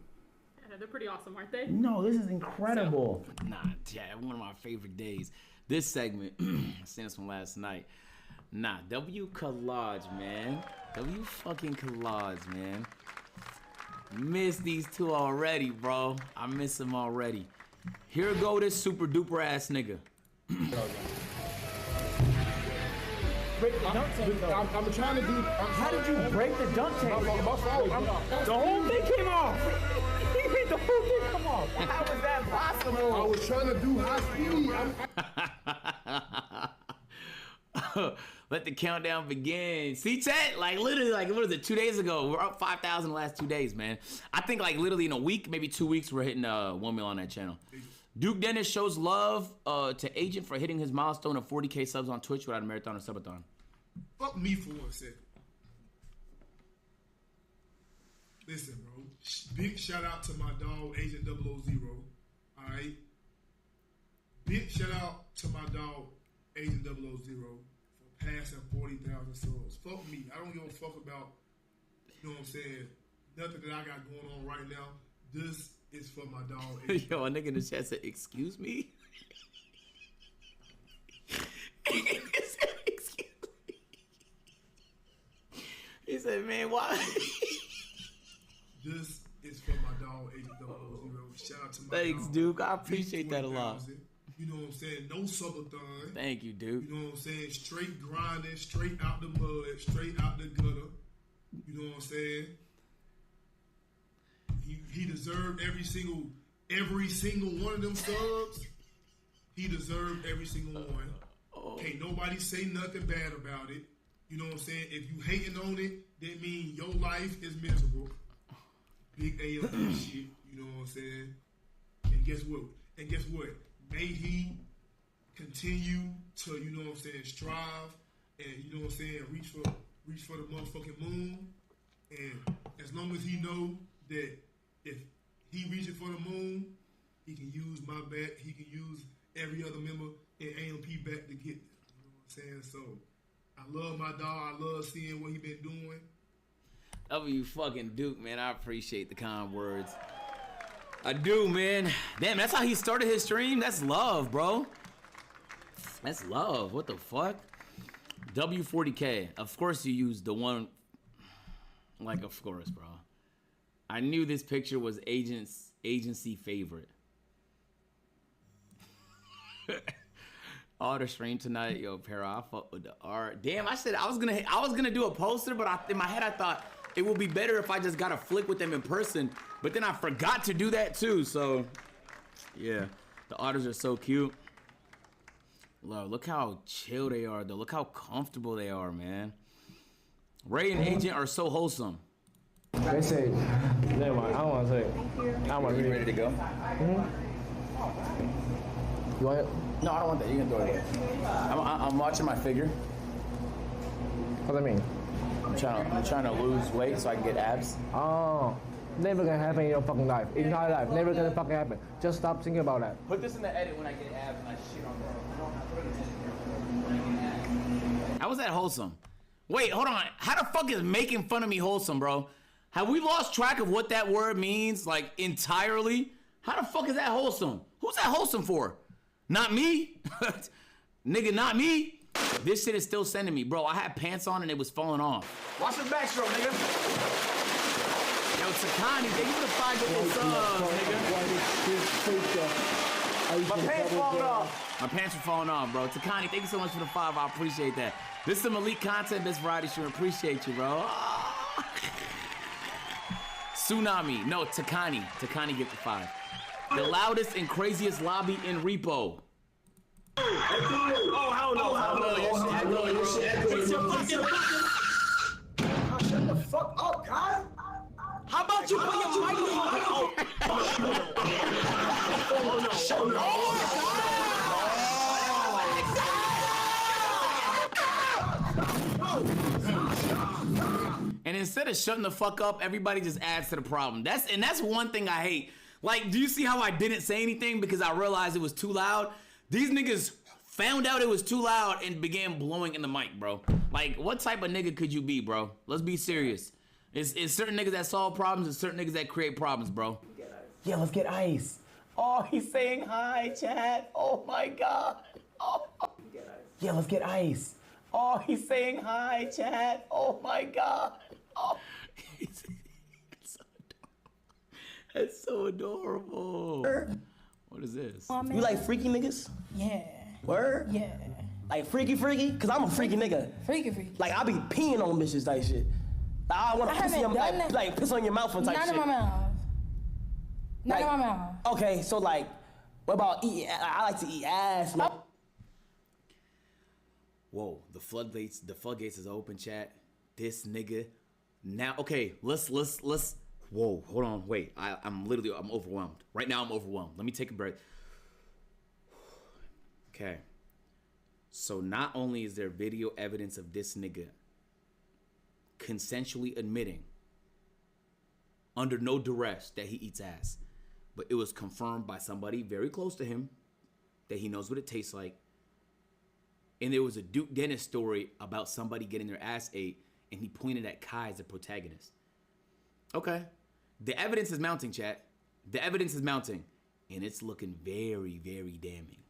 Yeah, they're pretty awesome, aren't they? No, this is incredible. So, nah, chat, one of my favorite days. This segment, I seen this one last night. Nah, W Collage, man. W fucking Collage, man. Miss these two already, bro. I miss them already. Here go this super duper ass nigga. break the dunk tank, though. I'm trying to do. How did you break the dunk tank? My fault. The whole thing came off. He made the whole thing come off. How was that possible? I was trying to do high speed. Let the countdown begin. See, chat? Like, literally, like, what is it, 2 days ago? We're up 5,000 the last 2 days, man. I think, like, literally in a week, maybe 2 weeks, we're hitting 1 million on that channel. Duke Dennis shows love to Agent for hitting his milestone of 40K subs on Twitch without a marathon or subathon. Fuck me for 1 second. Listen, bro. Big shout out to my dog, Agent 000. Alright? Big shout out to my dog, Agent 000, for passing 40,000 subs. Fuck me. I don't give a fuck about, you know what I'm saying, nothing that I got going on right now. This is for my dog, Agent. Yo, a nigga in the chat said, excuse me? Excuse me. He said, man, why? This is for my dog, Agent 000. Shout out to my Thanks, dog. Duke. I appreciate that a lot. You know what I'm saying? No subathon. Thank you, Duke. You know what I'm saying? Straight grinding, straight out the mud, straight out the gutter. You know what I'm saying? He deserved every single one of them subs. He deserved every single one. Can't nobody say nothing bad about it. You know what I'm saying? If you hating on it, that means your life is miserable. Big AFL shit. You know what I'm saying? And guess what? May he continue to, you know what I'm saying, strive and, you know what I'm saying, reach for the motherfucking moon. And as long as he know that if he reaching for the moon, he can use my back, he can use every other member in AMP back to get there. You know what I'm saying? So I love my dog. I love seeing what he been doing. W fucking Duke, man. I appreciate the kind words. I do, man. Damn, that's how he started his stream? That's love, bro. That's love. What the fuck? W40K. Of course you used the one. Like, of course, bro. I knew this picture was agency favorite. All the stream tonight, yo, Para. I fuck with the art. Damn, I said I was gonna do a poster, but in my head I thought it would be better if I just got a flick with them in person. But then I forgot to do that too. So, yeah, the otters are so cute. Look how chill they are, though. Look how comfortable they are, man. Ray and Agent are so wholesome. They say, never mind. I don't want to say it. I don't want to. You ready to go? You want it? No, I don't want that. You can throw it away. I'm watching my figure. What does that mean? I'm trying to lose weight so I can get abs. Oh, never gonna happen in your fucking life. Entire life, never gonna fucking happen. Just stop thinking about that. Put this in the edit when I get abs and I shit on that. How was that wholesome? Wait, hold on. How the fuck is making fun of me wholesome, bro? Have we lost track of what that word means, like, entirely? How the fuck is that wholesome? Who's that wholesome for? Not me? Nigga, not me? This shit is still sending me. Bro, I had pants on and it was falling off. Watch the backstroke, nigga. Yo, Sakani, thank you for the 5 little subs, nigga. My pants falling off. My pants are falling off, bro. Takani, thank you so much for the 5. I appreciate that. This is some elite content, Miss Variety Stream. Appreciate you, bro. Tsunami. No, Takani. Takani get the 5. The loudest and craziest lobby in Repo. Oh, hell no. Shut the fuck up, guy. How about you put your mic on? And instead of shutting the fuck up, everybody just adds to the problem. That's one thing I hate. Like, do you see how I didn't say anything because I realized it was too loud? These niggas found out it was too loud and began blowing in the mic, bro. Like, what type of nigga could you be, bro? Let's be serious. It's certain niggas that solve problems and certain niggas that create problems, bro. Yeah, let's get ice. Oh, he's saying hi, chat. Oh my God. Oh. Yeah, let's get ice. Oh, he's saying hi, chat. Oh my God. Oh. That's so adorable. What is this? Oh, you like freaky niggas? Yeah. Word? Yeah. Like freaky, cause I'm a freaky nigga. Freaky. Like I be peeing on bitches type shit. Like I wanna piss in your like piss on your mouth and type shit. Not in my mouth. Not in my mouth. Okay, so like, what about eating? I like to eat ass. Man. Whoa, the floodgates is open, chat. This nigga. Now, okay, let's. Whoa, hold on, wait. I'm overwhelmed. Right now, I'm overwhelmed. Let me take a breath. Okay. So not only is there video evidence of this nigga consensually admitting, under no duress, that he eats ass, but it was confirmed by somebody very close to him that he knows what it tastes like. And there was a Duke Dennis story about somebody getting their ass ate, and he pointed at Kai as the protagonist. Okay. The evidence is mounting, chat. The evidence is mounting. And it's looking very, very damning.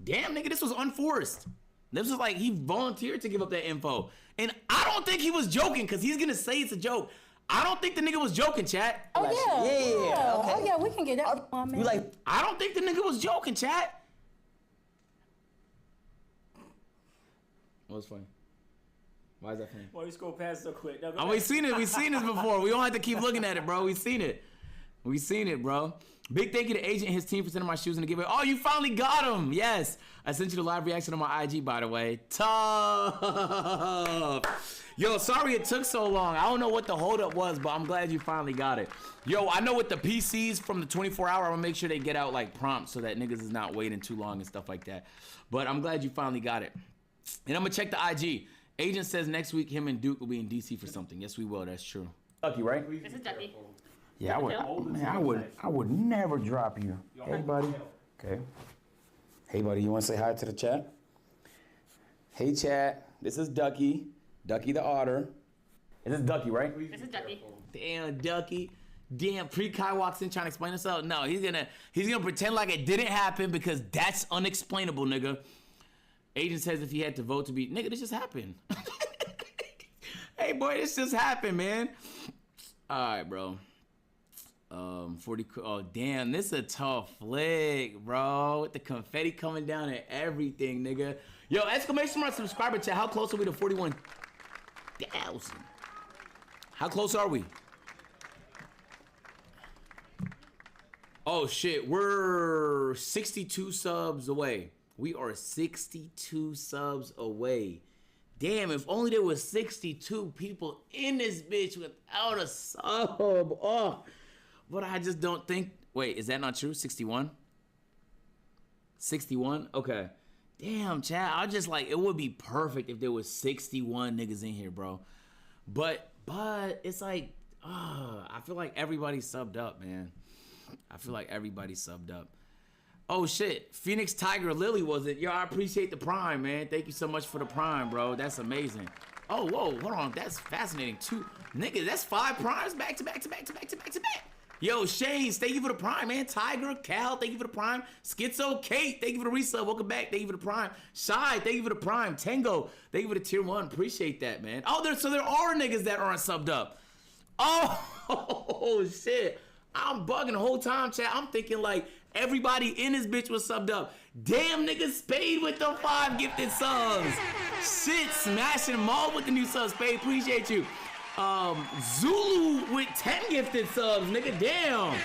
Damn, nigga, this was unforced. This was like he volunteered to give up that info. And I don't think he was joking, because he's going to say it's a joke. I don't think the nigga was joking, chat. Oh, yeah. Okay. Oh, yeah, we can get that. You like, I don't think the nigga was joking, chat. What's funny? Why is that funny? Why you scroll past so quick? No, we've seen it. We've seen this before. We don't have to keep looking at it, bro. We've seen it. We've seen it, bro. Big thank you to Agent and his team for sending my shoes in the giveaway. Oh, you finally got them. Yes. I sent you the live reaction on my IG, by the way. Tough. Yo, sorry it took so long. I don't know what the holdup was, but I'm glad you finally got it. Yo, I know with the PCs from the 24-hour, I'm going to make sure they get out like prompt so that niggas is not waiting too long and stuff like that. But I'm glad you finally got it. And I'm going to check the IG. Agent says next week him and Duke will be in DC for something. Yes, we will. That's true. Ducky, right? This is Ducky. Yeah, I would never drop you. Hey, buddy. Okay. Hey, buddy, you want to say hi to the chat? Hey, chat. This is Ducky. Ducky the otter. This is Ducky, right? This is Ducky. Damn, Ducky. Damn, Pre-Kai walks in trying to explain himself. No, he's gonna pretend like it didn't happen because that's unexplainable, nigga. Agent says if he had to vote to be, nigga, this just happened. Hey, boy, this just happened, man. All right, bro. 40. Oh, damn, this is a tough flick, bro. With the confetti coming down and everything, nigga. Yo, exclamation mark subscriber chat. How close are we to 41,000? How close are we? Oh, shit. We're 62 subs away. We are 62 subs away. Damn, if only there was 62 people in this bitch without a sub. Oh, but I just don't think. Wait, is that not true? 61? 61? Okay. Damn, chat. I just like, it would be perfect if there was 61 niggas in here, bro. But it's like, I feel like everybody's subbed up, man. I feel like everybody's subbed up. Oh, shit. Phoenix Tiger Lily was it? Yo, I appreciate the prime, man. Thank you so much for the prime, bro. That's amazing. Oh, whoa, hold on. That's fascinating. Nigga, that's 5 primes back to back to back to back to back to back. Yo, Shanes, thank you for the prime, man. Tiger, Cal, thank you for the prime. Schizo, Kate, thank you for the resub. Welcome back. Thank you for the prime. Shy, thank you for the prime. Tango, thank you for the tier 1. Appreciate that, man. Oh, so there are niggas that aren't subbed up. Oh, shit. I'm bugging the whole time, chat. I'm thinking like everybody in this bitch was subbed up. Damn, nigga, Spade with the 5 gifted subs. Shit, smashing them all with the new subs. Spade, appreciate you. Zulu with 10 gifted subs, nigga, damn.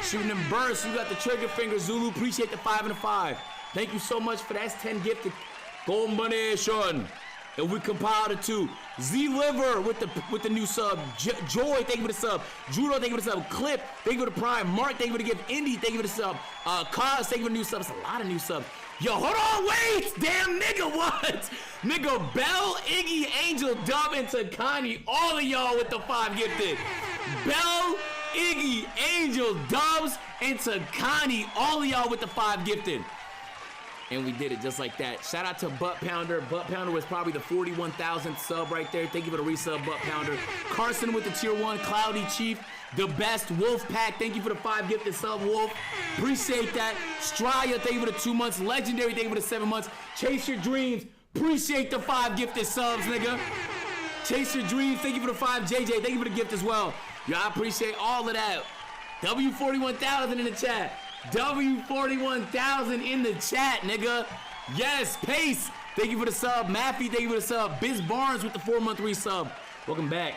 Shooting them bursts, you got the trigger finger. Zulu, appreciate the 5 and the 5. Thank you so much for that. That's 10 gifted. Combination. And we compiled the 2. Z-Liver with the new sub. Joy, thank you for the sub. Judo, thank you for the sub. Clip, thank you for the prime. Mark, thank you for the gift. Indy, thank you for the sub. Cause, thank you for the new subs. That's a lot of new subs. Yo, hold on, wait! Damn, nigga, what? Nigga, Bell, Iggy, Angel, Dub, and Takani. All of y'all with the 5 gifted. Bell, Iggy, Angel, Dubs, and Takani. All of y'all with the 5 gifted. And we did it just like that. Shout out to Butt Pounder. Butt Pounder was probably the 41,000th sub right there. Thank you for the resub, Butt Pounder. Carson with the tier 1. Cloudy Chief. The best. Wolf Pack. Thank you for the 5 gifted sub, Wolf. Appreciate that. Straya, thank you for the 2 months. Legendary, thank you for the 7 months. Chase Your Dreams. Appreciate the 5 gifted subs, nigga. Chase Your Dreams. Thank you for the 5. JJ, thank you for the gift as well. Yo, I appreciate all of that. W41,000 in the chat. W41,000 in the chat, nigga. Yes, Pace. Thank you for the sub. Maffey, thank you for the sub. Biz Barnes with the 4-month resub. Welcome back.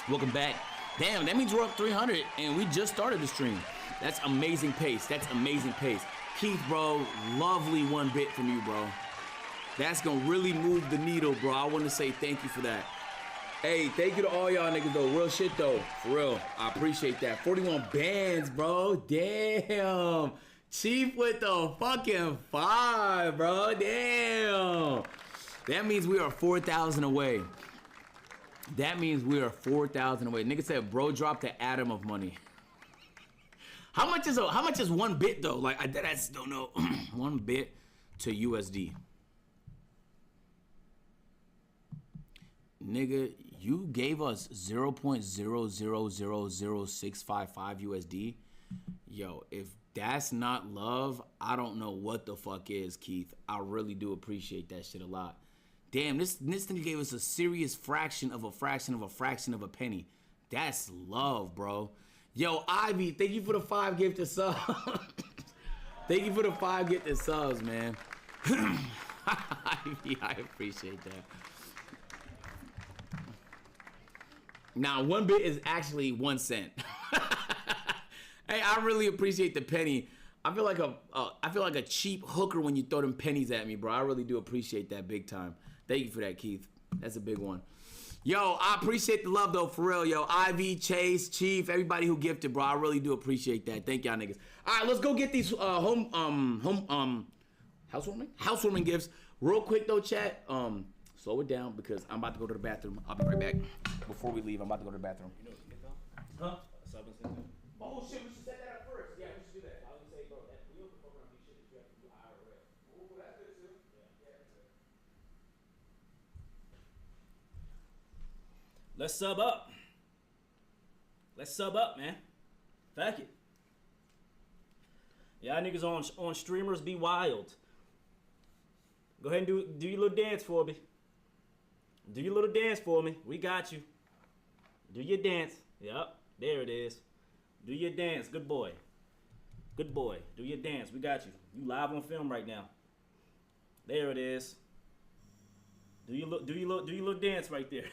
Welcome back. Damn, that means we're up 300 and we just started the stream. That's amazing pace. That's amazing pace. Keith, bro, lovely 1 bit from you, bro. That's gonna really move the needle, bro. I want to say thank you for that. Hey, thank you to all y'all niggas, though. Real shit, though. For real. I appreciate that. 41 bands, bro. Damn. Chief with the fucking 5, bro. Damn. That means we are 4,000 away. That means we are 4,000 away. Nigga said, bro, dropped the atom of money. How much is 1 bit, though? Like, I just don't know. 1 bit to USD. Nigga, you gave us 0.0000655 USD. Yo, if that's not love, I don't know what the fuck is, Keith. I really do appreciate that shit a lot. Damn, this nigga gave us a serious fraction of a fraction of a fraction of a penny. That's love, bro. Yo, Ivy, thank you for the 5 gifted subs. Thank you for the 5 gifted subs, man. Ivy, I appreciate that. Now, 1 bit is actually 1 cent. Hey, I really appreciate the penny. I feel like a cheap hooker when you throw them pennies at me, bro. I really do appreciate that big time. Thank you for that, Keith. That's a big one. Yo, I appreciate the love though, for real, yo. Ivy, Chase, Chief, everybody who gifted, bro. I really do appreciate that. Thank y'all niggas. All right, let's go get these housewarming gifts real quick though, chat. Slow it down because I'm about to go to the bathroom. I'll be right back. Before we leave, I'm about to go to the bathroom. You know what you get though? Huh? Oh shit, we should set that up first. Yeah, we should do that. I was gonna say, bro, that real program be shit if you have to do IRL. Oh, that's good too. Yeah, that's good. Let's sub up. Let's sub up, man. Fuck it. Y'all niggas on streamers be wild. Go ahead and do your little dance for me. Do your little dance for me. We got you. Do your dance. Yep, there it is. Do your dance. Good boy. Good boy. Do your dance. We got you. You live on film right now. There it is. Do your little dance right there.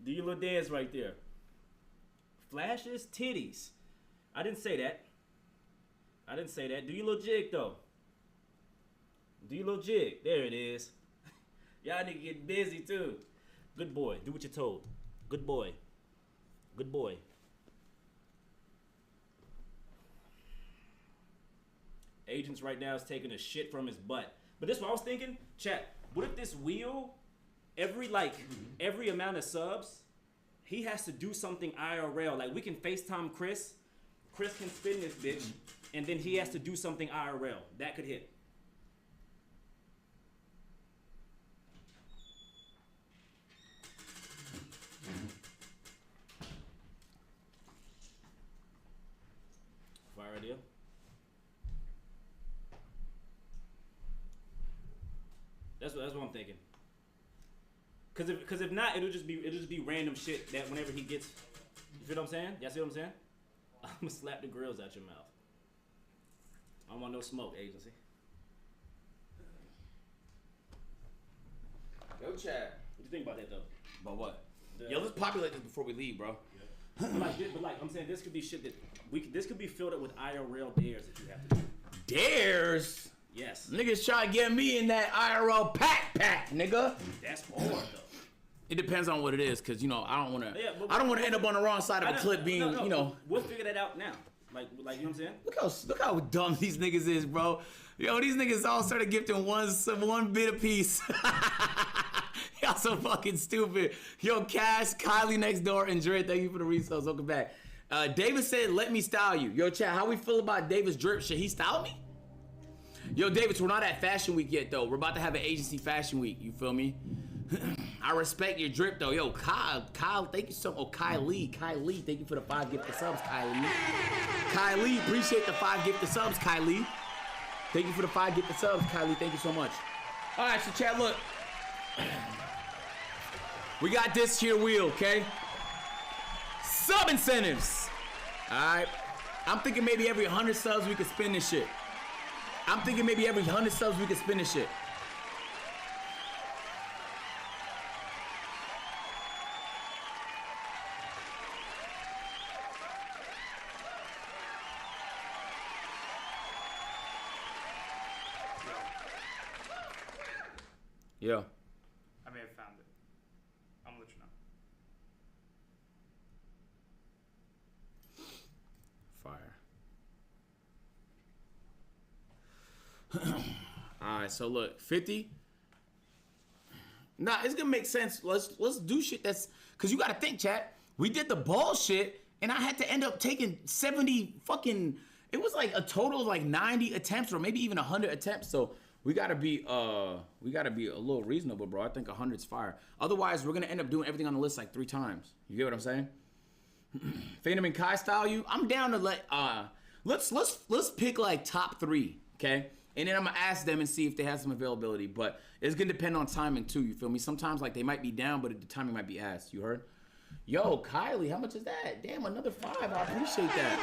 Do your little dance right there. Flashes titties. I didn't say that. I didn't say that. Do your little jig though. Do your little jig. There it is. Y'all nigga get busy too. Good boy. Do what you're told. Good boy. Good boy. Agents right now is taking a shit from his butt. But this is what I was thinking. Chat. What if this wheel, every amount of subs, he has to do something IRL. Like we can FaceTime Chris. Chris can spin this bitch, and then he has to do something IRL. That could hit. Fire idea. That's what I'm thinking. Cause if not, it'll just be random shit that whenever he gets, you feel what I'm saying? Y'all see what I'm saying? I'm gonna slap the grills out your mouth. I don't want no smoke, agency. Yo, Chad. What you think about that though? About what? Yo, let's populate this before we leave, bro. Yeah. but like I'm saying, this could be shit that this could be filled up with IRL dares that you have to do. Dares? Yes. Niggas try to get me in that IRL pack, nigga. That's hard though. It depends on what it is, cause you know I don't want to end up on the wrong side of a clip being, you know. We'll figure that out now. Like you know what I'm saying? Look how dumb these niggas is, bro. Yo, these niggas all started gifting one bit apiece. Y'all so fucking stupid. Yo, Cash, Kylie next door, and Dre, thank you for the resource. Welcome back. David said, "Let me style you." Yo, chat, how we feel about David's drip? Should he style me? Yo, David, we're not at Fashion Week yet, though. We're about to have an agency Fashion Week. You feel me? I respect your drip, though. Yo, Kyle, thank you so much. Oh, Kylie, thank you for the 5 gifted subs, Kylie, appreciate the 5 gifted subs, Kylie. Thank you for the 5 gifted subs, Kylie. Thank you so much. All right, so chat, look. We got this here wheel, okay? Sub incentives. All right. I'm thinking maybe every 100 subs we could spin this shit. Yeah. I may have found it. I'm gonna let you know. Fire. All right, so look, 50. Nah, it's gonna make sense. Let's do shit that's, cause you gotta think, chat. We did the ball shit, and I had to end up taking 70 fucking. It was like a total of like 90 attempts, or maybe even 100 attempts. So we gotta be a little reasonable, bro. I think 100's fire. Otherwise, we're gonna end up doing everything on the list like 3 times. You get what I'm saying? Phantom and Kai style you. I'm down to let let's pick like top 3, okay? And then I'm gonna ask them and see if they have some availability. But it's gonna depend on timing too. You feel me? Sometimes like they might be down, but the timing might be asked. You heard? Yo, Kylie, how much is that? Damn, another 5. I appreciate that.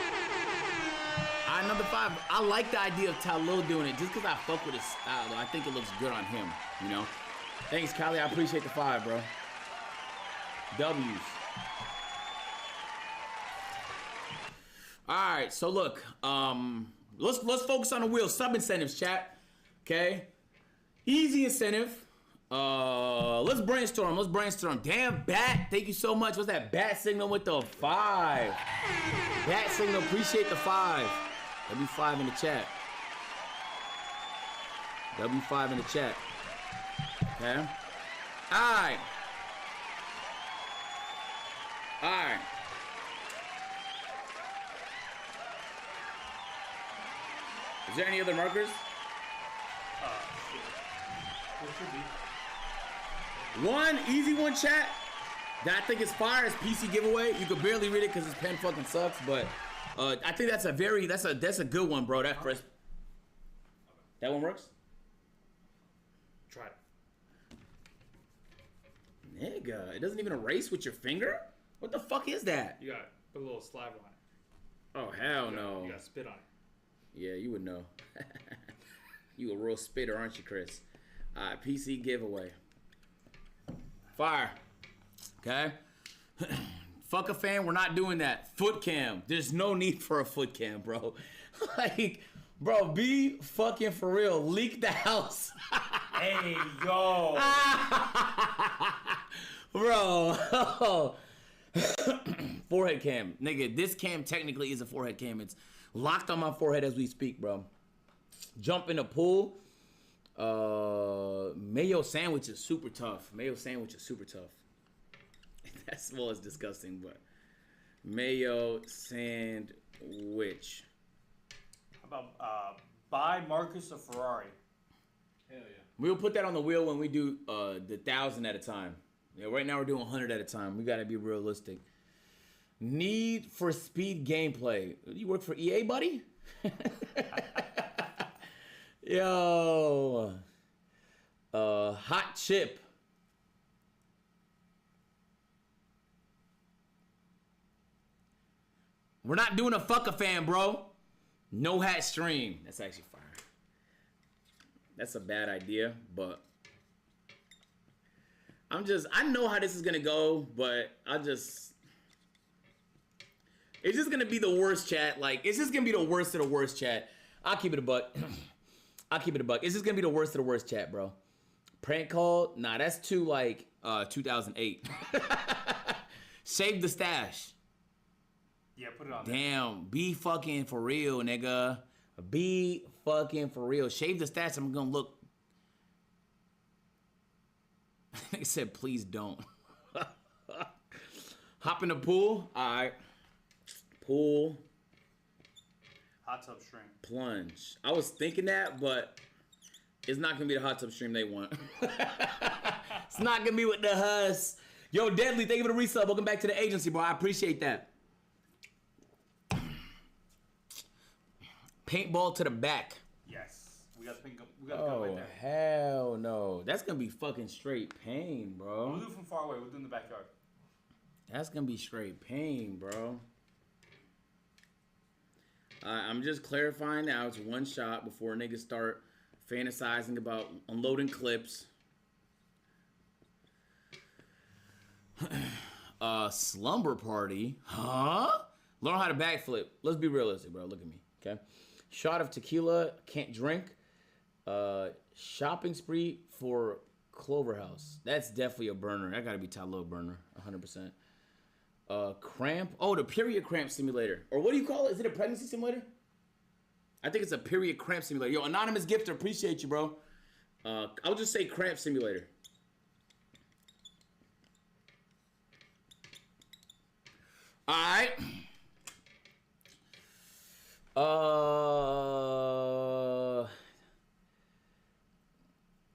Another 5. I like the idea of Talil doing it just because I fuck with his style. Though. I think it looks good on him. You know? Thanks, Kylie. I appreciate the 5, bro. W's. All right, so look, let's focus on the wheel. Sub incentives, chat. Okay, easy incentive. Let's brainstorm. Damn, Bat, thank you so much. What's that? Bat Signal with the 5. Bat Signal, appreciate the 5. W5 in the chat. W5 in the chat. Okay. All right. Is there any other markers? There should be. One easy one, chat. That I think is fire is PC giveaway. You could barely read it because his pen fucking sucks, but I think that's a good one, bro. That first. That one works? Try it. Nigga, it doesn't even erase with your finger? What the fuck is that? You got put a little saliva on it. Oh, hell no. You got spit on it. Yeah, you would know. You a real spitter, aren't you, Chris? Alright, PC giveaway. Fire. Okay? Fuck a fan, we're not doing that. Foot cam. There's no need for a foot cam, bro. Like, bro, be fucking for real. Leak the house. Hey, yo. Bro. Forehead cam. Nigga, this cam technically is a forehead cam. It's locked on my forehead as we speak, bro. Jump in the pool. Mayo sandwich is super tough. That's, well, it's disgusting, but mayo sandwich. How about buy Marcus a Ferrari? Hell yeah. We'll put that on the wheel when we do the 1,000 at a time. Yeah, right now we're doing 100 at a time. We gotta be realistic. Need for Speed gameplay. You work for EA, buddy? Yo. Hot chip. We're not doing a fuck a fan, bro. No hat stream. That's actually fire. That's a bad idea, but I know how this is gonna go, but it's just gonna be the worst chat. Like, it's just gonna be the worst of the worst chat. I'll keep it a buck. It's just gonna be the worst of the worst chat, bro. Prank call? Nah, that's too, like, 2008. Save the stash. Yeah, put it on there. Damn, be fucking for real, nigga. Be fucking for real. Shave the stash, I'm gonna look. They said, please don't. Hop in the pool? Alright. Pool. Hot tub stream. Plunge. I was thinking that, but it's not gonna be the hot tub stream they want. It's not gonna be with the Hus. Yo, Deadly, thank you for the resub. Welcome back to the agency, bro. I appreciate that. Paintball to the back. Yes. We got to go right there. Hell no. That's gonna be fucking straight pain, bro. We'll do it from far away. We'll do it in the backyard. That's gonna be straight pain, bro. I'm just clarifying now. It's one shot before niggas start fantasizing about unloading clips. Slumber party. Huh? Learn how to backflip. Let's be realistic, bro. Look at me, okay? Shot of tequila. Can't drink. Shopping spree for Clover House. That's definitely a burner. That gotta be top low burner, 100%. Cramp. Oh, the period cramp simulator. Or what do you call it? Is it a pregnancy simulator? I think it's a period cramp simulator. Yo, anonymous gifter, appreciate you, bro. I'll just say cramp simulator. All right.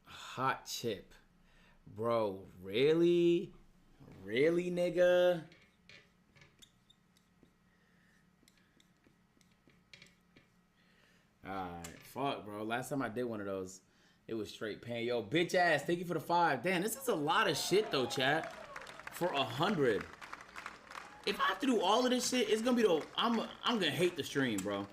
Hot chip. Bro, really? Really, nigga? Alright, fuck, bro. Last time I did one of those, it was straight pain. Yo, bitch ass, thank you for the 5. Damn, this is a lot of shit though, chat. For 100. If I have to do all of this shit, it's gonna be the I'm gonna hate the stream, bro.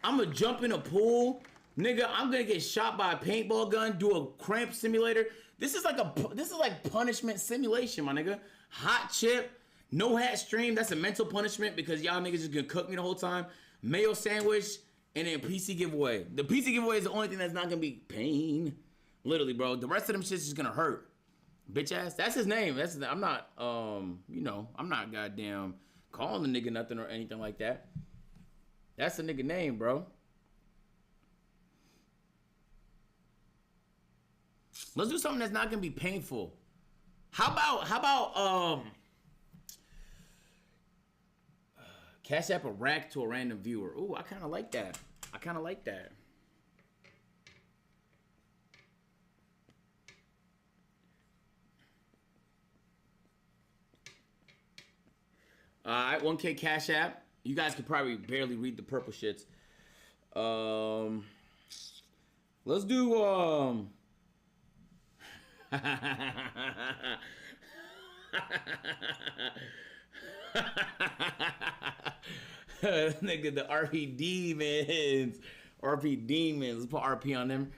I'm gonna jump in a pool, nigga. I'm gonna get shot by a paintball gun, do a cramp simulator. This is like punishment simulation, my nigga. Hot chip, no hat stream. That's a mental punishment because y'all niggas just gonna cook me the whole time. Mayo sandwich, and then PC giveaway. The PC giveaway is the only thing that's not gonna be pain. Literally, bro. The rest of them shit's just gonna hurt. Bitch ass. That's his name. I'm not, you know, I'm not goddamn calling the nigga nothing or anything like that. That's the nigga name, bro. Let's do something that's not gonna be painful. How about Cash App a rack to a random viewer? Ooh, I kind of like that. I kind of like that. All right, 1K Cash App. You guys could probably barely read the purple shits. Let's do nigga, the RP demons. RP demons. Let's put RP on them.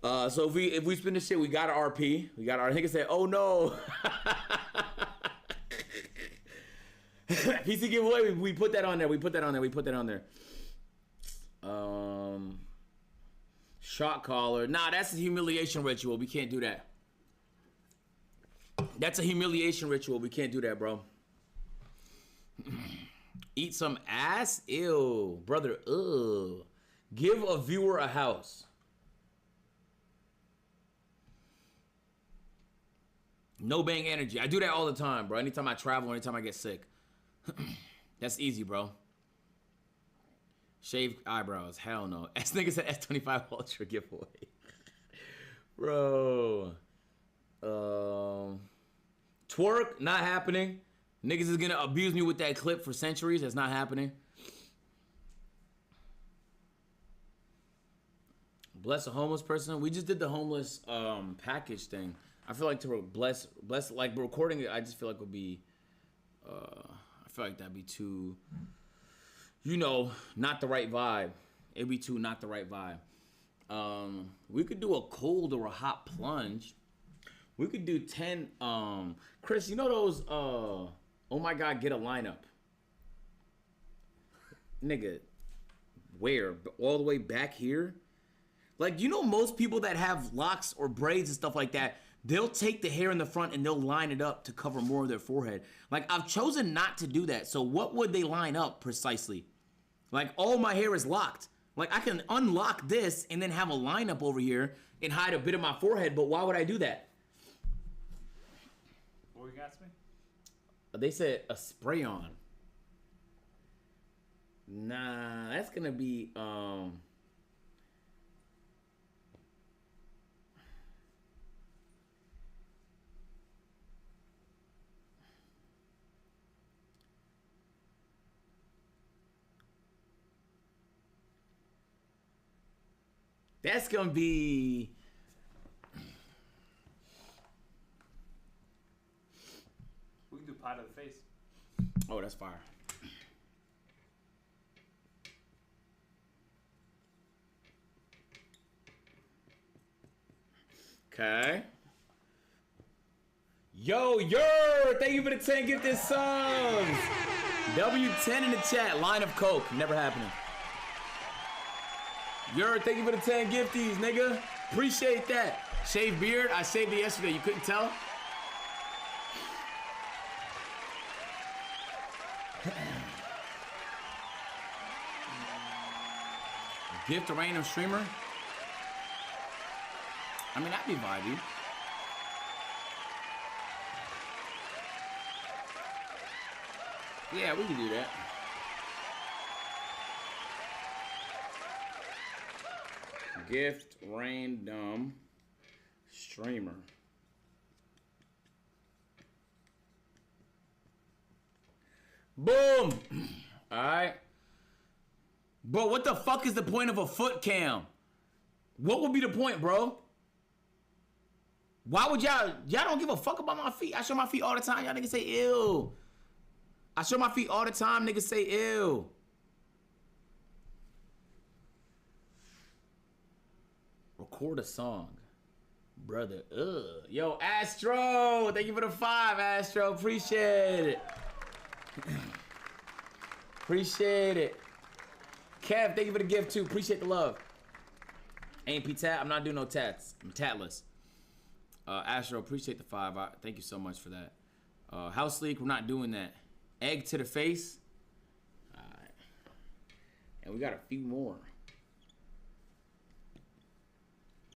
So if we spin this shit, we got an RP. We got our nigga say, oh no. PC giveaway, we put that on there. We put that on there. Shot caller. Nah, that's a humiliation ritual. We can't do that. That's a humiliation ritual. We can't do that, bro. Eat some ass? Ew. Brother, ugh. Give a viewer a house. No bang energy. I do that all the time, bro. Anytime I travel, anytime I get sick. That's easy, bro. Shaved eyebrows. Hell no. As nigga said S25 Ultra giveaway. Bro. Twerk, not happening. Niggas is gonna abuse me with that clip for centuries. That's not happening. Bless a homeless person. We just did the homeless package thing. I feel like to bless like recording it, I just feel like would be I feel like that'd be too, you know, not the right vibe. It'd be too not the right vibe. We could do a cold or a hot plunge. We could do 10, Chris, you know those, oh my God, get a lineup. Nigga, where? All the way back here? Like, you know most people that have locks or braids and stuff like that, they'll take the hair in the front and they'll line it up to cover more of their forehead. Like, I've chosen not to do that. So what would they line up precisely? Like, all my hair is locked. Like, I can unlock this and then have a lineup over here and hide a bit of my forehead, but why would I do that? What were you asking me? They said a spray on. Nah, that's gonna be, that's gonna be. We can do pie to the face. Oh, that's fire. Okay. Yo, thank you for the 10 gifted subs. W10 in the chat. Line of coke. Never happening. Thank you for the 10 gifties, nigga. Appreciate that. Shaved beard. I shaved it yesterday. You couldn't tell? Gift a random streamer. I mean, that'd be vibey. Yeah, we can do that. Gift random streamer. Boom! Alright. Bro, what the fuck is the point of a foot cam? What would be the point, bro? Why would y'all don't give a fuck about my feet? I show my feet all the time. Y'all niggas say ew. I show my feet all the time. Niggas say ew. Record a song. Brother, ugh. Yo, Astro, thank you for the 5, Astro. Appreciate it. Appreciate it. Kev, thank you for the gift too. Appreciate the love. AMP tat, I'm not doing no tats. I'm tatless. Astro, appreciate the 5. Thank you so much for that. House League, we're not doing that. Egg to the face. All right. And we got a few more.